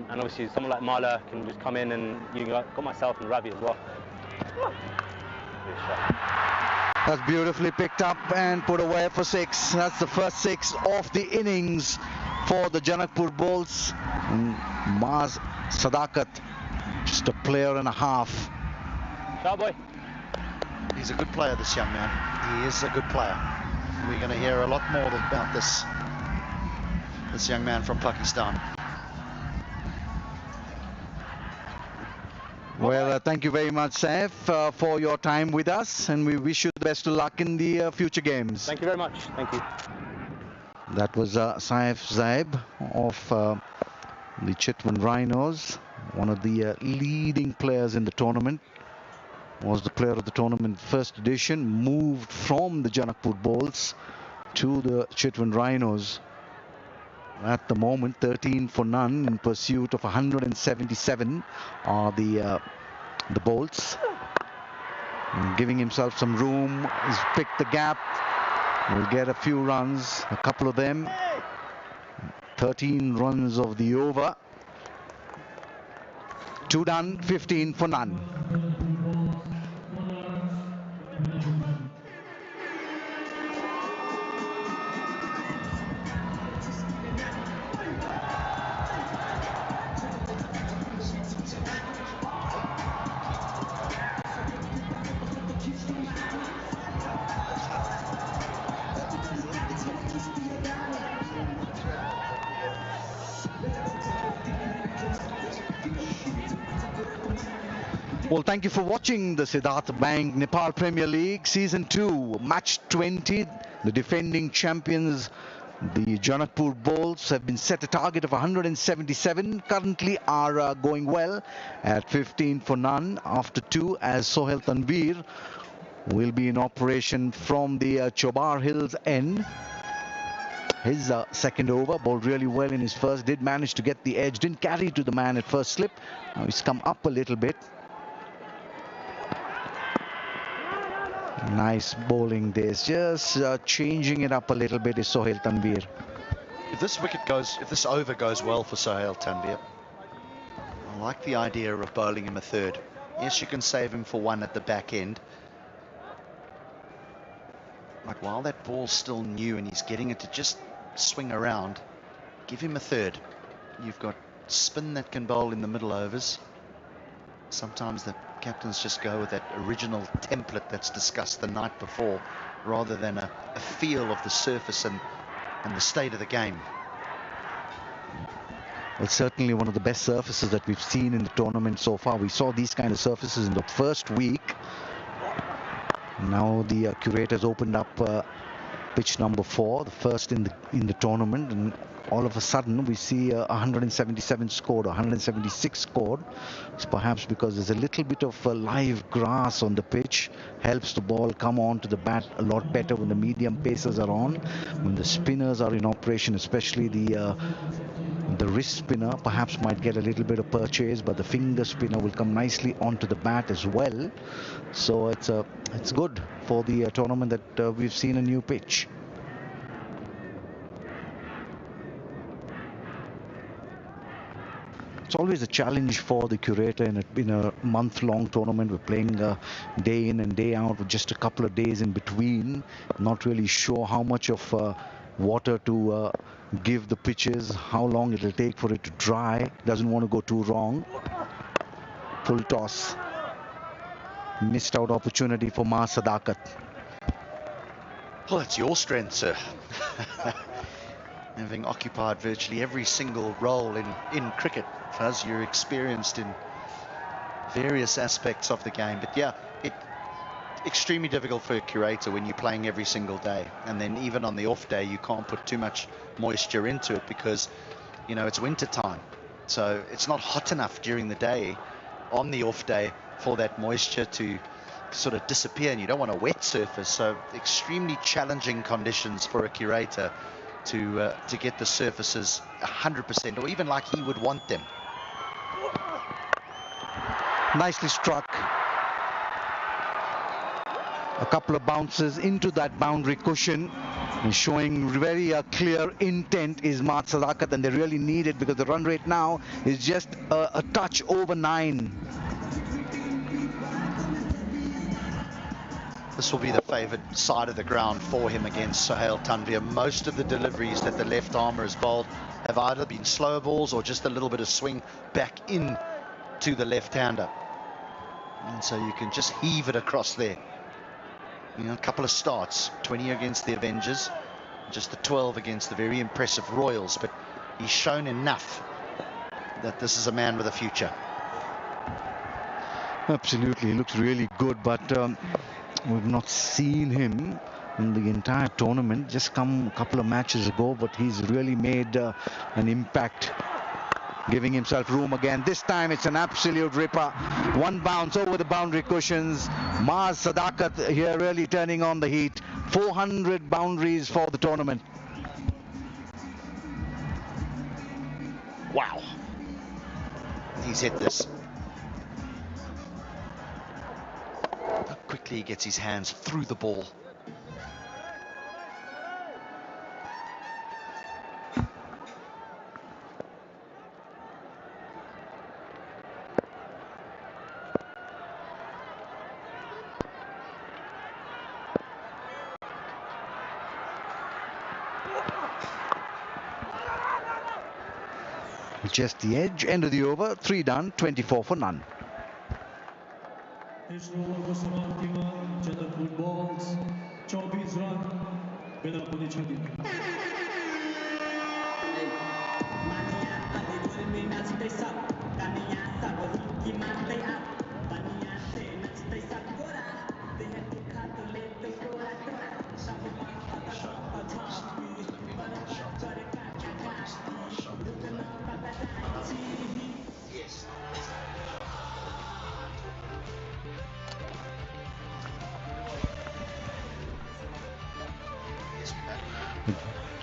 obviously someone like Mala can just come in, and you got myself and Ravi as well. That's beautifully picked up and put away for 6. That's the first 6 of the innings for the Janakpur Bolts. Maz Sadakat, just a player and a half. Ciao boy. He's a good player, this young man. He is a good player. We're going to hear a lot more about this young man from Pakistan. Well, thank you very much, Saif, for your time with us, and we wish you the best of luck in the future games. Thank you very much. Thank you. That was Saif Zaib of the Chitwan Rhinos, one of the leading players in the tournament. Was the player of the tournament first edition, moved from the Janakpur Bolts to the Chitwan Rhinos. At the moment, 13 for none in pursuit of 177 are the Bolts. And giving himself some room, he's picked the gap. Will get a few runs, a couple of them. 13 runs of the over. 2 done, 15 for none. Well, thank you for watching the Siddharth Bank Nepal Premier League Season 2, Match 20. The defending champions, the Janakpur Bolts, have been set a target of 177. Currently are going well at 15 for none after 2, as Sohail Tanveer will be in operation from the Chobar Hills end. His second over, bowled really well in his first, did manage to get the edge, didn't carry to the man at first slip. Now he's come up a little bit. Nice bowling this, just changing it up a little bit is Sohail Tanveer. If this over goes well for Sohail Tanveer, I like the idea of bowling him a third. Yes, you can save him for 1 at the back end. Like while that ball's still new and he's getting it to just swing around, give him a third. You've got spin that can bowl in the middle overs. Sometimes the captains just go with that original template that's discussed the night before, rather than a feel of the surface and the state of the game. Well, certainly one of the best surfaces that we've seen in the tournament so far. We saw these kind of surfaces in the first week. Now the curators opened up pitch number 4, the first in the tournament, and all of a sudden we see 177 scored, 176 scored. It's perhaps because there's a little bit of live grass on the pitch, helps the ball come on to the bat a lot better when the medium pacers are on, when the spinners are in operation, especially the wrist spinner perhaps might get a little bit of purchase, but the finger spinner will come nicely onto the bat as well. So it's good for the tournament that we've seen a new pitch. It's always a challenge for the curator in a month-long tournament. We're playing day in and day out with just a couple of days in between. Not really sure how much of water to give the pitches, how long it'll take for it to dry. Doesn't want to go too wrong. Full toss. Missed out opportunity for Ma Sadakat. Well, that's your strength, sir. Having occupied virtually every single role in cricket, Fuzz, you're experienced in various aspects of the game. But yeah, it's extremely difficult for a curator when you're playing every single day. And then even on the off day, you can't put too much moisture into it because, you know, it's winter time. So it's not hot enough during the day on the off day for that moisture to sort of disappear, and you don't want a wet surface. So extremely challenging conditions for a curator to get the surfaces 100%, or even like he would want them. Nicely struck. A couple of bounces into that boundary cushion, and showing very clear intent is Ma Sadakat, and they really need it because the run rate now is just a touch over 9. This will be the favoured side of the ground for him against Sohail Tanvir. Most of the deliveries that the left armer has bowled have either been slow balls or just a little bit of swing back in to the left-hander. And so you can just heave it across there. You know, a couple of starts, 20 against the Avengers, just the 12 against the very impressive Royals, but he's shown enough that this is a man with a future. Absolutely, he looks really good, but we've not seen him in the entire tournament. Just come a couple of matches ago, but he's really made an impact, giving himself room again. This time it's an absolute ripper. One bounce over the boundary cushions. Ma Sadakat here really turning on the heat. 400 boundaries for the tournament. Wow. He's hit this. How quickly he gets his hands through the ball. Just the edge, end of the over, 3 done, 24 for none.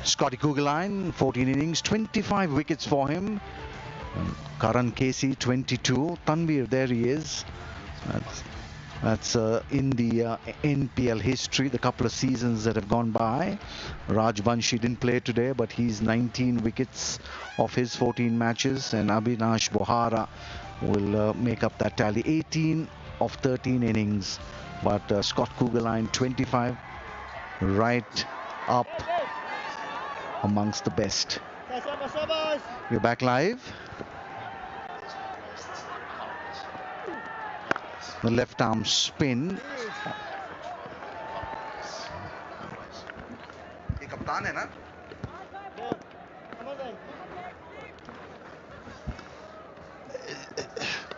Scotty Kugelheim, 14 innings, 25 wickets for him. Karan Casey, 22. Tanvir, there he is. That's in the NPL history, the couple of seasons that have gone by. Raj Banshi didn't play today, but he's 19 wickets of his 14 matches, and Abhinash Bohara will make up that tally. 18 of 13 innings, but Scott Kugelheim, 25, right up amongst the best. We're back live. The left arm spin.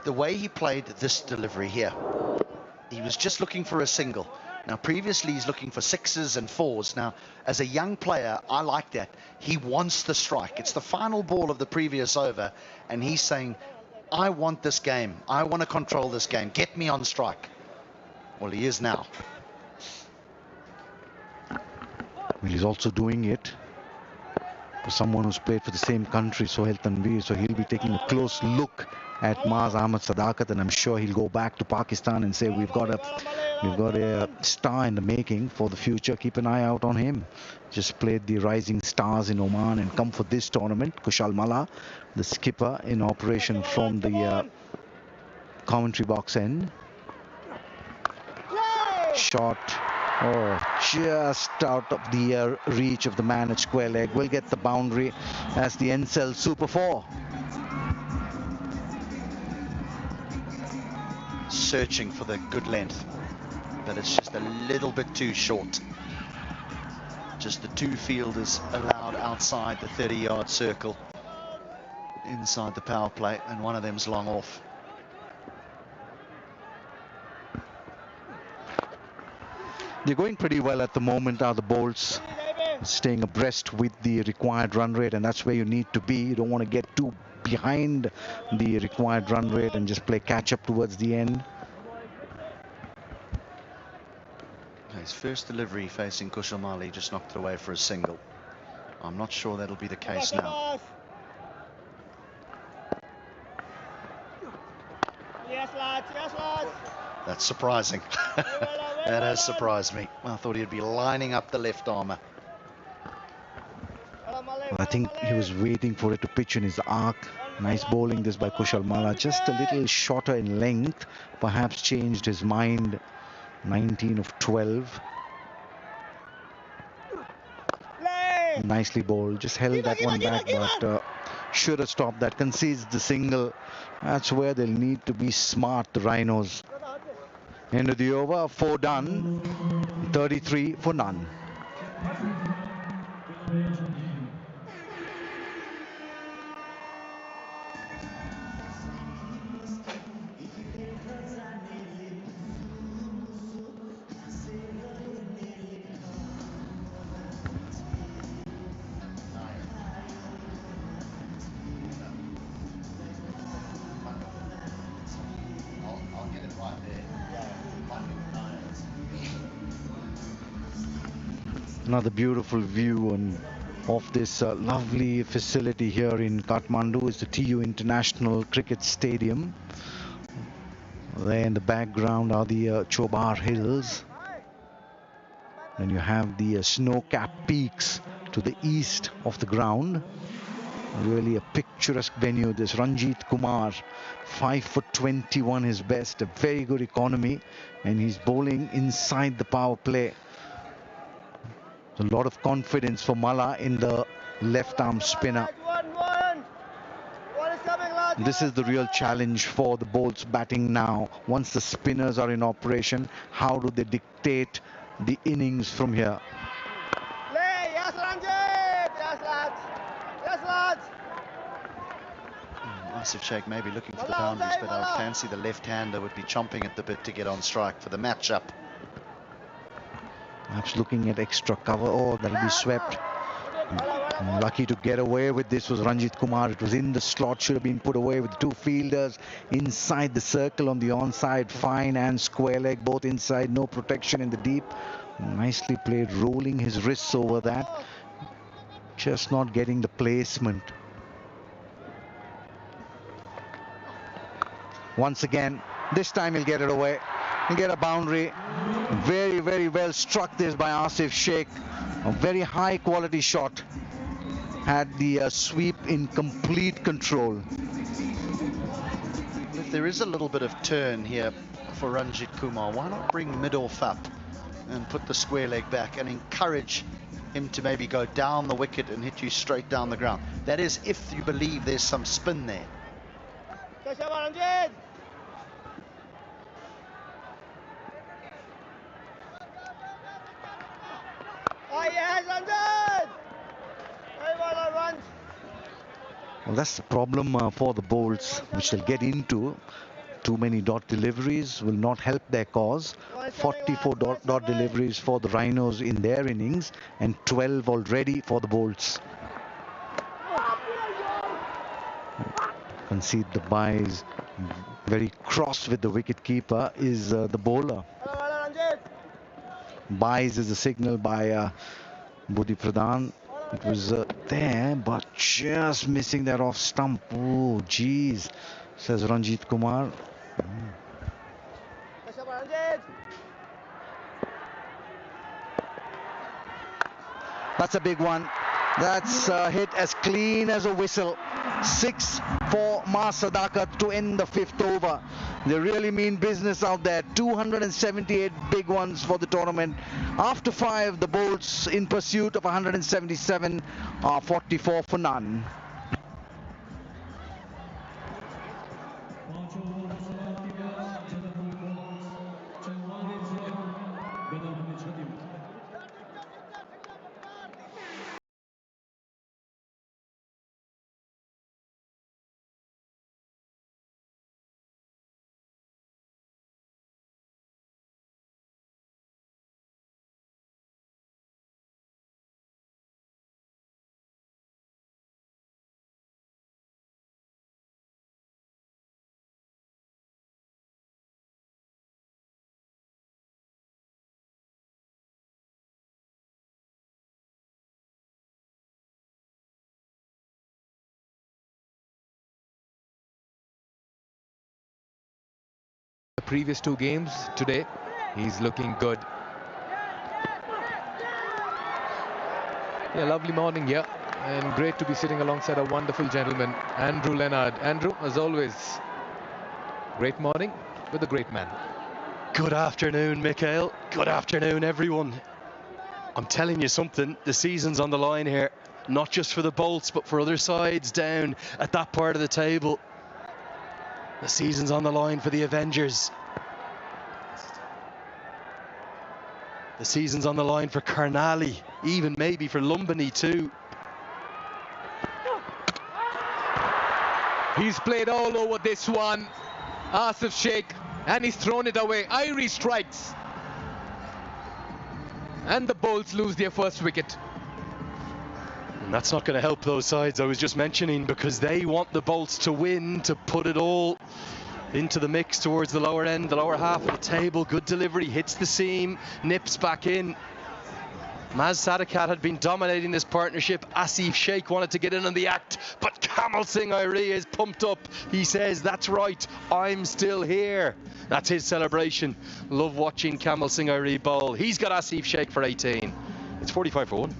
The way he played this delivery here, he was just looking for a single. Now, previously, he's looking for 6s and 4s. Now, as a young player, I like that. He wants the strike. It's the final ball of the previous over, and he's saying, I want this game. I want to control this game. Get me on strike. Well, he is now. Well, he's also doing it for someone who's played for the same country, Sohail Tanveer. So he'll be taking a close look at Maaz Ahmad Sadakat, and I'm sure he'll go back to Pakistan and say, we've got a star in the making for the future. Keep an eye out on him. Just played the Rising Stars in Oman and come for this tournament. Kushal Malla, the skipper, in operation from the commentary box end. Shot. Oh, just out of the reach of the man at square leg. Will get the boundary as the Ensel Super 4. Searching for the good length, but it's just a little bit too short. Just the 2 fielders allowed outside the 30-yard circle inside the power play, and one of them's long off. They're going pretty well at the moment, are the Bolts. Staying abreast with the required run rate, and that's where you need to be. You don't want to get too behind the required run rate and just play catch up towards the end. His first delivery facing Kushal Malla just knocked it away for a single. I'm not sure that'll be the case now. Yes, lads. Yes, lads. That's surprising. That has surprised me. I thought he'd be lining up the left armour. I think he was waiting for it to pitch in his arc. Nice bowling this by Kushal Malla. Just a little shorter in length. Perhaps changed his mind. 19 of 12. Nicely bowled. Just held that one back, but should have stopped that. Concedes the single. That's where they'll need to be smart, the Rhinos. End of the over. 4 done. 33 for none. Another beautiful view of this lovely facility here in Kathmandu is the TU International Cricket Stadium. There in the background are the Chobar Hills. Then you have the snow-capped peaks to the east of the ground. Really a picturesque venue. This Ranjit Kumar, 5'21" his best, a very good economy, and he's bowling inside the power play. A lot of confidence for Malla in the left arm spinner. This is the real challenge for the Bolts batting now. Once the spinners are in operation, how do they dictate the innings from here? Yes, Ranjit! Yes, lads! Yes, lads! Asif Sheikh may be looking for the boundaries, but I would fancy the left-hander would be chomping at the bit to get on strike for the matchup. Perhaps looking at extra cover. Oh, that'll be swept. Lucky to get away with this was Ranjit Kumar. It was in the slot, should have been put away with 2 fielders inside the circle on the onside. Fine and square leg, both inside, no protection in the deep. Nicely played, rolling his wrists over that. Just not getting the placement. Once again, this time he'll get it away. He'll get a boundary. Very, very well struck this by Asif Sheikh. A very high quality shot. Had the sweep in complete control. If there is a little bit of turn here for Ranjit Kumar, why not bring mid-off up and put the square leg back and encourage him to maybe go down the wicket and hit you straight down the ground? That is, if you believe there's some spin there. Well, that's the problem for the Bolts, which they'll get into. Too many dot deliveries will not help their cause. 44 dot deliveries for the Rhinos in their innings and 12 already for the Bolts. Concede the buys. Very cross with the wicket keeper is the bowler. Buys is a signal by Budi Pradhan. It was there, but just missing that off stump. Oh, geez, says Ranjit Kumar. That's a big one. That's hit as clean as a whistle. 6 for Mas Sadakat to end the 5th over. They really mean business out there. 278 big ones for the tournament. After 5, the Bolts in pursuit of 177 are 44 for none. The previous 2 games today, he's looking good. Yeah, lovely morning here, and great to be sitting alongside a wonderful gentleman, Andrew Leonard. Andrew, as always, great morning with a great man. Good afternoon, Mikhail. Good afternoon, everyone. I'm telling you something, the season's on the line here, not just for the Bolts, but for other sides down at that part of the table. The season's on the line for the Avengers. The season's on the line for Karnali, even maybe for Lumbini too. He's played all over this one, Asif Sheikh, and he's thrown it away. Irie strikes. And the Bolts lose their first wicket. And that's not going to help those sides I was just mentioning, because they want the Bolts to win, to put it all into the mix towards the lower end, the lower half of the table. Good delivery, hits the seam, nips back in. Mas Sadakat had been dominating this partnership. Asif Sheikh wanted to get in on the act, but Kamal Singh Irie is pumped up. He says, that's right, I'm still here. That's his celebration. Love watching Kamal Singh Irie bowl. He's got Asif Sheikh for 18. It's 45 for 1.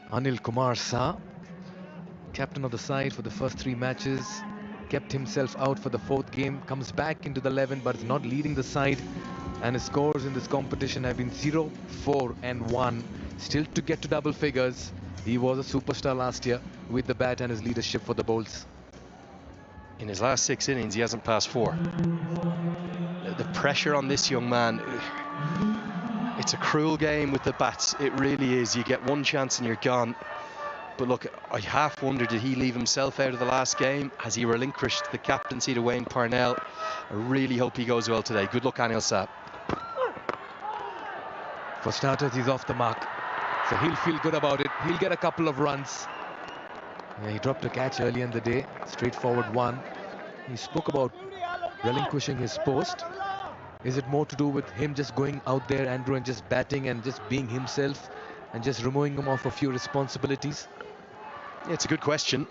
Anil Kumar Shah, captain of the side for the first 3 matches, kept himself out for the 4th game, comes back into the 11 but is not leading the side, and his scores in this competition have been 0, 4 and 1. Still to get to double figures. He was a superstar last year with the bat and his leadership for the Bolts. In his last 6 innings, he hasn't passed 4. The pressure on this young man, it's a cruel game with the bats. It really is. You get one chance and you're gone. But look, I half wonder, did he leave himself out of the last game? Has he relinquished the captaincy to Wayne Parnell? I really hope he goes well today. Good luck, Anil Saab. For starters, he's off the mark, so he'll feel good about it. He'll get a couple of runs. Yeah, he dropped a catch early in the day, straightforward one. He spoke about relinquishing his post. Is it more to do with him just going out there, Andrew, and just batting and just being himself and just removing him off a few responsibilities? Yeah, it's a good question.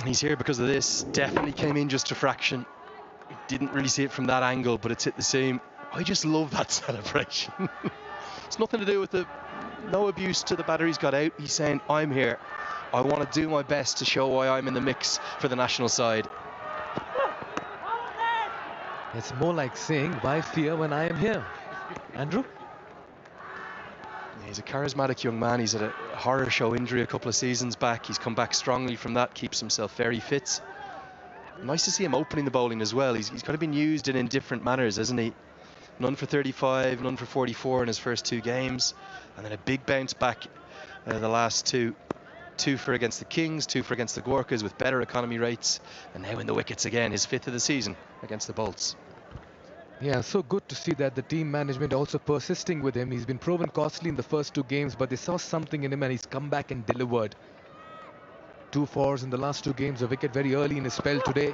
He's here because of this. Definitely came in just a fraction. Didn't really see it from that angle, but it's hit the seam. I just love that celebration. It's nothing to do with no abuse to the batter he's got out. He's saying, I'm here. I want to do my best to show why I'm in the mix for the national side. It's more like saying, why fear when I am here? Andrew? Yeah, he's a charismatic young man. He's had a horror show injury a couple of seasons back. He's come back strongly from that, keeps himself very fit. Nice to see him opening the bowling as well. He's kind of been used in different manners, hasn't he? None for 35, none for 44 in his first 2 games. And then a big bounce back the last 2. 2 for against the Kings, 2 for against the Gorkas with better economy rates. And now in the wickets again, his 5th of the season against the Bolts. Yeah, so good to see that the team management also persisting with him. He's been proven costly in the first 2 games, but they saw something in him and he's come back and delivered. 2 fours in the last 2 games, a wicket very early in his spell today.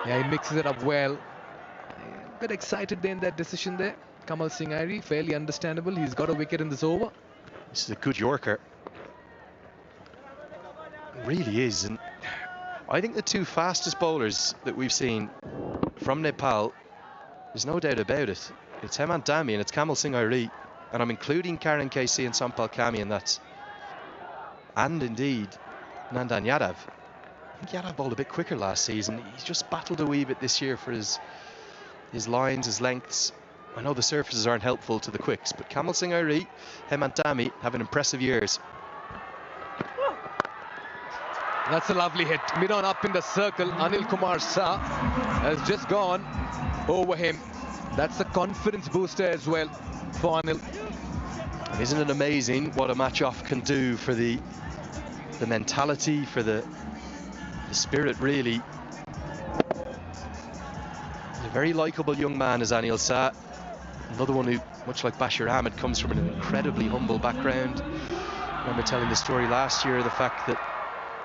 Yeah, he mixes it up well. A bit excited there in that decision there. Kamal Singh Airi, fairly understandable. He's got a wicket in this over. This is a good Yorker. It really is. And I think the 2 fastest bowlers that we've seen from Nepal, there's no doubt about it. It's Hemant Dami and it's Kamal Singh Airi. And I'm including Karan KC and Sampal Kami in that. And indeed, Nandan Yadav. I think Yadav bowled a bit quicker last season. He's just battled a wee bit this year for his lines, his lengths. I know the surfaces aren't helpful to the quicks, but Kamal Singh Airi, Hemant Dami having impressive years. That's a lovely hit. Mid-on up in the circle. Anil Kumar Shah has just gone over him. That's a confidence booster as well for Anil. Isn't it amazing what a match-off can do for the mentality, for the spirit, really? He's a very likeable young man is Anil Shah. Another one who, much like Bashir Ahmed, comes from an incredibly humble background. I remember telling the story last year, the fact that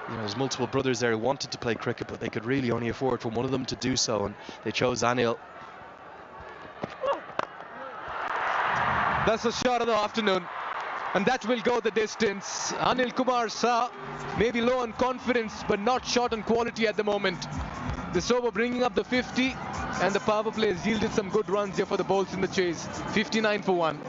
there's multiple brothers there who wanted to play cricket, but they could really only afford for one of them to do so, and they chose Anil. That's the shot of the afternoon, and that will go the distance. Anil Kumar Shah may be low on confidence, but not short on quality at the moment. This over bringing up the 50, and the power play has yielded some good runs here for the Bolts in the chase. 59 for 1.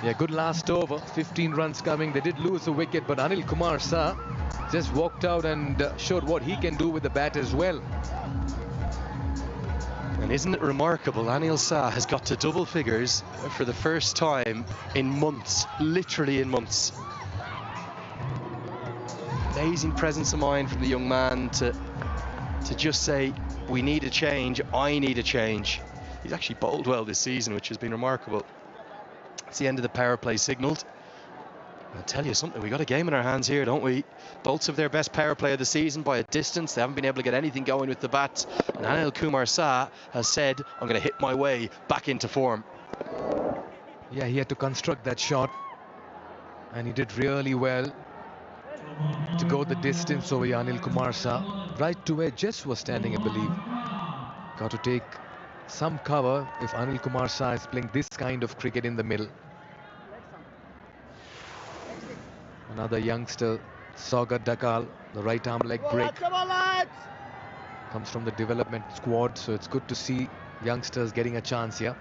Yeah, good last over, 15 runs coming. They did lose a wicket, but Anil Kumar Shah just walked out and showed what he can do with the bat as well. And isn't it remarkable, Anil Shah has got to double figures for the first time in months, literally in months. Amazing presence of mind from the young man to just say, we need a change, I need a change. He's actually bowled well this season, which has been remarkable. It's the end of the power play signalled. I'll tell you something, we got a game in our hands here, don't we? Bolts have their best power play of the season by a distance. They haven't been able to get anything going with the bat. And Anil Kumar Shah has said, I'm going to hit my way back into form. Yeah, he had to construct that shot, and he did really well to go the distance over Anil Kumar Shah, right to where Jess was standing, I believe. Got to take some cover if Anil Kumar Shah is playing this kind of cricket in the middle. Another youngster, Saugat Dakal, the right arm leg break. Comes from the development squad, so it's good to see youngsters getting a chance here.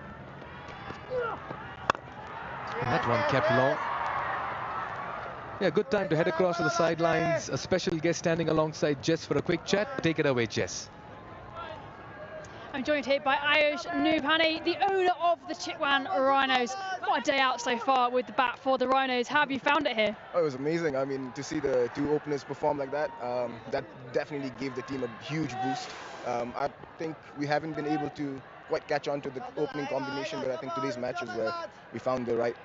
And that one kept low. Yeah, good time to head across to the sidelines. A special guest standing alongside Jess for a quick chat. Take it away, Jess. I'm joined here by Ayush Nubhani, the owner of the Chitwan Rhinos. What a day out so far with the bat for the Rhinos. How have you found it here? Oh, it was amazing. I mean, to see the 2 openers perform like that, that definitely gave the team a huge boost. I think we haven't been able to quite catch on to the opening combination, but I think today's match is where we found the right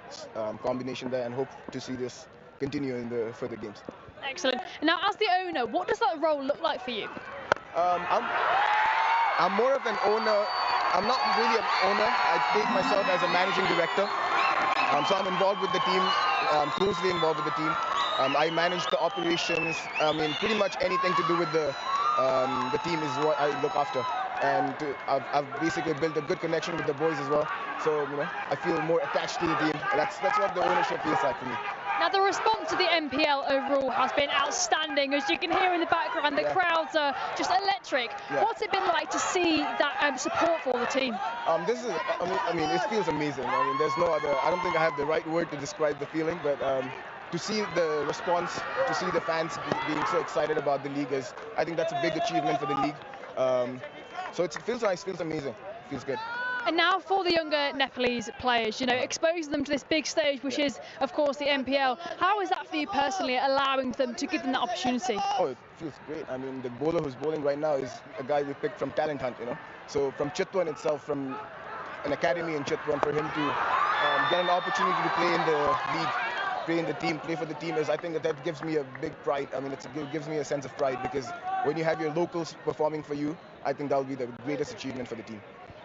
combination there, and hope to see this continue in the further games. Excellent. Now, as the owner, what does that role look like for you? I'm more of an owner. I'm not really an owner. I take myself as a managing director. So I'm involved with the team, closely involved with the team. I manage the operations. I mean, pretty much anything to do with the team is what I look after. And I've basically built a good connection with the boys as well. So, you know, I feel more attached to the team. That's what the ownership feels like for me. Now, the response to the MPL overall has been outstanding. As you can hear in the background, the crowds are just electric. What's it been like to see that support for the team? This is, I mean, it feels amazing. I mean, there's no other, I don't think I have the right word to describe the feeling, but to see the response, to see the fans being so excited about the league is, I think that's a big achievement for the league. So it feels nice, feels amazing, it feels good. And now for the younger Nepalese players, you know, exposing them to this big stage, which is, of course, the MPL. How is that for you personally, allowing them to give them that opportunity? Oh, it feels great. I mean, the bowler who's bowling right now is a guy we picked from Talent Hunt, you know. So from Chitwan itself, from an academy in Chitwan, for him to get an opportunity to play in the league, play in the team, play for the team, is, I think that gives me a big pride. I mean, it gives me a sense of pride, because when you have your locals performing for you, I think that'll be the greatest achievement for the team.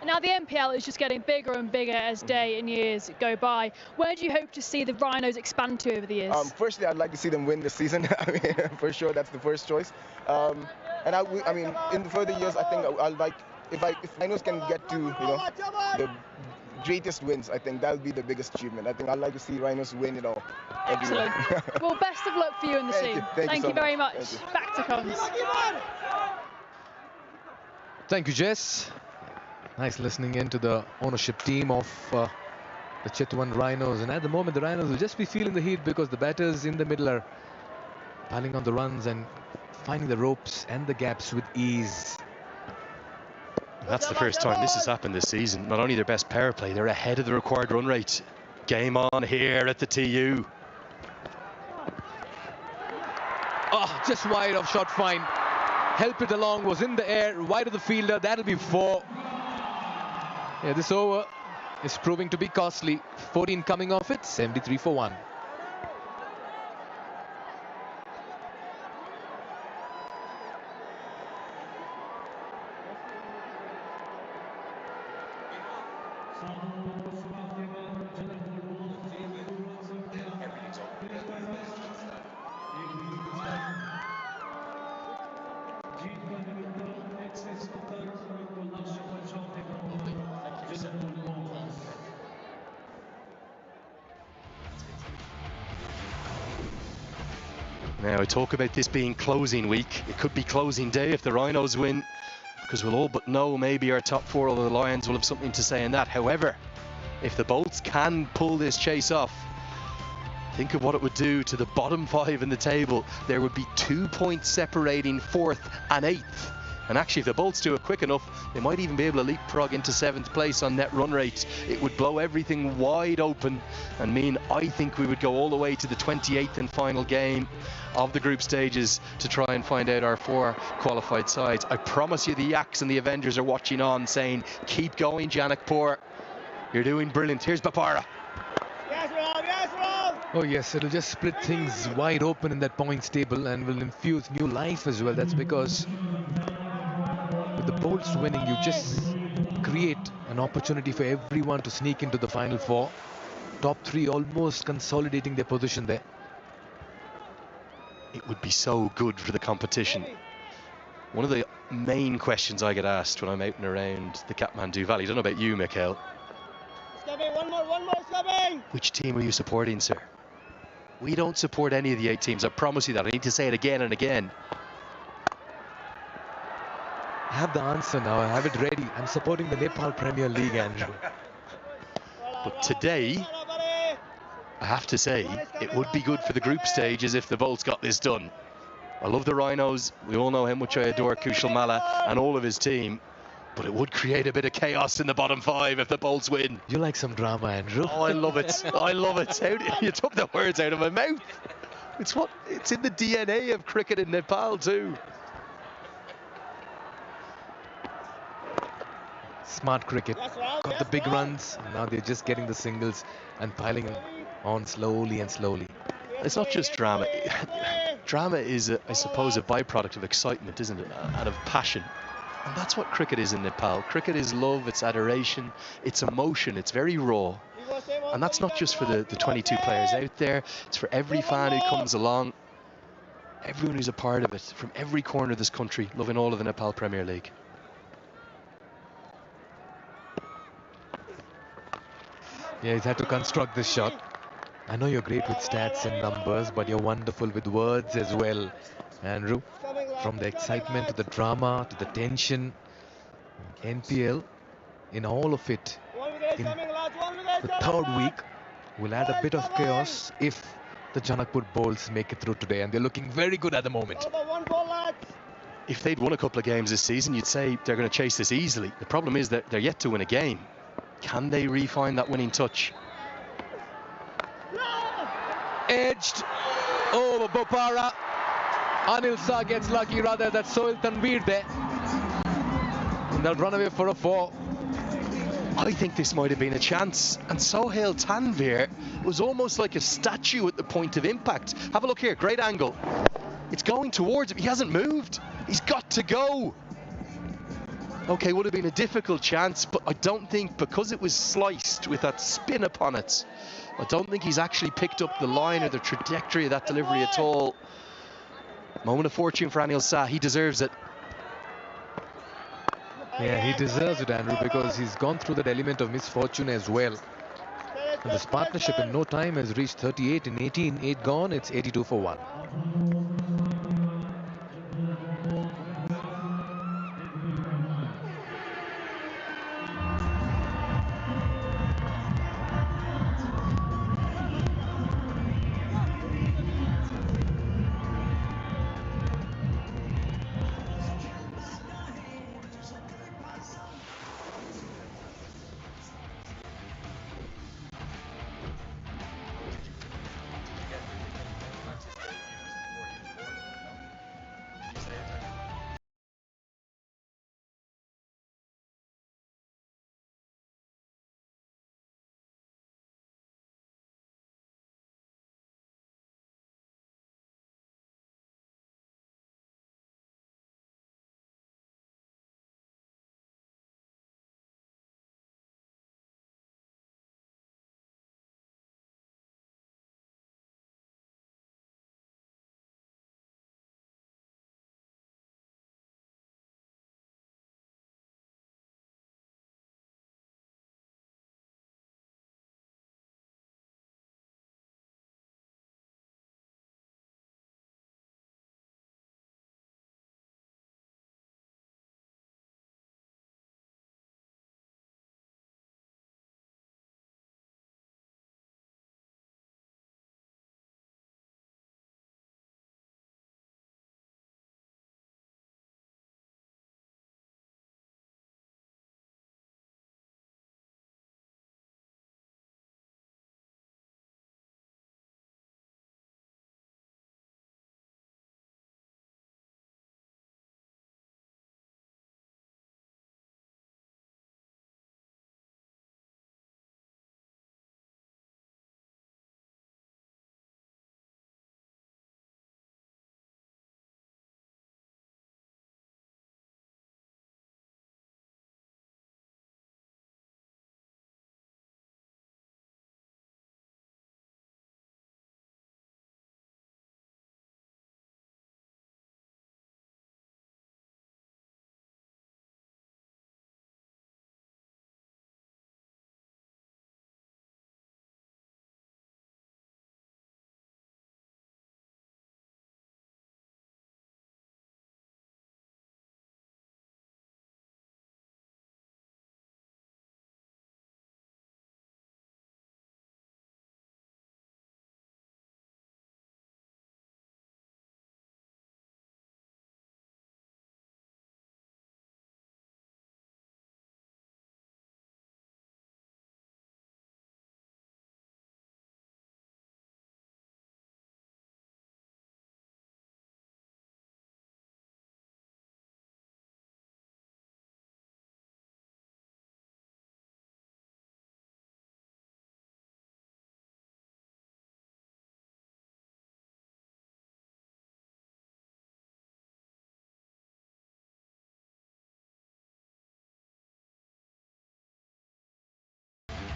Now the MPL is just getting bigger and bigger as day and years go by. Where do you hope to see the Rhinos expand to over the years? Firstly, I'd like to see them win this season. I mean, for sure, that's the first choice. And I mean, in the further years, I think I'll like, if Rhinos can get to, you know, the greatest wins, I think that'll be the biggest achievement. I think I'd like to see Rhinos win it all. Excellent. Well, best of luck for you and the team. Thank you very much. Back to comms. Thank you, Jess. Nice listening in to the ownership team of the Chitwan Rhinos. And at the moment, the Rhinos will just be feeling the heat because the batters in the middle are piling on the runs and finding the ropes and the gaps with ease. That's the first time this has happened this season. Not only their best power play, they're ahead of the required run rate. Game on here at the TU. Oh, just wide of shot fine. Help it along, was in the air, wide of the fielder. That'll be 4. Yeah, this over is proving to be costly. 14 coming off it, 73 for 1. Now, I talk about this being closing week. It could be closing day if the Rhinos win, because we'll all but know maybe our top 4 of the Lions will have something to say in that. However, if the Bolts can pull this chase off, think of what it would do to the bottom 5 in the table. There would be 2 points separating 4th and 8th. And actually, if the Bolts do it quick enough, they might even be able to leapfrog into 7th place on net run rate. It would blow everything wide open and mean, I think, we would go all the way to the 28th and final game of the group stages to try and find out our 4 qualified sides. I promise you the Yaks and the Avengers are watching on, saying, keep going, Janakpur. You're doing brilliant. Here's Bapara. Yes, Rob, yes, Rob. Oh yes, it'll just split things wide open in that points table and will infuse new life as well. That's because with the Bolts winning, you just create an opportunity for everyone to sneak into the final 4. Top 3 almost consolidating their position there. It would be so good for the competition. One of the main questions I get asked when I'm out and around the Kathmandu Valley, I don't know about you, Mikhail. It's coming, one more, it's coming. Which team are you supporting, sir? We don't support any of the 8 teams, I promise you that. I need to say it again and again. I have the answer now, I have it ready. I'm supporting the Nepal Premier League, Andrew. But today, I have to say, it would be good for the group stages if the Bolts got this done. I love the Rhinos. We all know how much I adore Kushal Malla and all of his team. But it would create a bit of chaos in the bottom 5 if the Bolts win. You like some drama, Andrew. Oh, I love it. I love it. You took the words out of my mouth. It's in the DNA of cricket in Nepal too. Smart cricket. Got the big runs. And now they're just getting the singles and piling on slowly and slowly. It's not just drama. Drama is, I suppose, a byproduct of excitement, isn't it? And of passion. And that's what cricket is in Nepal. Cricket is love, it's adoration, it's emotion, it's very raw. And that's not just for the 22 players out there, it's for every fan who comes along, everyone who's a part of it, from every corner of this country, loving all of the Nepal Premier League. Yeah, he's had to construct this shot. I know you're great with stats and numbers, but you're wonderful with words as well, Andrew. From the excitement to the drama to the tension, NPL, in all of it, in the third week, will add a bit of chaos if the Janakpur Bulls make it through today, and they're looking very good at the moment. If they'd won a couple of games this season, you'd say they're going to chase this easily. The problem is that they're yet to win a game. Can they refine that winning touch? Edged over Bopara. Anil Shah gets lucky, rather that's Sohail Tanveer there. And they'll run away for a 4. I think this might have been a chance. And Sohail Tanveer was almost like a statue at the point of impact. Have a look here, great angle. It's going towards him. He hasn't moved. He's got to go. Okay, would have been a difficult chance, but I don't think, because it was sliced with that spin upon it, I don't think he's actually picked up the line or the trajectory of that delivery at all. Moment of fortune for Anil Shah. He deserves it. Yeah, he deserves it, Andrew, because he's gone through that element of misfortune as well. And this partnership in no time has reached 38 in 18, 8 gone, it's 82 for 1.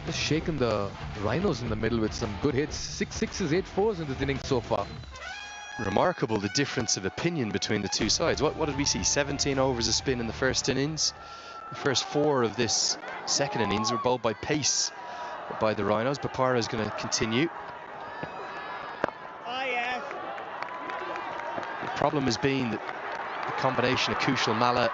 just shaken the Rhinos in the middle with some good hits. 6 sixes, 8 fours in this inning so far. Remarkable the difference of opinion between the two sides. What did we see? 17 overs of spin in the first innings. The first 4 of this second innings were bowled by pace by the Rhinos. Bapara is going to continue. Oh, yes. The problem has been that the combination of Kushal Malla,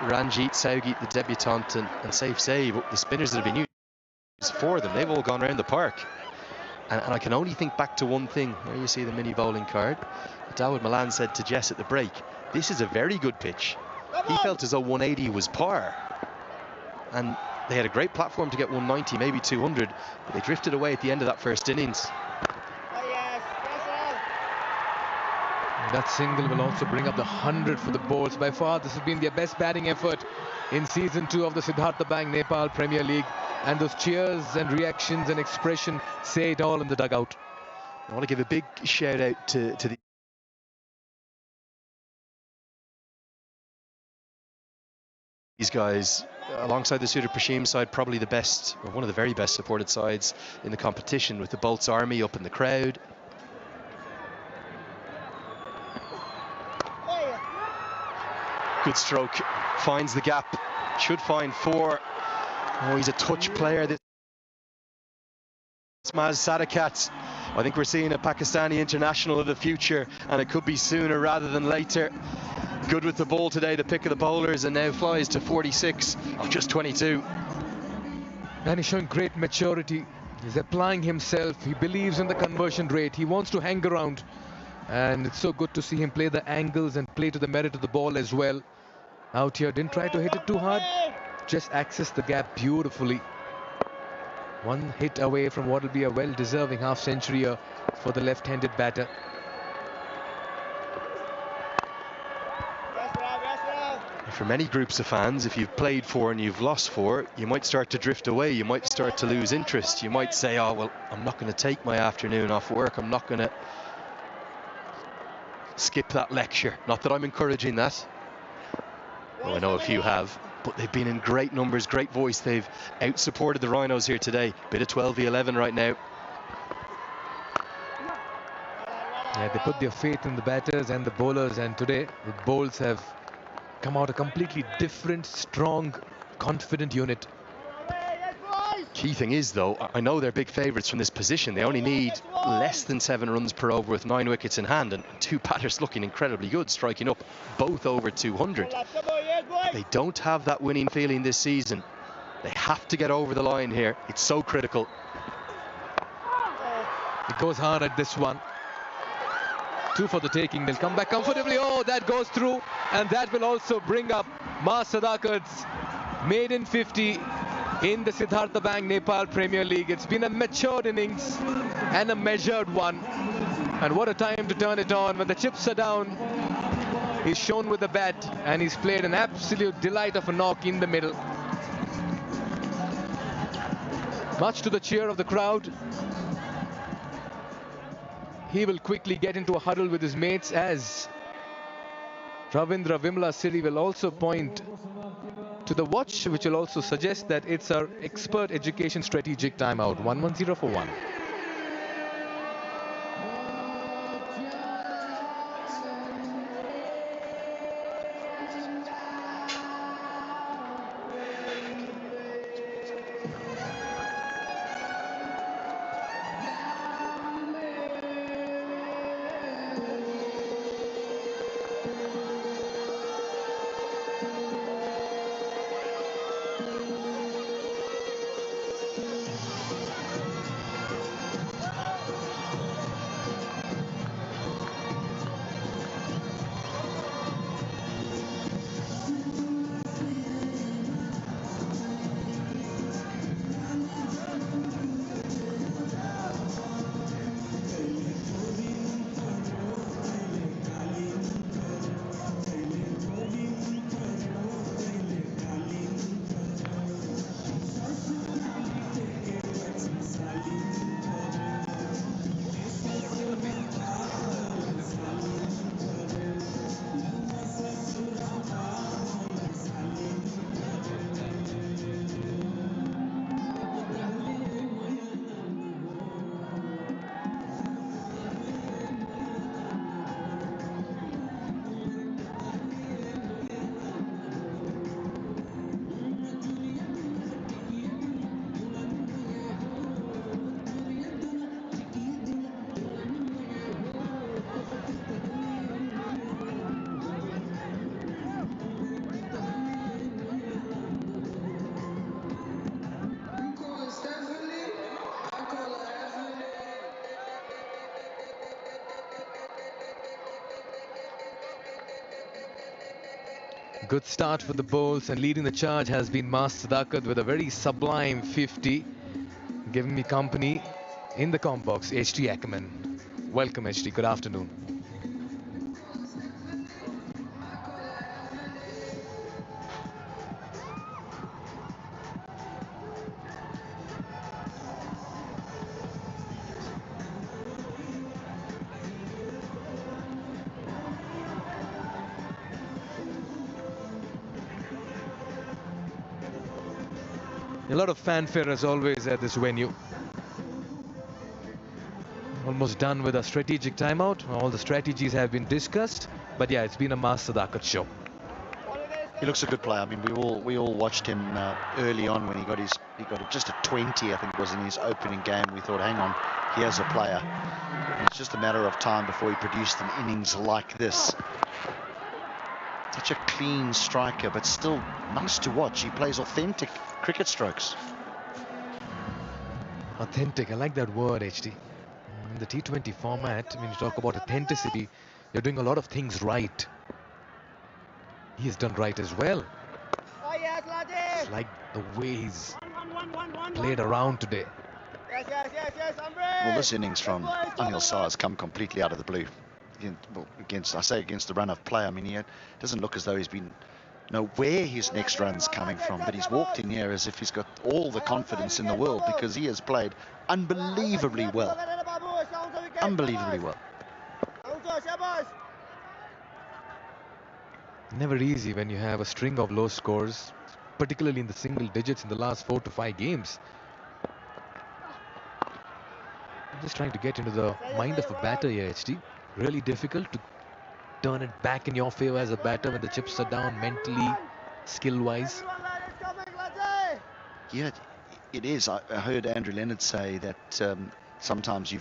Ranjit Saugit, the debutant, and Saif Zaid, the spinners that have been used for them, they've all gone around the park. And I can only think back to one thing. There you see the mini bowling card. Dawood Malan said to Jess at the break, this is a very good pitch. He felt as though 180 was par. And they had a great platform to get 190, maybe 200, but they drifted away at the end of that first innings. Oh, yes. Yes, That single will also bring up the 100 for the bowls. By far, this has been their best batting effort in season 2 of the Siddhartha Bank Nepal Premier League. And those cheers and reactions and expression say it all in the dugout. I want to give a big shout out to these guys. Alongside the Sudhir Prashim side, probably the best, or one of the very best supported sides in the competition, with the Bolts Army up in the crowd. Good stroke, finds the gap, should find 4. Oh, he's a touch player. This Maz Sadakat. I think we're seeing a Pakistani international of the future, and it could be sooner rather than later. Good with the ball today, the pick of the bowlers, and now flies to 46 of just 22. And he's showing great maturity. He's applying himself. He believes in the conversion rate. He wants to hang around. And it's so good to see him play the angles and play to the merit of the ball as well. Out here, didn't try to hit it too hard. Just access the gap beautifully. One hit away from what will be a well-deserving half-century here for the left-handed batter. For many groups of fans, if you've played 4 and you've lost 4, you might start to drift away. You might start to lose interest. You might say, oh, well, I'm not going to take my afternoon off work. I'm not going to skip that lecture. Not that I'm encouraging that. Well, I know a few have. But they've been in great numbers, great voice. They've out-supported the Rhinos here today. Bit of 12v11 right now. Yeah, they put their faith in the batters and the bowlers, and today the bowls have come out a completely different, strong, confident unit. Key thing is, though, I know they're big favourites from this position. They only need less than 7 runs per over with 9 wickets in hand, and 2 batters looking incredibly good, striking up both over 200. They don't have that winning feeling this season. They have to get over the line here. It's so critical. It goes hard at this one. 2 for the taking. They'll come back comfortably. Oh, that goes through, and that will also bring up Maz Sadakat's maiden 50 in the Siddhartha Bank Nepal Premier League. It's been a matured innings and a measured one. And what a time to turn it on. When the chips are down, he's shown with the bat, and he's played an absolute delight of a knock in the middle. Much to the cheer of the crowd. He will quickly get into a huddle with his mates, as Ravindra Vimla Siri will also point to the watch, which will also suggest that it's our expert education strategic timeout. 1-1-0 for 1. Good start for the bowls, and leading the charge has been Mas Sadakat with a very sublime 50, giving me company in the comp box. HT Ackerman. Welcome, HT. Good afternoon. A lot of fanfare as always at this venue. Almost done with a strategic timeout. All the strategies have been discussed, but yeah, it's been a Mas Sadakat show. He looks a good player. I mean, we all watched him early on when he got just a 20, I think it was, in his opening game. We thought, hang on, here's a player. And it's just a matter of time before he produced an innings like this. Such a clean striker, but still nice to watch. He plays authentic cricket strokes. Authentic, I like that word, HT. In the T20 format, when you talk about authenticity, you're doing a lot of things right. He has done right as well. It's like the way he's played around today. Well, this innings from Anil Shah has come completely out of the blue. Against the run of play. I mean, he doesn't look as though he's been know where his next run's coming from, but he's walked in here as if he's got all the confidence in the world, because he has played unbelievably well. Unbelievably well. Never easy when you have a string of low scores, particularly in the single digits in the last 4 to 5 games. I'm just trying to get into the mind of a batter here, HT. Really difficult to turn it back in your favor as a batter when the chips are down mentally, skill-wise. Yeah, it is. I heard Andrew Leonard say that sometimes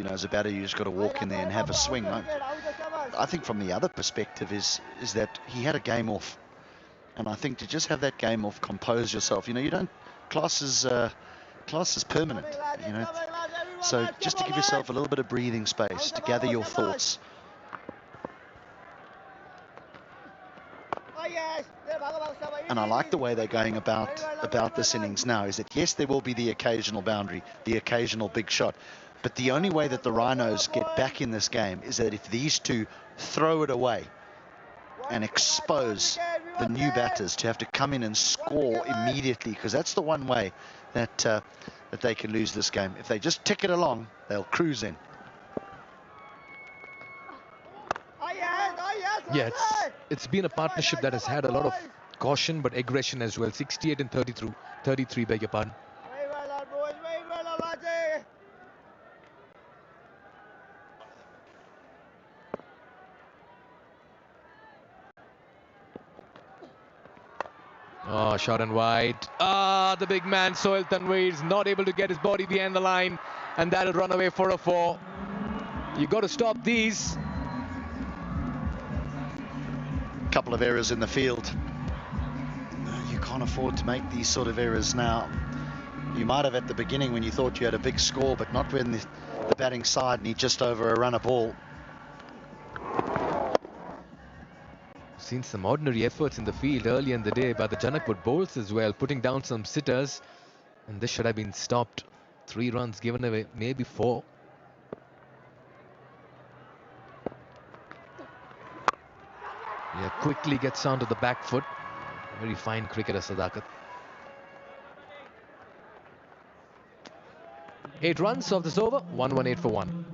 as a batter, you just got to walk in there and have a swing. I think from the other perspective is that he had a game off, and I think to just have that game off, compose yourself. You don't class is permanent. So just to give yourself a little bit of breathing space to gather your thoughts. And I like the way they're going about this innings now, is that yes, there will be the occasional boundary, the occasional big shot, but the only way that the Rhinos get back in this game is that if these two throw it away and expose the new batters to have to come in and score immediately, because that's the one way that they can lose this game. If they just tick it along, they'll cruise in. Yeah, it's been a partnership that has had a lot of caution but aggression as well. 68 and 33, beg your pardon. Oh, short and wide. The big man Sohail Tanvir is not able to get his body behind the line, and that'll run away for a 4. You got to stop these. Couple of errors in the field. You can't afford to make these sort of errors now. You might have at the beginning when you thought you had a big score, but not when the batting side need just over a run a ball. Seen some ordinary efforts in the field earlier in the day by the Janakpur bowls as well, putting down some sitters, and this should have been stopped. 3 runs given away, maybe 4. Yeah, quickly gets onto the back foot. Very fine cricketer, Sadakat. 8 runs of this over, 118 for 1.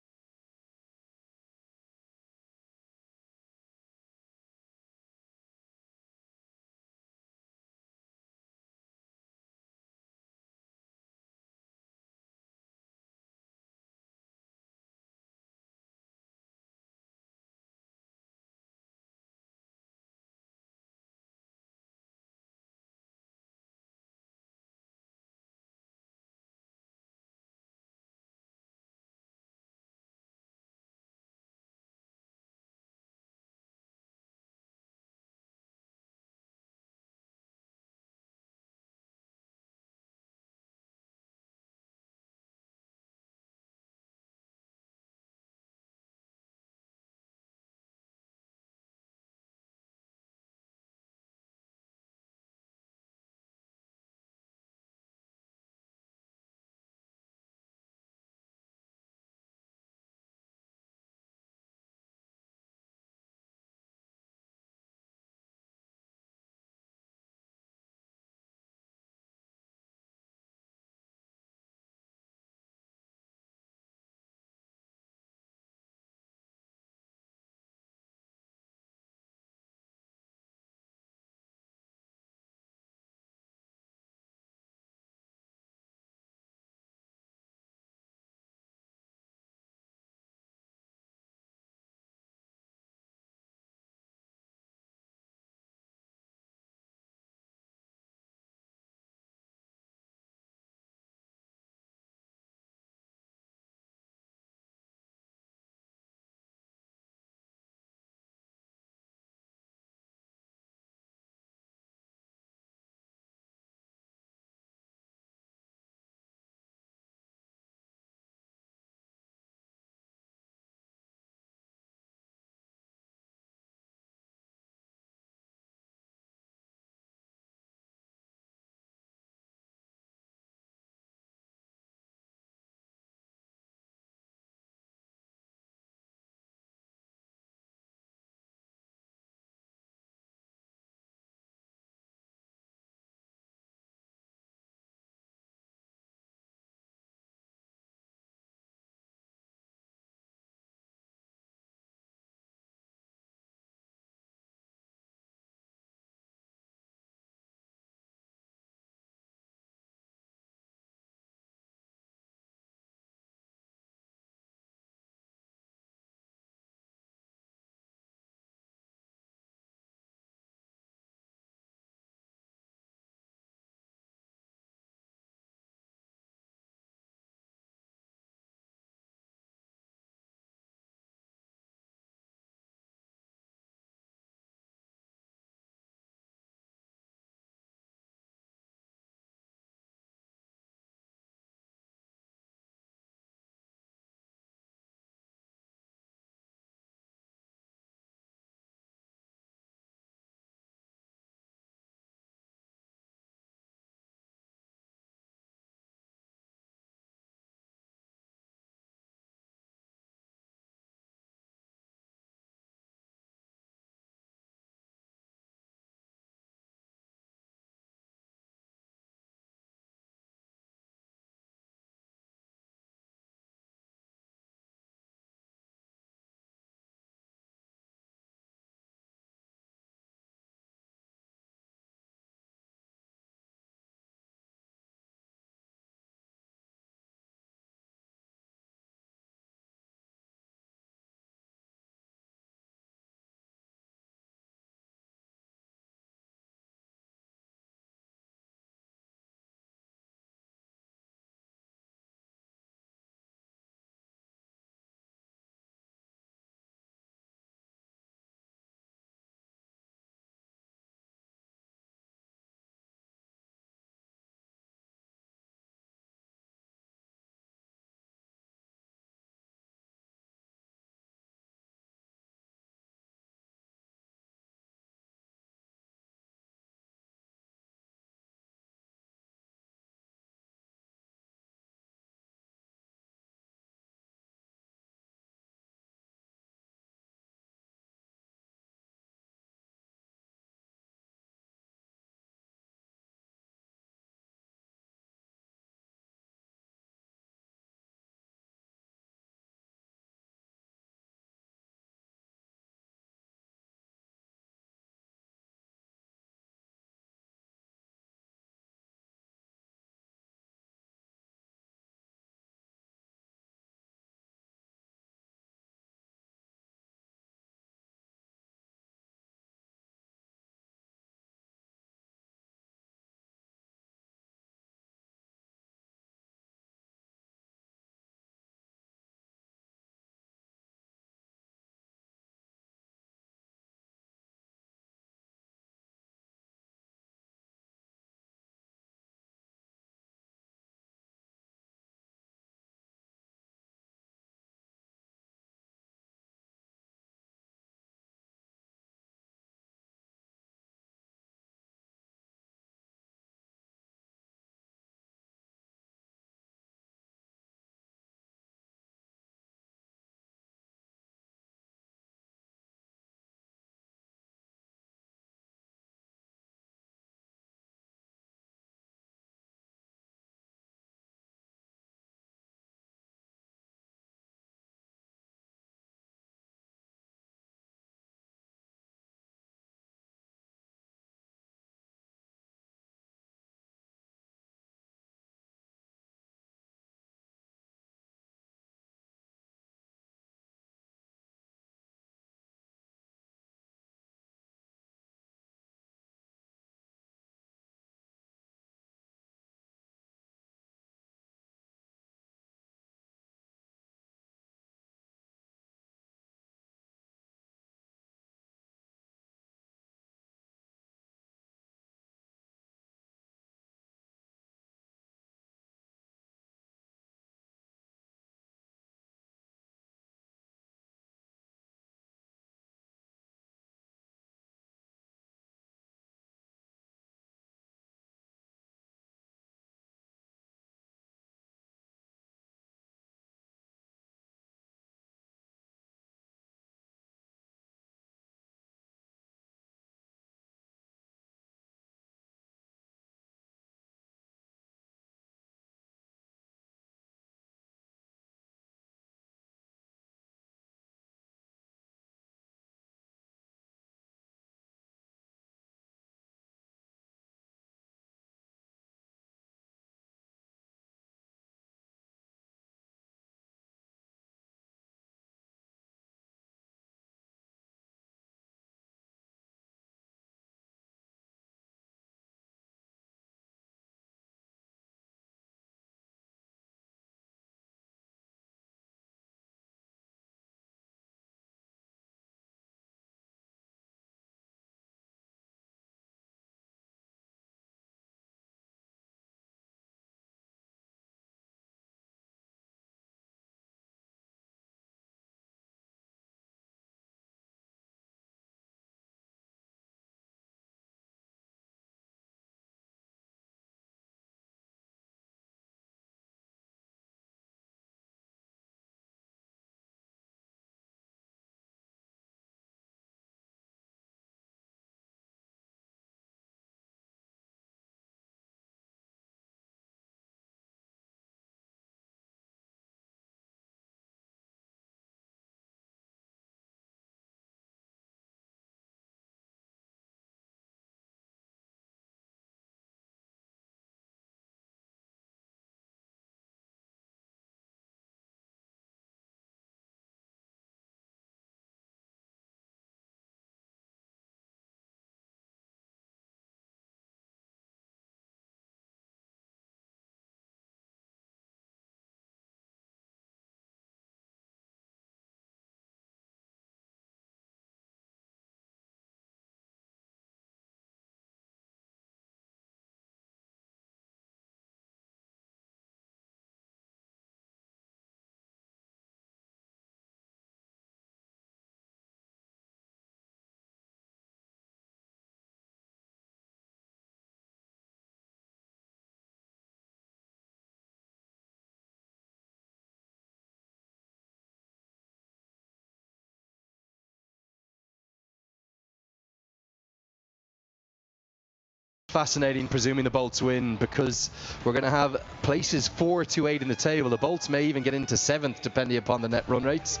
Fascinating, presuming the Bolts win, because we're going to have places 4 to 8 in the table. The Bolts may even get into 7th depending upon the net run rates,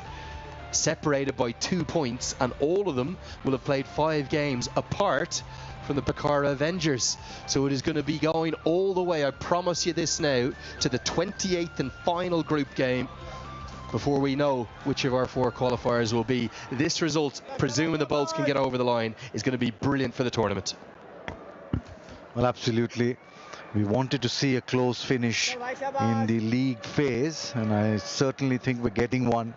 separated by 2 points, and all of them will have played 5 games apart from the Bakara Avengers. So it is going to be going all the way, I promise you this now, to the 28th and final group game before we know which of our 4 qualifiers will be. This result, presuming the Bolts can get over the line, is going to be brilliant for the tournament. Well, absolutely. We wanted to see a close finish in the league phase, and I certainly think we're getting one.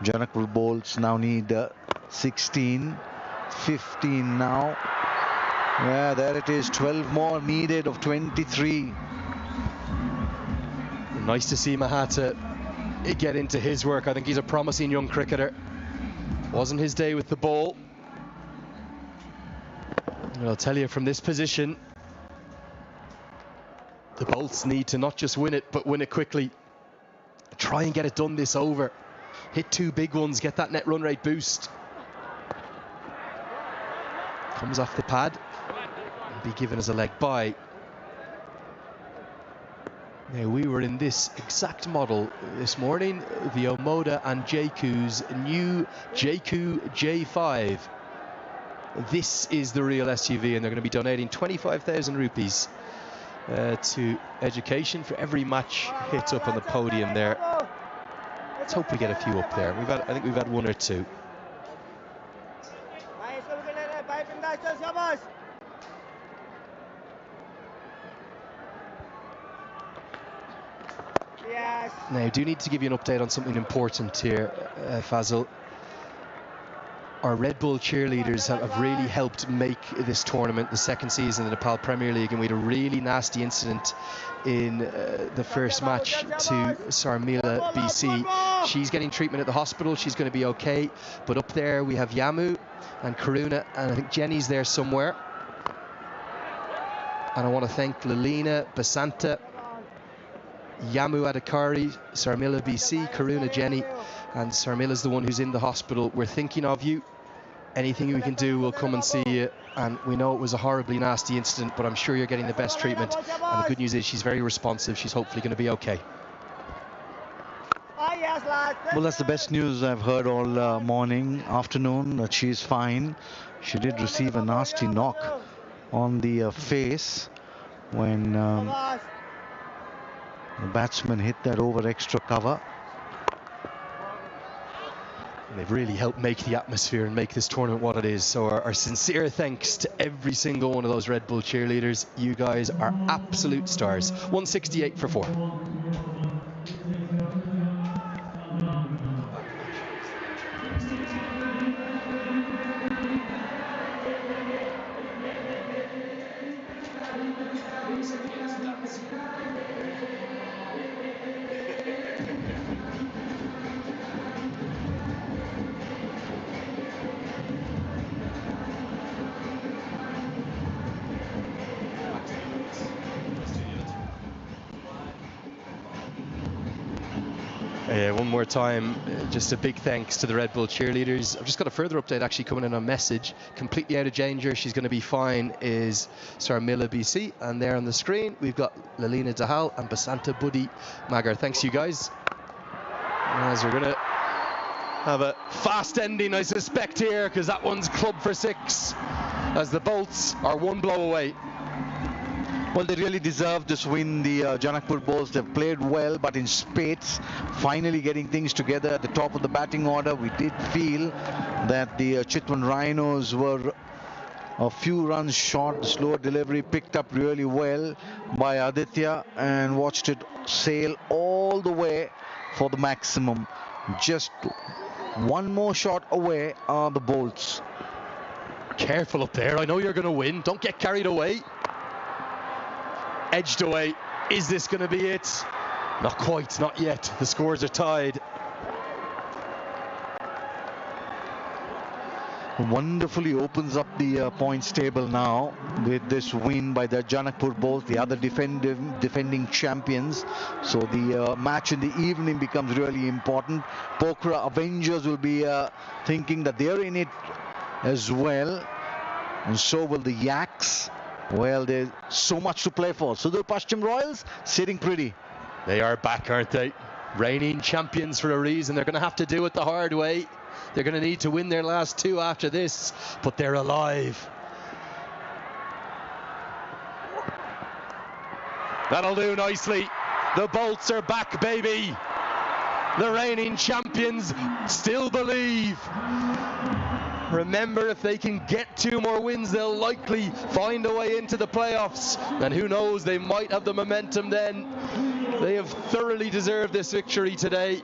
Janakpur Bolts now need 16, 15 now. Yeah, there it is. 12 more needed of 23. Nice to see Mahata get into his work. I think he's a promising young cricketer. Wasn't his day with the ball. And I'll tell you, from this position, the Bolts need to not just win it, but win it quickly. Try and get it done this over. Hit 2 big ones, get that net run rate boost. Comes off the pad and be given as a leg bye. Now, we were in this exact model this morning, the Omoda and Jaku's new Jaku J5. This is the real SUV, and they're going to be donating 25,000 rupees to education for every match hit up on the podium there. Let's hope we get a few up there. I think we've had 1 or 2. Now, I do need to give you an update on something important here, Fazil. Our Red Bull cheerleaders have really helped make this tournament the second season of the Nepal Premier League, and we had a really nasty incident in the first match to Sarmila BC. She's getting treatment at the hospital. She's going to be okay, but up there we have Yamu and Karuna, and I think Jenny's there somewhere. And I want to thank Lalina, Basanta, Yamu Adhikari, Sarmila BC, Karuna, Jenny, and Sarmila's the one who's in the hospital. We're thinking of you. Anything we can do, we'll come and see you. And we know it was a horribly nasty incident, but I'm sure you're getting the best treatment. And the good news is she's very responsive. She's hopefully going to be okay. Well, that's the best news I've heard all morning, afternoon, that she's fine. She did receive a nasty knock on the face when the batsman hit that over extra cover. And they've really helped make the atmosphere and make this tournament what it is. So our sincere thanks to every single one of those Red Bull cheerleaders. You guys are absolute stars. 168 for 4. One more time, just a big thanks to the Red Bull cheerleaders. I've just got a further update actually coming in on message. Completely out of danger, she's going to be fine, is Sarmila BC. And there on the screen, we've got Lalina Dahal and Basanta Buddy Magar. Thanks, you guys. As we're going to have a fast ending, I suspect, here, because that one's club for 6, as the Bolts are 1 blow away. Well, they really deserve this win, the Janakpur Bolts. They've played well, but in spades, finally getting things together at the top of the batting order. We did feel that the Chitwan Rhinos were a few runs short. The slower delivery picked up really well by Aditya and watched it sail all the way for the maximum. Just 1 more shot away are the Bolts. Careful up there. I know you're going to win. Don't get carried away. Edged away. Is this going to be it? Not quite, not yet. The scores are tied. Wonderfully opens up the points table now with this win by the Janakpur Bolts, the other defending champions. So the match in the evening becomes really important. Pokhara Avengers will be thinking that they're in it as well, and so will the Yaks. Well, there's so much to play for. Sudur Pashchim Royals sitting pretty. They are back, aren't they? Reigning champions for a reason. They're going to have to do it the hard way. They're going to need to win their last two after this, but they're alive. That'll do nicely. The Bolts are back, baby. The reigning champions still believe. Remember, if they can get 2 more wins, they'll likely find a way into the playoffs. And who knows, they might have the momentum then. They have thoroughly deserved this victory today.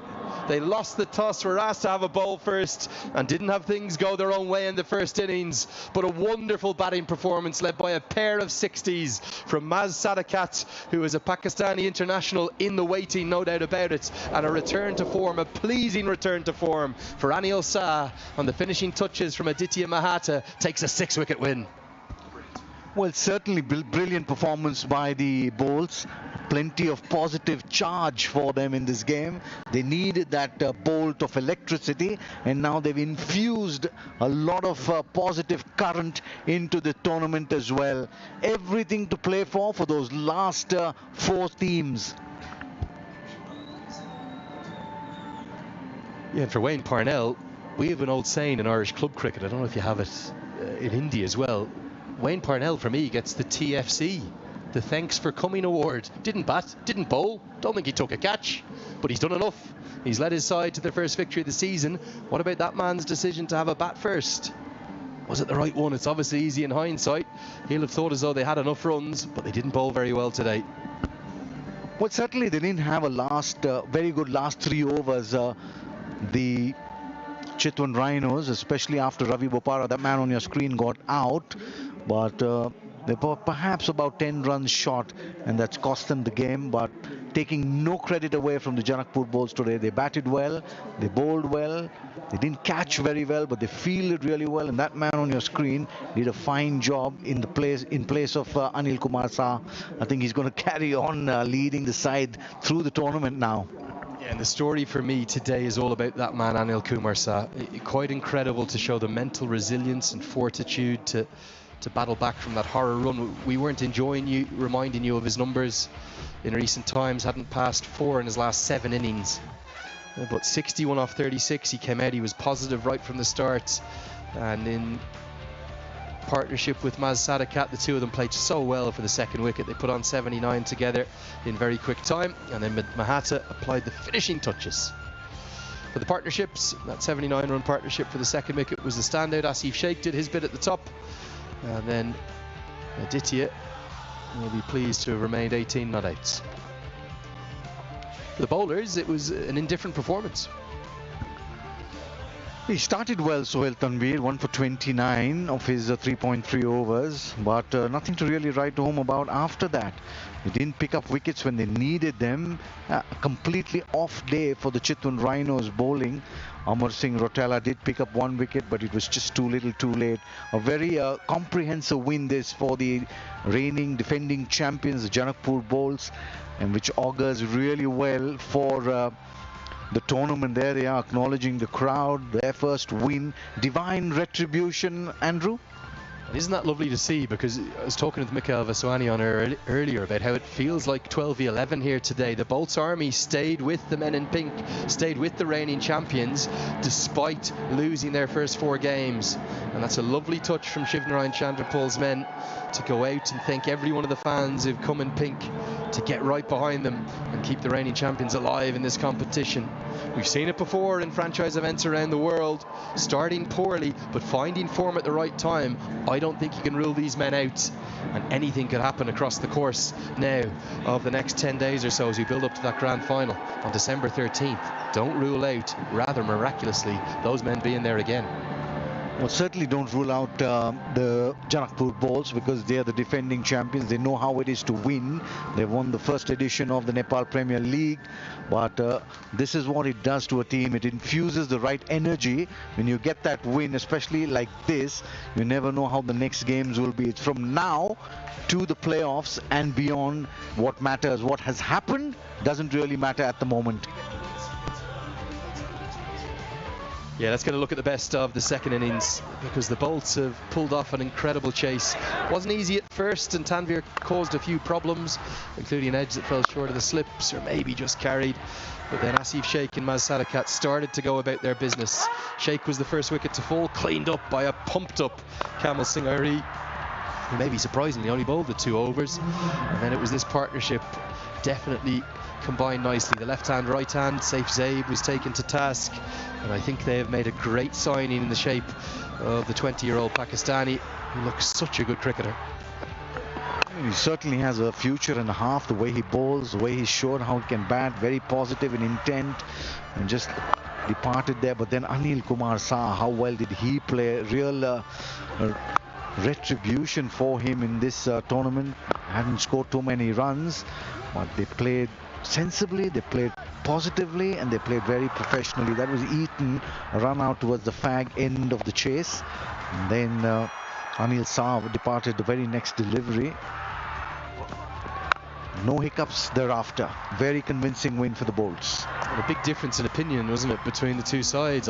They lost the toss, were asked to have a bowl first, and didn't have things go their own way in the first innings. But a wonderful batting performance led by a pair of 60s from Maz Sadakat, who is a Pakistani international in the waiting, no doubt about it, and a return to form, a pleasing return to form for Anil Shah on the finishing touches from Aditya Mahata, takes a 6-wicket win. Well, certainly brilliant performance by the Bolts. Plenty of positive charge for them in this game. They needed that bolt of electricity, and now they've infused a lot of positive current into the tournament as well. Everything to play for those last 4 teams. Yeah, and for Wayne Parnell, we have an old saying in Irish club cricket, I don't know if you have it in India as well. Wayne Parnell, for me, gets the TFC, the Thanks for Coming award. Didn't bat, didn't bowl, don't think he took a catch, but he's done enough. He's led his side to their first victory of the season. What about that man's decision to have a bat first? Was it the right one? It's obviously easy in hindsight. He'll have thought as though they had enough runs, but they didn't bowl very well today. Well, certainly they didn't have a very good last 3 overs. The Chitwan Rhinos, especially after Ravi Bopara, that man on your screen, got out. But they were perhaps about 10 runs short, and that's cost them the game. But taking no credit away from the Janakpur Bolts today, they batted well, they bowled well, they didn't catch very well, but they fielded really well. And that man on your screen did a fine job in place of Anil Kumar Shah. I think he's going to carry on leading the side through the tournament now. Yeah, and the story for me today is all about that man, Anil Kumar Shah. Quite incredible to show the mental resilience and fortitude to battle back from that horror run. We weren't reminding you of his numbers in recent times. Hadn't passed 4 in his last 7 innings. But 61 off 36, he came out, he was positive right from the start. And in partnership with Maz Sadakat, the two of them played so well for the 2nd wicket. They put on 79 together in very quick time, and then Mahata applied the finishing touches. For the partnerships, that 79-run partnership for the 2nd wicket was the standout. Asif Sheikh did his bit at the top, and then Aditya will be pleased to have remained 18 not outs. For the bowlers, it was an indifferent performance. He started well, Sohail Tanveer, 1 for 29 of his 3.3 overs, but nothing to really write home about after that. He didn't pick up wickets when they needed them. A completely off day for the Chitwan Rhinos bowling. Amar Singh Rotella did pick up 1 wicket, but it was just too little too late. A very comprehensive win this for the reigning defending champions, the Janakpur Bolts, and which augurs really well for the tournament. There they are, acknowledging the crowd, their first win, divine retribution, Andrew. Isn't that lovely to see? Because I was talking with Mikhail Vaswani on earlier about how it feels like 12v11 here today. The Bolts army stayed with the men in pink, stayed with the reigning champions despite losing their first 4 games. And that's a lovely touch from Shivnarayan Chandrapal's men to go out and thank every one of the fans who've come in pink to get right behind them and keep the reigning champions alive in this competition. We've seen it before in franchise events around the world, starting poorly but finding form at the right time. I don't think you can rule these men out, and anything could happen across the course now of the next 10 days or so as we build up to that grand final on December 13th. Don't rule out, rather miraculously, those men being there again. Well, certainly don't rule out the Janakpur Bolts, because they are the defending champions. They know how it is to win. They won the first edition of the Nepal Premier League. But this is what it does to a team. It infuses the right energy. When you get that win, especially like this, you never know how the next games will be. It's from now to the playoffs and beyond what matters. What has happened doesn't really matter at the moment. Yeah, let's get a look at the best of the second innings, because the Bolts have pulled off an incredible chase. Wasn't easy at first, and Tanvir caused a few problems, including an edge that fell short of the slips, or maybe just carried. But then Asif Sheikh and Maz Sadakat started to go about their business. Sheikh was the first wicket to fall, cleaned up by a pumped up Kamal Singh Airi, who maybe surprisingly only bowled the 2 overs. And then it was this partnership definitely combined nicely. The left hand, right hand, Saif Zaid was taken to task, and I think they have made a great signing in the shape of the 20-year-old Pakistani, who looks such a good cricketer. He certainly has a future and a half. The way he bowls, the way he's shown how he can bat, very positive in intent, and just departed there. But then Anil Kumar Saha, how well did he play? Real retribution for him in this tournament. Hadn't scored too many runs, but they played sensibly, they played positively, and they played very professionally. That was Eaton, a run out towards the fag end of the chase, and then Anil Saha departed the very next delivery. No hiccups thereafter. Very convincing win for the Bolts. And a big difference in opinion, wasn't it, between the two sides?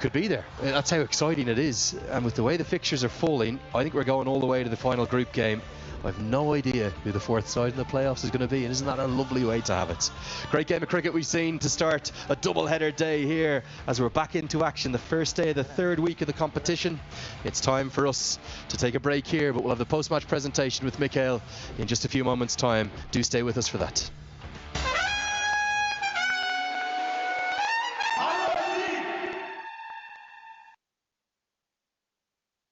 Could be there. That's how exciting it is, and with the way the fixtures are falling, I think we're going all the way to the final group game. I have no idea who the fourth side in the playoffs is going to be, and isn't that a lovely way to have it? Great game of cricket we've seen to start a double-header day here as we're back into action, the first day of the third week of the competition. It's time for us to take a break here, but we'll have the post-match presentation with Mikhail in just a few moments' time. Do stay with us for that.